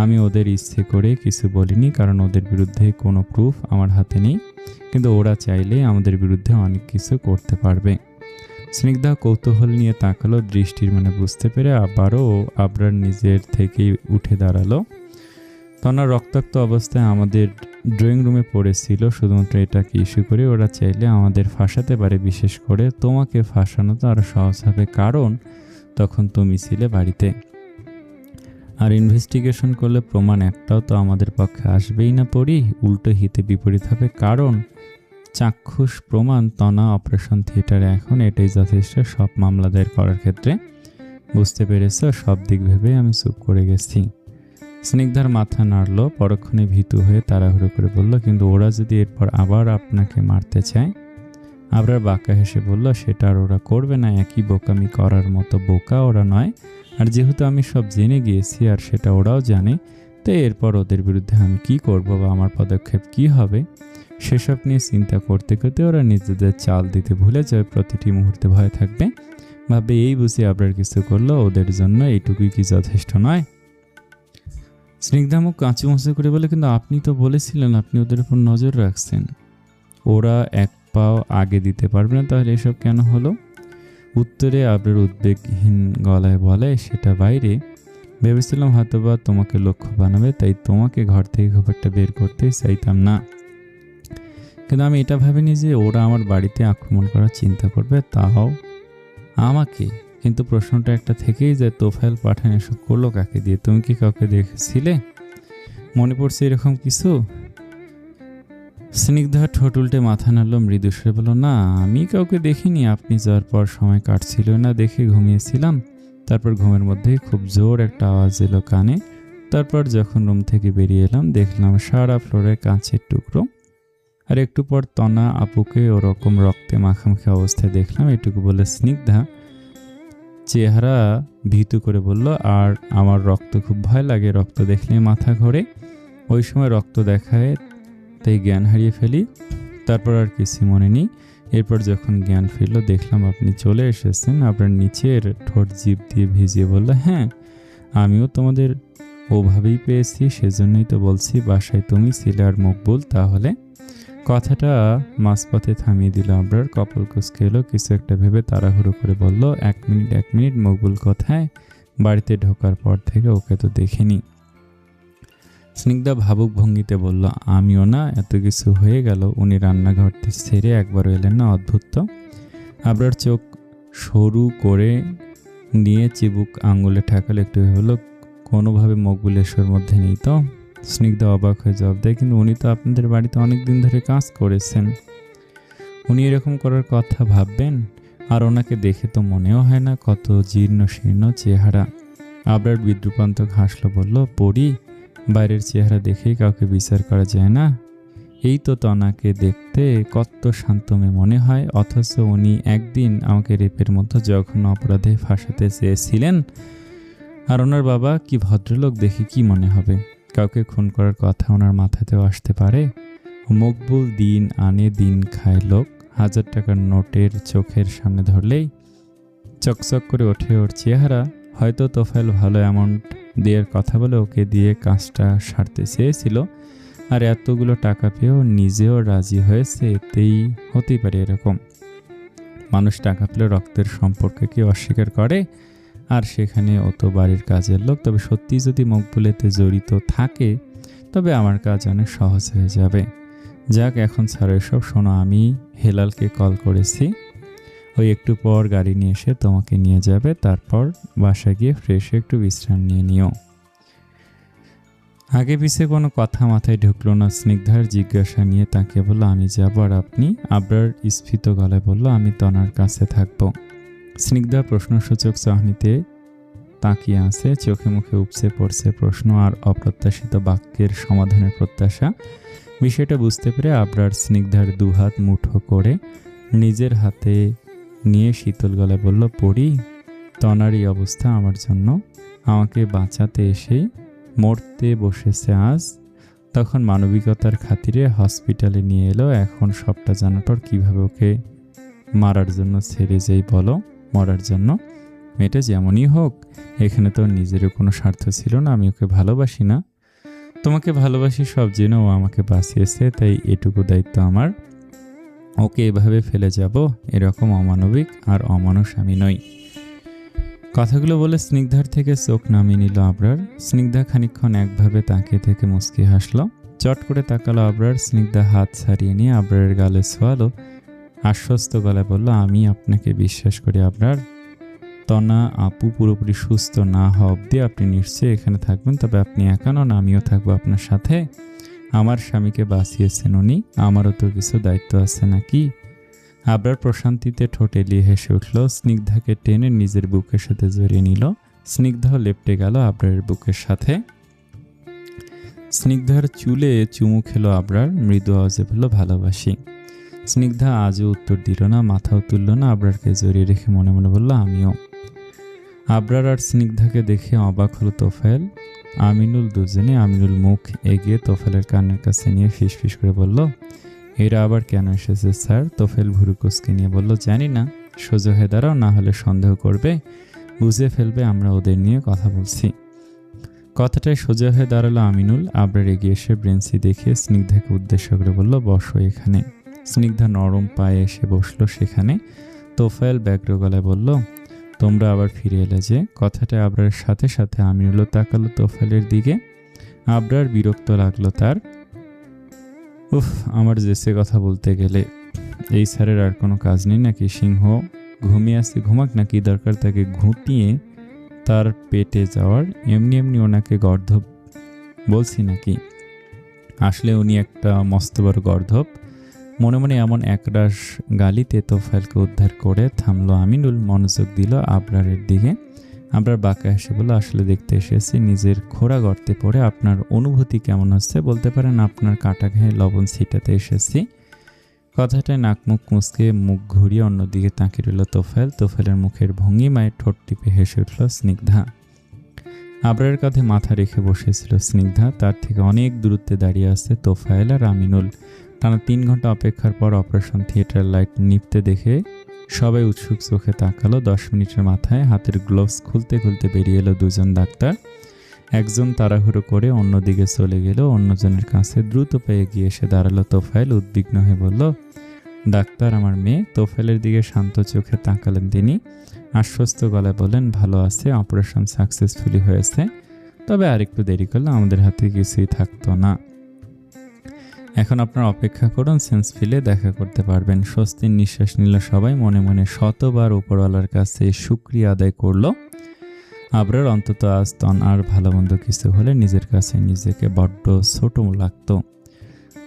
আমি ওদের ইচ্ছে করে কিছু বলিনি, কারণ ওদের বিরুদ্ধে কোনো প্রুফ আমার হাতে নেই, কিন্তু ওরা চাইলে আমাদের বিরুদ্ধে অনেক কিছু করতে পারবে। স্নিগ্ধা কৌতূহল নিয়ে তাকালো, দৃষ্টির মানে বুঝতে পেরে আবারও আবরার নিজের থেকেই উঠে দাঁড়ালো। তনা রক্তাক্ত অবস্থায় আমাদের ড্রয়িং রুমে পড়েছিল, শুধুমাত্র এটাকে ইস্যু করে ওরা চাইলে আমাদের ফাঁসাতে পারে, বিশেষ করে তোমাকে ফাঁসানো তো আরও সহজ হবে, কারণ তখন তুমি ছিলে বাড়িতে, আর ইনভেস্টিগেশন করলে প্রমাণ একটাও তো আমাদের পক্ষে আসবেই না পড়ি, উল্টো হিতে বিপরীত হবে, কারণ চাক্ষুষ প্রমাণ তনা অপারেশন থিয়েটারে এখন এটাই যথেষ্ট সব মামলা দায়ের করার ক্ষেত্রে। বুঝতে পেরেছ? সব দিক ভেবে আমি চুপ করে গেছি। স্নিগ্ধার মাথা নাড়ল, পরক্ষণে ভীতু হয়ে তাড়াহুড়ো করে বলল, কিন্তু ওরা যদি এরপর আবার আপনাকে মারতে চায়? আবরার বাঁকা হেসে বলল, সেটা আর ওরা করবে না, একই বোকামি করার মতো বোকা ওরা নয়, আর যেহেতু আমি সব জেনে গিয়েছি আর সেটা ওরাও জানে, তো এরপর ওদের বিরুদ্ধে আমি কি করব বা আমার পদক্ষেপ কি হবে সেসব নিয়ে চিন্তা করতে করতে ওরা নিজেদের চাল দিতে ভুলে যায়, প্রতিটি মুহূর্তে ভয় থাকবে, ভাবে এই বুঝে আবরার কিছু করলো, ওদের জন্য এইটুকুই কি যথেষ্ট নয়? স্নিগ্ধা মুখ কাঁচু মুচু করে বলে, কিন্তু আপনি তো বলেছিলেন আপনি ওদের উপর নজর রাখছেন। ওরা এক পাও আগে দিতে পারবে না, তাহলে এসব কেন হলো? উত্তরে আবরার উদ্বেগহীন গলায় বলে, সেটা বাইরে, ভেবেছিলাম হয়তোবা তোমাকে লক্ষ্য বানাবে, তাই তোমাকে ঘর থেকে খুব একটা বের করতেই চাইতাম না, কিন্তু আমি এটা ভাবিনি যে ওরা আমার বাড়িতে আক্রমণ করার চিন্তা করবে, তাও আমাকে। কিন্তু প্রশ্নটা একটা থেকেই যায়, তোফায়েল পাঠান এসব করলো কাকে দিয়ে? তুমি কি কাউকে দেখেছিলে? মনে পড়ছে এরকম কিছু? স্নিগ্ধা ঠোঁট উল্টে মাথা নাড়ল, মৃদু সুরে বলল, না আমি কাউকে দেখিনি, আপনি যাওয়ার পর সময় কাটছিল না দেখে ঘুমিয়েছিলাম, তারপর ঘুমের মধ্যেই খুব জোর একটা আওয়াজ এলো কানে, তারপর যখন রুম থেকে বেরিয়ে এলাম দেখলাম সারা ফ্লোরে কাঁচের টুকরো, আর একটু পর তনা আপুকে ওরকম রক্তে মাখামাখি অবস্থায় দেখলাম। এটুকু বলে স্নিগ্ধা চেহারা ভীতু করে বলল, আর আমার রক্ত খুব ভয় লাগে, রক্ত দেখলে মাথা ঘোরে, ওই সময় রক্ত দেখায় তাই জ্ঞান হারিয়ে ফেলি, তারপর আর কিছু মনে নেই। এরপর যখন জ্ঞান ফিরল দেখলাম আপনি চলে এসেছেন। আপনার নিচের ঠোঁট জিভ দিয়ে ভিজিয়ে বলল, হ্যাঁ আমিও তোমাদের ওভাবেই পেয়েছি, সেজন্যই তো বলছি বাসায় তুমি ছিলে আর মকবুল। তাহলে কথাটা মাঝপথে থামিয়ে দিল আবরার। কপাল কুঁচকে এলো, কিছু একটা ভেবে তাড়াহুড়ো করে বলল, এক মিনিট, মকবুল কোথায়? বাড়িতে ঢোকার পর থেকে ওকে তো দেখিনি। স্নিগ্ধা ভাবুক ভঙ্গিতে বলল, আমিও না, এত কিছু হয়ে গেল উনি রান্নাঘরটি ছেড়ে একবারও এলেন না, অদ্ভুত তো। আবরার চোখ সরু করে নিয়ে চিবুক আঙুলে ঠেকাল, একটু হলো কোনোভাবে মকবুলেশ্বর মধ্যে নেই তো? স্নিগ্ধা অবাক হয়ে জবাব দেয়, কিন্তু উনি তো আপনাদের বাড়িতে অনেক দিন ধরে কাজ করেছেন, উনি এরকম করার কথা ভাববেন? আর ওনাকে দেখে তো মনেও হয় না, কত জীর্ণ শীর্ণ চেহারা। আবরার বিদ্রুপান্তক হাসলো, বলল, পড়ি বাইরের চেহারা দেখেই কাউকে বিচার করা যায় না। এই তো তনাকে দেখতে কত শান্তমে মনে হয়, অথচ উনি একদিন আমাকে রেপের মতো জঘন্য অপরাধে ফাঁসাতে চেয়েছিলেন। আর ওনার বাবা কি ভদ্রলোক, দেখি কি মনে হবে? কাউকে খুন করার কথা ওনার মাথাতেও আসতে পারে? মকবুল দিন আনে দিন খায় লোক, 1000 টাকার নোটের চোখের সামনে ধরলেই চকচক করে ওঠে ওর চেহারা। হয়তো তোফায়েল ভালো অ্যামাউন্ট দেওয়ার কথা বলে ওকে দিয়ে কাজটা সারতে চেয়েছিল, আর এতগুলো টাকা পেয়েও নিজেও রাজি হয়েছে, এতেই হতেই পারে এরকম। মানুষ টাকা পেলে রক্তের সম্পর্ককে অস্বীকার করে, আর সেখানে ও তো বাড়ির কাজের লোক। তবে সত্যি যদি মকবুলেতে জড়িত থাকে তবে আমার কাজ অনেক সহজ হয়ে যাবে। যাক, এখন ছাড়ো এসব। শোনো, আমি হেলালকে কল করেছি, ওই একটু পর গাড়ি নিয়ে এসে তোমাকে নিয়ে যাবে। তারপর বাসায় গিয়ে ফ্রেশ একটু বিশ্রাম নিয়ে নিও। আগে পিছে কোনো কথা মাথায় ঢুকলো না। স্নিগ্ধার জিজ্ঞাসা নিয়ে তাকে বলল, আমি যাব আর আপনি? আবরার স্ফীত গলায় বলল, আমি তনার কাছে থাকবো। স্নিগ্ধা প্রশ্নসূচক চাহনিতে তাকিয়ে আছে, চোখে মুখে উপচে পড়ছে প্রশ্ন আর অপ্রত্যাশিত বাক্যের সমাধানের প্রত্যাশা। বিষয়টা বুঝতে পেরে আবরার স্নিগ্ধার দুহাত মুঠো করে নিজের হাতে নিয়ে শীতল গলায় বলল, পড়ি তনার এই অবস্থা আমার জন্য, আমাকে বাঁচাতে এসেই মরতে বসেছে আজ, তখন মানবিকতার খাতিরে হসপিটালে নিয়ে এলো। এখন সবটা জানার পর কীভাবে ওকে মারার জন্য ছেড়ে যেই বলো, মরার জন্য? মেয়েটা যেমনই হোক, এখানে তো নিজেরও কোনো স্বার্থ ছিল না। আমি ওকে ভালোবাসি না, তোমাকে ভালোবাসি, সব জেনে ও আমাকে বাঁচিয়েছে, তাই এটুকু দায়িত্ব আমার। ওকে এভাবে ফেলে যাব, এরকম অমানবিক আর অমানুষ আমি নই। কথাগুলো বলে স্নিগ্ধার থেকে চোখ নামিয়ে নিল আবরার। স্নিগ্ধা খানিকক্ষণ একভাবে তাকিয়ে থেকে মুচকি হাসলো। চট করে তাকালো আবরার। স্নিগ্ধা হাত ছাড়িয়ে নিয়ে আবরারের গালে ছোয়ালো, আশ্বস্ত গলায় বলল, আমি আপনাকে বিশ্বাস করি আবরার। তনা আপু পুরোপুরি সুস্থ না হওয়া অবধি আপনি নিশ্চয়ই এখানে থাকবেন। তবে আপনি একা নন, আমিও থাকবো আপনার সাথে। আমার স্বামীকে বাঁচিয়েছেন উনি, আমারও তো কিছু দায়িত্ব আছে নাকি? আবরার প্রশান্তিতে ঠোঁট এলিয়ে হেসে উঠল, স্নিগ্ধাকে টেনে নিজের বুকের সাথে জড়িয়ে নিল। স্নিগ্ধাও লেপটে গেল আবরারের বুকের সাথে। স্নিগ্ধার চুলে চুমু খেলো আবরার, মৃদু আওয়াজে বলল, ভালোবাসি। স্নিগ্ধা আজও উত্তর দিল না, মাথাও তুলল না। আবরারকে জড়িয়ে রেখে মনে মনে বলল, আমিও। আবরার আর স্নিগ্ধাকে দেখে অবাক হলো তোফায়েল, আমিনুল দুজনে। আমিনুল মুখ এগিয়ে তোফায়েলের কানের কাছে নিয়ে ফিসফিস করে বলল, এরা আবার কেন এসেছে স্যার? তোফায়েল ভুরু কুঁচকে নিয়ে বলল, জানি না, সোজা হয়ে দাঁড়াও, না হলে সন্দেহ করবে, বুঝে ফেলবে আমরা ওদের নিয়ে কথা বলছি। কথাটায় সোজা হয়ে দাঁড়ালো আমিনুল। আবরার এগিয়ে এসে ব্রেন্সি দেখিয়ে স্নিগ্ধাকে উদ্দেশ্য করে বলল, বসো এখানে। স্নিগ্ধা নরম পায়ে এসে বসলো সেখানে। তোফায়েল ব্যগ্র গলায় বলল, তোমরা আবার ফিরে এলে যে? কথাটায় আবরারের সাথে সাথে আমিনুলও তাকালো তোফায়েলের দিকে। আবরার বিরক্ত লাগলো তার। উফ, আমার জেসে কথা বলতে গেলে। এই স্যারের আর কোনো কাজ নেই নাকি? সিংহ ঘুমিয়ে আসছে, ঘুমাক নাকি? দরকার তাকে ঘুঁটিয়ে তার পেটে যাওয়ার? এমনি এমনি ওনাকে গর্ধব বলছি নাকি? আসলে উনি একটা মস্ত বড় গর্ধব। মনে মনে এমন একরাশ গালিতে তোফায়েলকে উদ্ধার করে থামলো আমিনুল। মনোযোগ দিল আবরারের দিকে। আবরার বাঁকা হেসে বলল, আসলে দেখতে এসেছি নিজের খোঁড়া গর্তে পড়ে আপনার অনুভূতি কেমন হচ্ছে বলতে পারেন, আপনার কাটা ঘায়ে লবণ ছিটাতে এসেছি। কথাটায় নাক মুখ মুচকে মুখ ঘুরিয়ে অন্যদিকে তাকিয়ে রইল তোফায়েল। তোফায়েলের মুখের ভঙ্গিমায় ঠোঁট টিপে হেসে উঠল স্নিগ্ধা। আবরারের কাঁধে মাথা রেখে বসেছিল স্নিগ্ধা। তার থেকে অনেক দূরত্বে দাঁড়িয়ে আছে তোফায়েল আর আমিনুল। টানা 3 ঘন্টা অপেক্ষার পর অপারেশন থিয়েটার লাইট নিভতে দেখে সবাই উৎসুক চোখে তাকালো। 10 মিনিটের মাথায় হাতের গ্লোভস খুলতে খুলতে বেরিয়ে এলো দুজন ডাক্তার। একজন তাড়াহুড়ো করে অন্যদিকে চলে গেল, অন্যজনের কাছে দ্রুত পায়ে গিয়ে এসে দাঁড়ালো তোফায়েল। উদ্বিগ্ন হয়ে বলল, ডাক্তার, আমার মেয়ে। তোফায়েলের দিকে শান্ত চোখে তাকালেন তিনি। আশ্বস্ত গলায় বললেন, ভালো আছে, অপারেশন সাকসেসফুলি হয়েছে, তবে আরেকটু দেরি করলে আমাদের হাতে কিছুই থাকতো না। এখন আপনার অপেক্ষা করুন, সেন্স ফিলে দেখা করতে পারবেন। স্বস্তির নিঃশ্বাস নিল সবাই। মনে মনে শতবার উপরওয়ালার কাছে শুকরিয়া আদায় করলো। আবরার অন্তত আজ আর ভালো মন্দ কিছু হলে নিজের কাছে নিজেকে বড্ড ছোট লাগতো।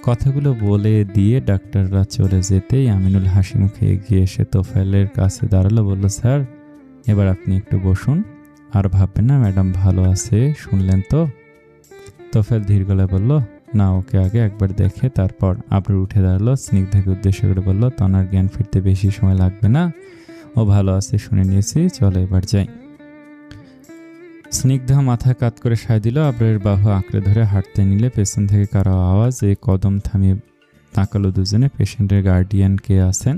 কথাগুলো বলে দিয়ে ডাক্তাররা চলে যেতেই আমিনুল হাসি মুখে এগিয়ে এসে তোফায়েলের কাছে দাঁড়ালো। বলল, স্যার, এবার আপনি একটু বসুন, আর ভাববেন না, ম্যাডাম ভালো আছে, শুনলেন তো? তোফায়েল ধীর গলায় বলল, না, ওকে আগে একবার দেখে তারপর। আবরার উঠে দাঁড়ালো, স্নিগ্ধাকে উদ্দেশ্য করে বলল, তনার জ্ঞান ফিরতে বেশি সময় লাগবে না, ও ভালো আছে, শুনে নিয়েছি, চলো এবার যাই। স্নিগ্ধা মাথা কাত করে সায় দিল। আবরারের বাহু আঁকড়ে ধরে হাঁটতে নিলে পেছন থেকে কারো আওয়াজ। এই কদম থামিয়ে তাকালো দুজনে। পেশেন্টের গার্ডিয়ান কে আছেন?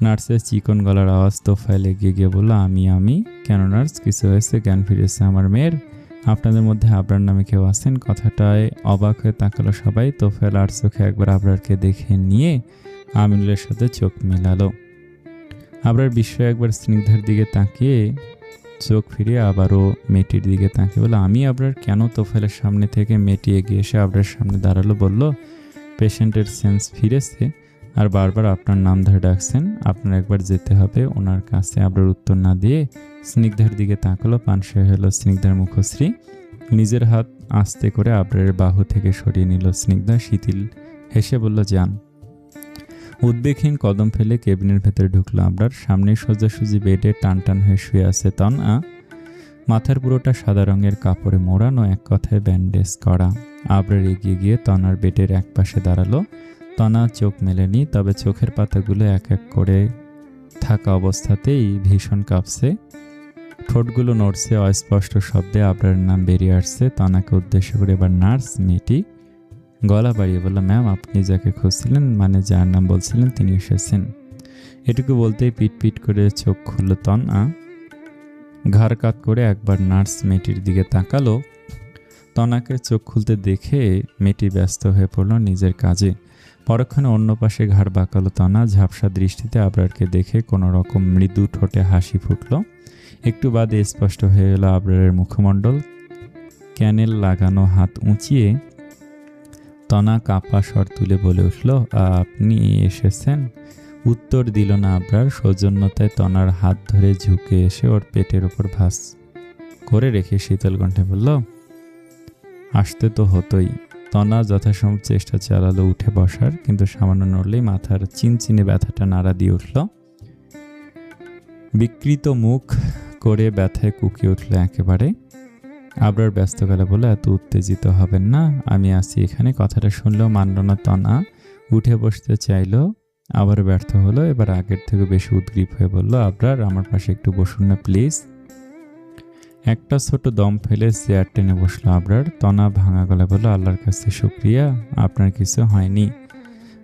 নার্সের চিকন গলার আওয়াজ। তোফায়েল এগিয়ে গিয়ে বলল, আমি। কেন নার্স, কিছু হয়েছে? জ্ঞান ফিরেছে আমার মেয়ের। আপনাদের মধ্যে আবরার নামে কেউ আছেন? কথাটায় অবাক হয়ে তাকালো সবাই। তোফায়েল আর চোখে একবার আবরারকে দেখে নিয়ে আমিনুলের সাথে চোখ মেলালো। আবরার বিস্ময়ে একবার স্নিগ্ধার দিকে তাকিয়ে চোখ ফিরিয়ে আবারও মেয়েটির দিকে তাকিয়ে বলল, আমি আবরার। কেন? তোফায়েলের সামনে থেকে মেয়েটি এগিয়ে এসে আবরার সামনে দাঁড়ালো। বলল, পেশেন্টের সেন্স ফিরেছে আর বারবার আপনার নাম ধরে ডাকছেন, আপনার একবার যেতে হবে ওনার কাছে। আবরার উত্তর না দিয়ে স্নিগ্ধার দিকে তাকালো। পানসে হলো স্নিগ্ধার মুখশ্রী। নিজের হাত আস্তে করে আবরারের বাহু থেকে সরিয়ে নিল। স্নিগ্ধা শিথিল হেসে বলল, যান। উদ্বেগহীন কদম ফেলে কেবিনের ভেতরে ঢুকলো আবরার। সামনে সোজাসুজি বেডে টান টান হয়ে শুয়ে আছে তনা। মাথার পুরোটা সাদা রঙের কাপড়ে মোড়ানো, এক কথায় ব্যান্ডেজ করা। আবরার এগিয়ে গিয়ে তনার বেডের এক পাশে দাঁড়ালো। তনা চোখ মেলেনি, তবে চোখের পাতাগুলো এক এক করে থাকা অবস্থাতেই ভীষণ কাঁপছে। ঠোঁটগুলো নড়ছে, অস্পষ্ট শব্দে আবরারের নাম বেরিয়ে আসছে। তনাকে উদ্দেশ্য করে এবার নার্স মেয়েটি গলা বাড়িয়ে বলল, ম্যাম, আপনি যাকে খুঁজছিলেন, মানে যার নাম বলছিলেন, তিনি এসেছেন। এটুকু বলতেই পিট পিট করে চোখ খুলল তনা। ঘাড় কাত করে একবার নার্স মেয়েটির দিকে তাকালো। তনাকে চোখ খুলতে দেখে মেয়েটি ব্যস্ত হয়ে পড়ল নিজের কাজে। পরক্ষণে অন্য পাশে ঘাড় বাঁকালো তনা। ঝাপসা দৃষ্টিতে আবরারকে দেখে কোনো রকম মৃদু ঠোঁটে হাসি ফুটল। একটু বাদে স্পষ্ট হয়ে এলো আবরারের মুখমণ্ডল। ক্যানেল লাগানো হাত উঁচিয়ে তনা কাপা স্বর তুলে বলে উঠল, আপনি এসেছেন? উত্তর দিল না আবরার। সৌজন্যতায় তনার হাত ধরে ঝুঁকে এসে ওর পেটের ওপর ভাঁজ করে রেখে শীতল কণ্ঠে বলল, আসতে তো হতোই। তনা যথাসম্ভব চেষ্টা চালালো উঠে বসার, কিন্তু সামান্য নড়লেই মাথার চিনচিনে ব্যথাটা নাড়া দিয়ে উঠল। বিকৃত মুখ করে ব্যথায় কুকিয়ে উঠল একেবারে। আবরার ব্যস্ত গেলে বলে, এত উত্তেজিত হবেন না, আমি আছি এখানে। কথাটা শুনলেও মানল না তনা। উঠে বসতে চাইল, আবার ব্যর্থ হলো। এবার আগের থেকে বেশি উদ্গ্রীব হয়ে বলল, আবরার, আমার পাশে একটু বসুন না প্লিজ। একটা ছোট দম ফেলে চেয়ার টেনে বসলো আবরার। তনা ভাঙা গলায় বলল, আল্লাহর কাছে শুকরিয়া, আপনার কিছু হয়নি।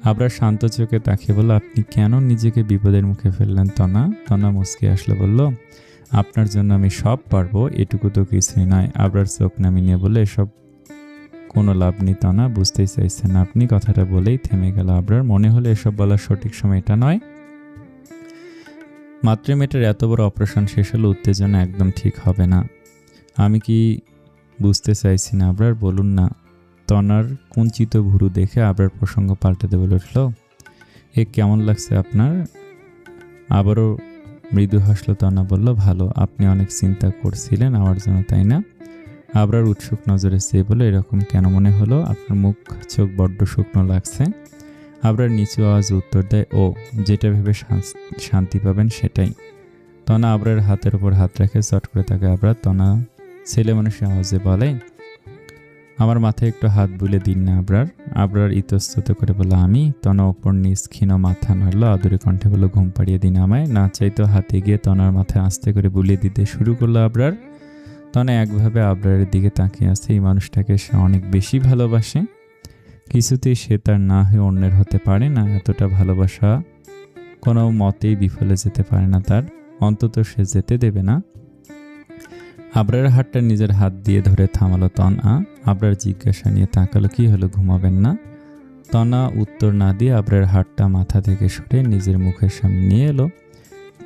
আবরার শান্ত চোখে তাকিয়ে বলল, আপনি কেন নিজেকে বিপদের মুখে ফেললেন তনা? তনা মুচকি আসলে বলল, আপনার জন্য আমি সব পারবো, এটুকু তো কিছুই নয়। আবরার চোখ নামিয়ে নিয়ে বললে, এসব কোনো লাভ নেই তনা, বুঝতেই চাইছেন আপনি। কথাটা বলেই থেমে গেল আবরার। মনে হলো এসব বলার সঠিক সময় এটা নয়। মাত্র মেয়েটার এত বড় অপারেশন শেষ হলো, উত্তেজনা একদম ঠিক হবে না। আমি কি বুঝতে চাইছি না আবরার, বলুন না। তনার কুঞ্চিত ভুরু দেখে আবরার প্রসঙ্গ পাল্টাতে বলে উঠল, এ কেমন লাগছে আপনার? আবারও মৃদু হাসলো তনা। বলল, ভালো। আপনি অনেক চিন্তা করছিলেন আমার জন্য, তাই না? আবরার উৎসুক নজরে চেয়ে বলে, এরকম কেন মনে হলো? আপনার মুখ চোখ বড্ড শুকনো লাগছে। আবরার নিচু আওয়াজে উত্তর দেয়, ও, যেটা ভেবে শান্তি পাবেন সেটাই। তনা আবরার হাতের উপর হাত রেখে চট করে তাকে আবরার। তনা ছেলে মানুষের আওয়াজে বলে, আমার মাথায় একটু হাত বুলে দিন না আবরার। আবরার ইতস্তত করে বলল, আমি। তনা ওপর নিচ ক্ষীণ মাথা নাড়ল, আদুরে কণ্ঠে বলল, ঘুম পাড়িয়ে দিন আমায়। না চাইতো হাতে গিয়ে তনার মাথায় আস্তে করে বুলিয়ে দিতে শুরু করলো আবরার। তনা একভাবে আবরারের দিকে তাকিয়ে আছে। এই মানুষটাকে সে অনেক বেশি ভালোবাসে। কিছুতেই সে তার না হয়ে অন্যের হতে পারে না। এতটা ভালোবাসা কোনো মতেই বিফলে যেতে পারে না তার, অন্তত সে যেতে দেবে না। আবরারের হাতটা নিজের হাত দিয়ে ধরে থামালো তনা। আবরার জিজ্ঞাসা নিয়ে তাকালো, কি হলো, ঘুমাবেন না? তনা উত্তর না দিয়ে আবরারের হাতটা মাথা থেকে সরে নিজের মুখের সামনে নিয়ে এলো।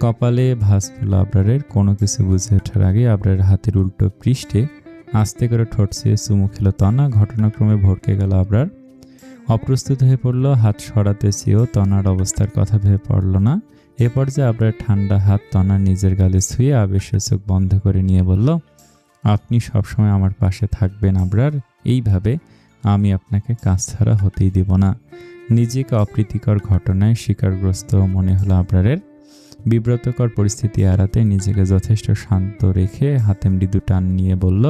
কপালে ভাঁজ পড়ল আবরারের। কোনো কিছু বুঝে ওঠার আগে আবরারের হাতের উল্টো পৃষ্ঠে আস্তে করে ঠোঁট ছুঁয়ে চুমু খেল তনা। ঘটনাক্রমে ভড়কে গেল আবরার, অপ্রস্তুত হয়ে পড়ল। হাত সরাতে চেয়েও তনার অবস্থার কথা ভেবে পড়ল না। এ পর্যায়ে আবরার ঠান্ডা হাত তনার নিজের গালে ছুঁয়ে আবেশে চোখ বন্ধ করে নিয়ে বলল, আপনি সবসময় আমার পাশে থাকবেন আবরার, এইভাবে আমি আপনাকে কাছ ছাড়া হতেই দেব না। নিজেকে অপ্রীতিকর ঘটনায় শিকারগ্রস্ত মনে হলো আবরারের। বিব্রতকর পরিস্থিতি এড়াতে নিজেকে যথেষ্ট শান্ত রেখে হাতে মৃদু টান নিয়ে বলল,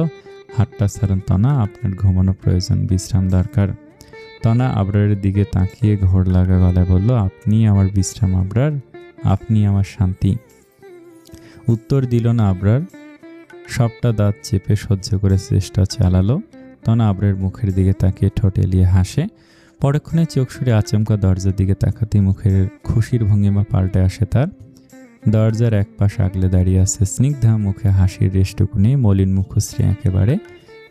হাতটা ছাড়ুন তনা, আপনার ঘুমানো প্রয়োজন, বিশ্রাম দরকার। তনা আবরারের দিকে তাকিয়ে ঘোর লাগা গলায় বলল, আপনি আমার বিশ্রাম আবরার, আপনি আমার শান্তি। উত্তর দিল না আবরার। সবটা দাঁত চেপে সহ্য করে চেষ্টা চালালো। তনা আবরারের মুখের দিকে তাকিয়ে ঠোঁট এলিয়ে হাসে। পরক্ষণে চোখ সরে আচমকা দরজার দিকে তাকাতেই মুখের খুশির ভঙ্গিমা পাল্টে আসে তার। দরজার এক পাশ আগলে দাঁড়িয়ে আছে স্নিগ্ধা, মুখে হাসির রেশটুকু নেই, মলিন মুখশ্রী একেবারে।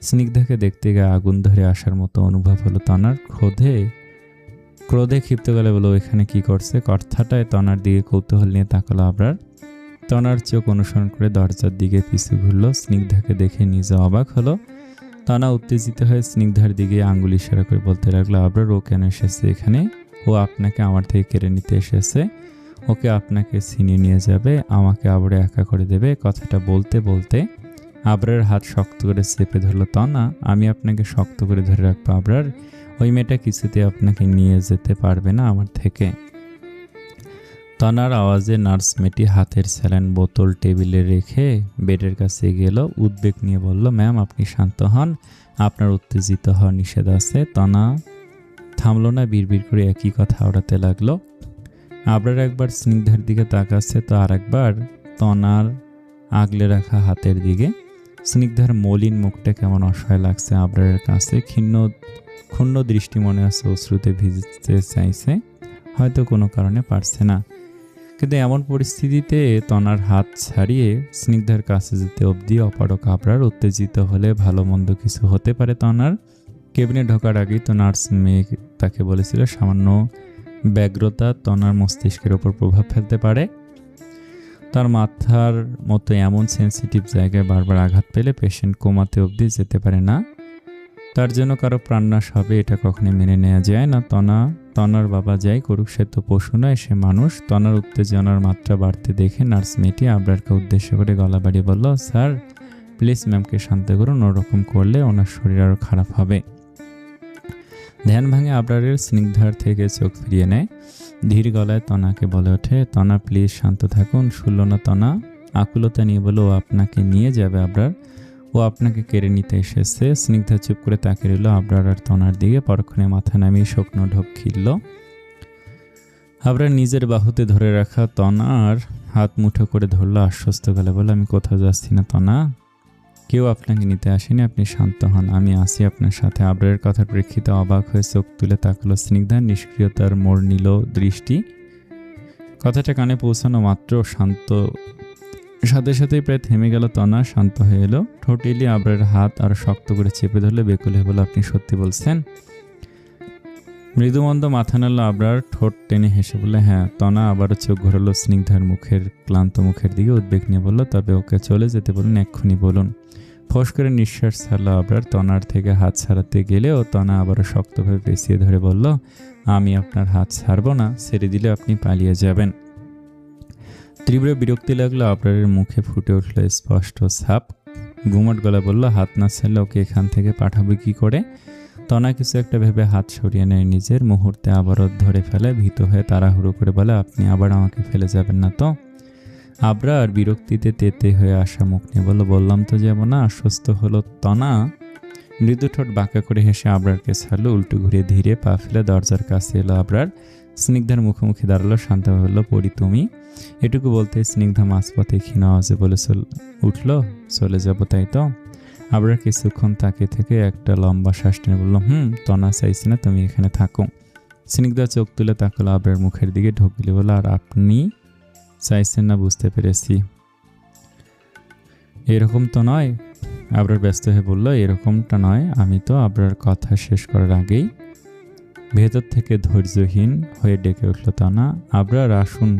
স্নিগ্ধাকে দেখতে গিয়ে আগুন ধরে আসার মতো অনুভব হলো তনার। ক্রোধে ক্ষিপ্ত গেলে বলো, এখানে কি করছে? কথাটায় তনার দিকে কৌতূহল নিয়ে তাকালো আবরার। তনার চোখ অনুসরণ করে দরজার দিকে পিছু ঘুরল। স্নিগ্ধাকে দেখে নিজে অবাক হলো। তনা উত্তেজিত হয়ে স্নিগ্ধার দিকে আঙ্গুল ইশারা করে বলতে লাগলো, আবরার, ও কেন এসেছে এখানে? ও আপনাকে আমার থেকে কেড়ে নিতে এসেছে। ওকে আপনাকে ছিনিয়ে নিয়ে যাবে, আমাকে আবার একা করে দেবে। কথাটা বলতে বলতে আবরারের হাত শক্ত করে চেপে ধরল তনা। আমি আপনাকে শক্ত করে ধরে রাখবো আবরার, ওই মেয়েটা কিছুতে আপনাকে নিয়ে যেতে পারবে না আমার থেকে। তনার আওয়াজে নার্স মেয়েটি হাতের স্যালাইন বোতল টেবিলে রেখে বেডের কাছে গেল। উদ্বেগ নিয়ে বলল, ম্যাম, আপনি শান্ত হন, আপনার উত্তেজিত হওয়া নিষেধ আছে। তনা থামলো না, বিড়বিড় করে একই কথা ওড়াতে লাগলো। আবরার একবার স্নিগ্ধার দিকে তাকাচ্ছে তো আর একবার তনার আগলে রাখা হাতের দিকে। স্নিগ্ধার মলিন মুখটা কেমন অসহায় লাগছে আবরারের কাছে। ক্ষুণ্ণ দৃষ্টি মনে আছে অশ্রুতে ভিজতে চাইছে, হয়তো কোনো কারণে পারছে না। কিন্তু এমন পরিস্থিতিতে তনার হাত ছাড়িয়ে স্নিগ্ধার কাছে যেতে অবধি অপারক আবরার। উত্তেজিত হলে ভালো মন্দ কিছু হতে পারে তনার। কেবিনে ঢোকার আগেই তো নার্স মেয়ে তাকে বলেছিল, সামান্য ব্যগ্রতা তনার মস্তিষ্কের ওপর প্রভাব ফেলতে পারে। তার মাথার মতো এমন সেন্সিটিভ জায়গায় বারবার আঘাত পেলে পেশেন্ট কোমাতে অবধি যেতে পারে না। তার জন্য কারো প্রাণনাশ হবে এটা কখনোই মেনে নেওয়া যায় না। তনার বাবা যাই করুক, সে তো পশু নয়, সে মানুষ। তনার উত্তেজনার মাত্রা বাড়তে দেখে নার্স মেয়েটি আবরারকে উদ্দেশ্য করে গলা বাড়িয়ে বলল, স্যার প্লিজ ম্যামকে শান্ত করুন, ওরকম করলে ওনার শরীর আরও খারাপ হবে। ধ্যান ভাঙে আবরারের। স্নিগ্ধার থেকে চোখ ফিরিয়ে নেয়। ধীর গলায় তনাকে বলে ওঠে, তনা প্লিজ শান্ত থাকুন। শুনল না তনা, আকুলতা নিয়ে বলে, ও আপনাকে নিয়ে যাবে আবরার, ও আপনাকে কেড়ে নিতে এসেছে। স্নিগ্ধা চুপ করে তাকিয়ে রইল আবরার আর তনার দিকে। পরক্ষণে মাথা নামিয়ে শুকনো ঢোক খিলল। আবরার নিজের বাহুতে ধরে রাখা তনার হাত মুঠো করে ধরল, আশ্বস্ত গলায় বলে, আমি কোথাও যাচ্ছি না তনা, কেউ আপনাকে নিতে আসেনি, আপনি শান্ত হন, আমি আছি আপনার সাথে। আবরারের কথার প্রেক্ষিতে অবাক হয়ে চোখ তুলে তাকালো স্নিগ্ধা। নিষ্ক্রিয়তার মোড় নিল দৃষ্টি। কথাটা কানে পৌঁছানো মাত্র সাথে সাথেই প্রায় থেমে গেল তনা। শান্ত হয়ে এলো। ঠোঁট এলিয়ে আবরারের হাত আরো শক্ত করে চেপে ধরলে বেকুল হয়ে বলল, আপনি সত্যি বলছেন? মৃদুমন্দ মাথা নাড়ল আবরার। ঠোঁট টেনে হেসে বললে, হ্যাঁ। তনা আবারও চোখ ঘোরালো স্নিগ্ধার ক্লান্ত মুখের দিকে। উদ্বেগ নিয়ে বলল, তবে ওকে চলে যেতে বলুন, এক্ষুনি বলুন। ফোঁস করে নিঃশ্বাস ছাড়ল আবরার। তনার থেকে হাত ছাড়াতে গেলেও তনা আবারও শক্তভাবে পেঁচিয়ে ধরে বলল, আমি আপনার হাত ছাড়ব না, ছেড়ে দিলে আপনি পালিয়ে যাবেন। তীব্র বিরক্তি লাগলো আবরারের মুখে। ফুটে উঠল স্পষ্ট ছাপ। গুমট গলা বলল, হাত না ছাড়লে ওকে এখান থেকে পাঠাবো কি করে? তনা কিছু একটা ভেবে হাত সরিয়ে নেয় নিজের। মুহূর্তে আবারও ধরে ফেলে। ভীত হয়ে তাড়াহুড়ো করে বলে, আপনি আবার আমাকে ফেলে যাবেন না তো? আবরার বিরক্তিতে তেতে হয়ে আসা মুখ নিয়ে বললাম তো যাব না। আশ্বস্ত হলো তনা। মৃদু ঠোঁট বাঁকা করে হেসে আবরারকে ছাড়লো। উল্টো ঘুরে ধীরে পা ফেলে দরজার কাছে এলো আবরার। স্নিগ্ধার মুখোমুখি দাঁড়ালো। শান্ত বলল, পড়ি তুমি? এটুকু বলতে স্নিগ্ধা মাঝপথে ক্ষীণ আওয়াজে বলে উঠল, চলে যাব তাই তো? আবরার কিছুক্ষণ তাকিয়ে থেকে একটা লম্বা শ্বাস টেনে বলল, তনা চাইছি না, তুমি এখানে থাকো। স্নিগ্ধা চোখ তুলে তাকালো আবরার মুখের দিকে, ঢোক গিলে বলল, আর আপনি চাইছেন না, বুঝতে পেরেছি। এরকম তো নয়। আবরার ব্যস্ত হয়ে বলল, এরকমটা নয়। আমি তো আবরার কথা শেষ করার আগেই ভেতর থেকে ধৈর্যহীন হয়ে ডেকে উঠল তনা, আবরার আসুন।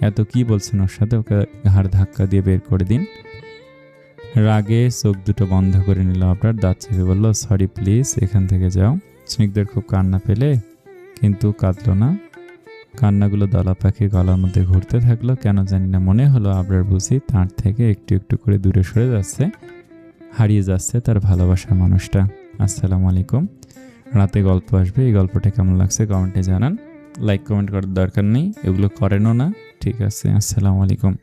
এত কি বলছেন ওর সাথে, ওকে ঘাড় ধাক্কা দিয়ে বের করে দিন। রাগে চোখ দুটো বন্ধ করে নিল আবরার, দাঁত চেপে বলল, সরি প্লিজ, এখান থেকে যাও। স্নিগ্ধের খুব কান্না পেলে কিন্তু কাঁদলো না। কান্নাগুলো দলা পাখির গলার মধ্যে ঘুরতে থাকলো। কেন জানি না মনে হলো আবরার বুঝি তার থেকে একটু একটু করে দূরে সরে যাচ্ছে, হারিয়ে যাচ্ছে তার ভালোবাসার মানুষটা। আসসালামু আলাইকুম। রাতে গল্প আসবে, এই গল্পটা কেমন লাগছে কমেন্টে জানান। লাইক কমেন্ট করার দরকার নেই, এগুলো করেনও না। ঠিক আছে, আসসালামু আলাইকুম।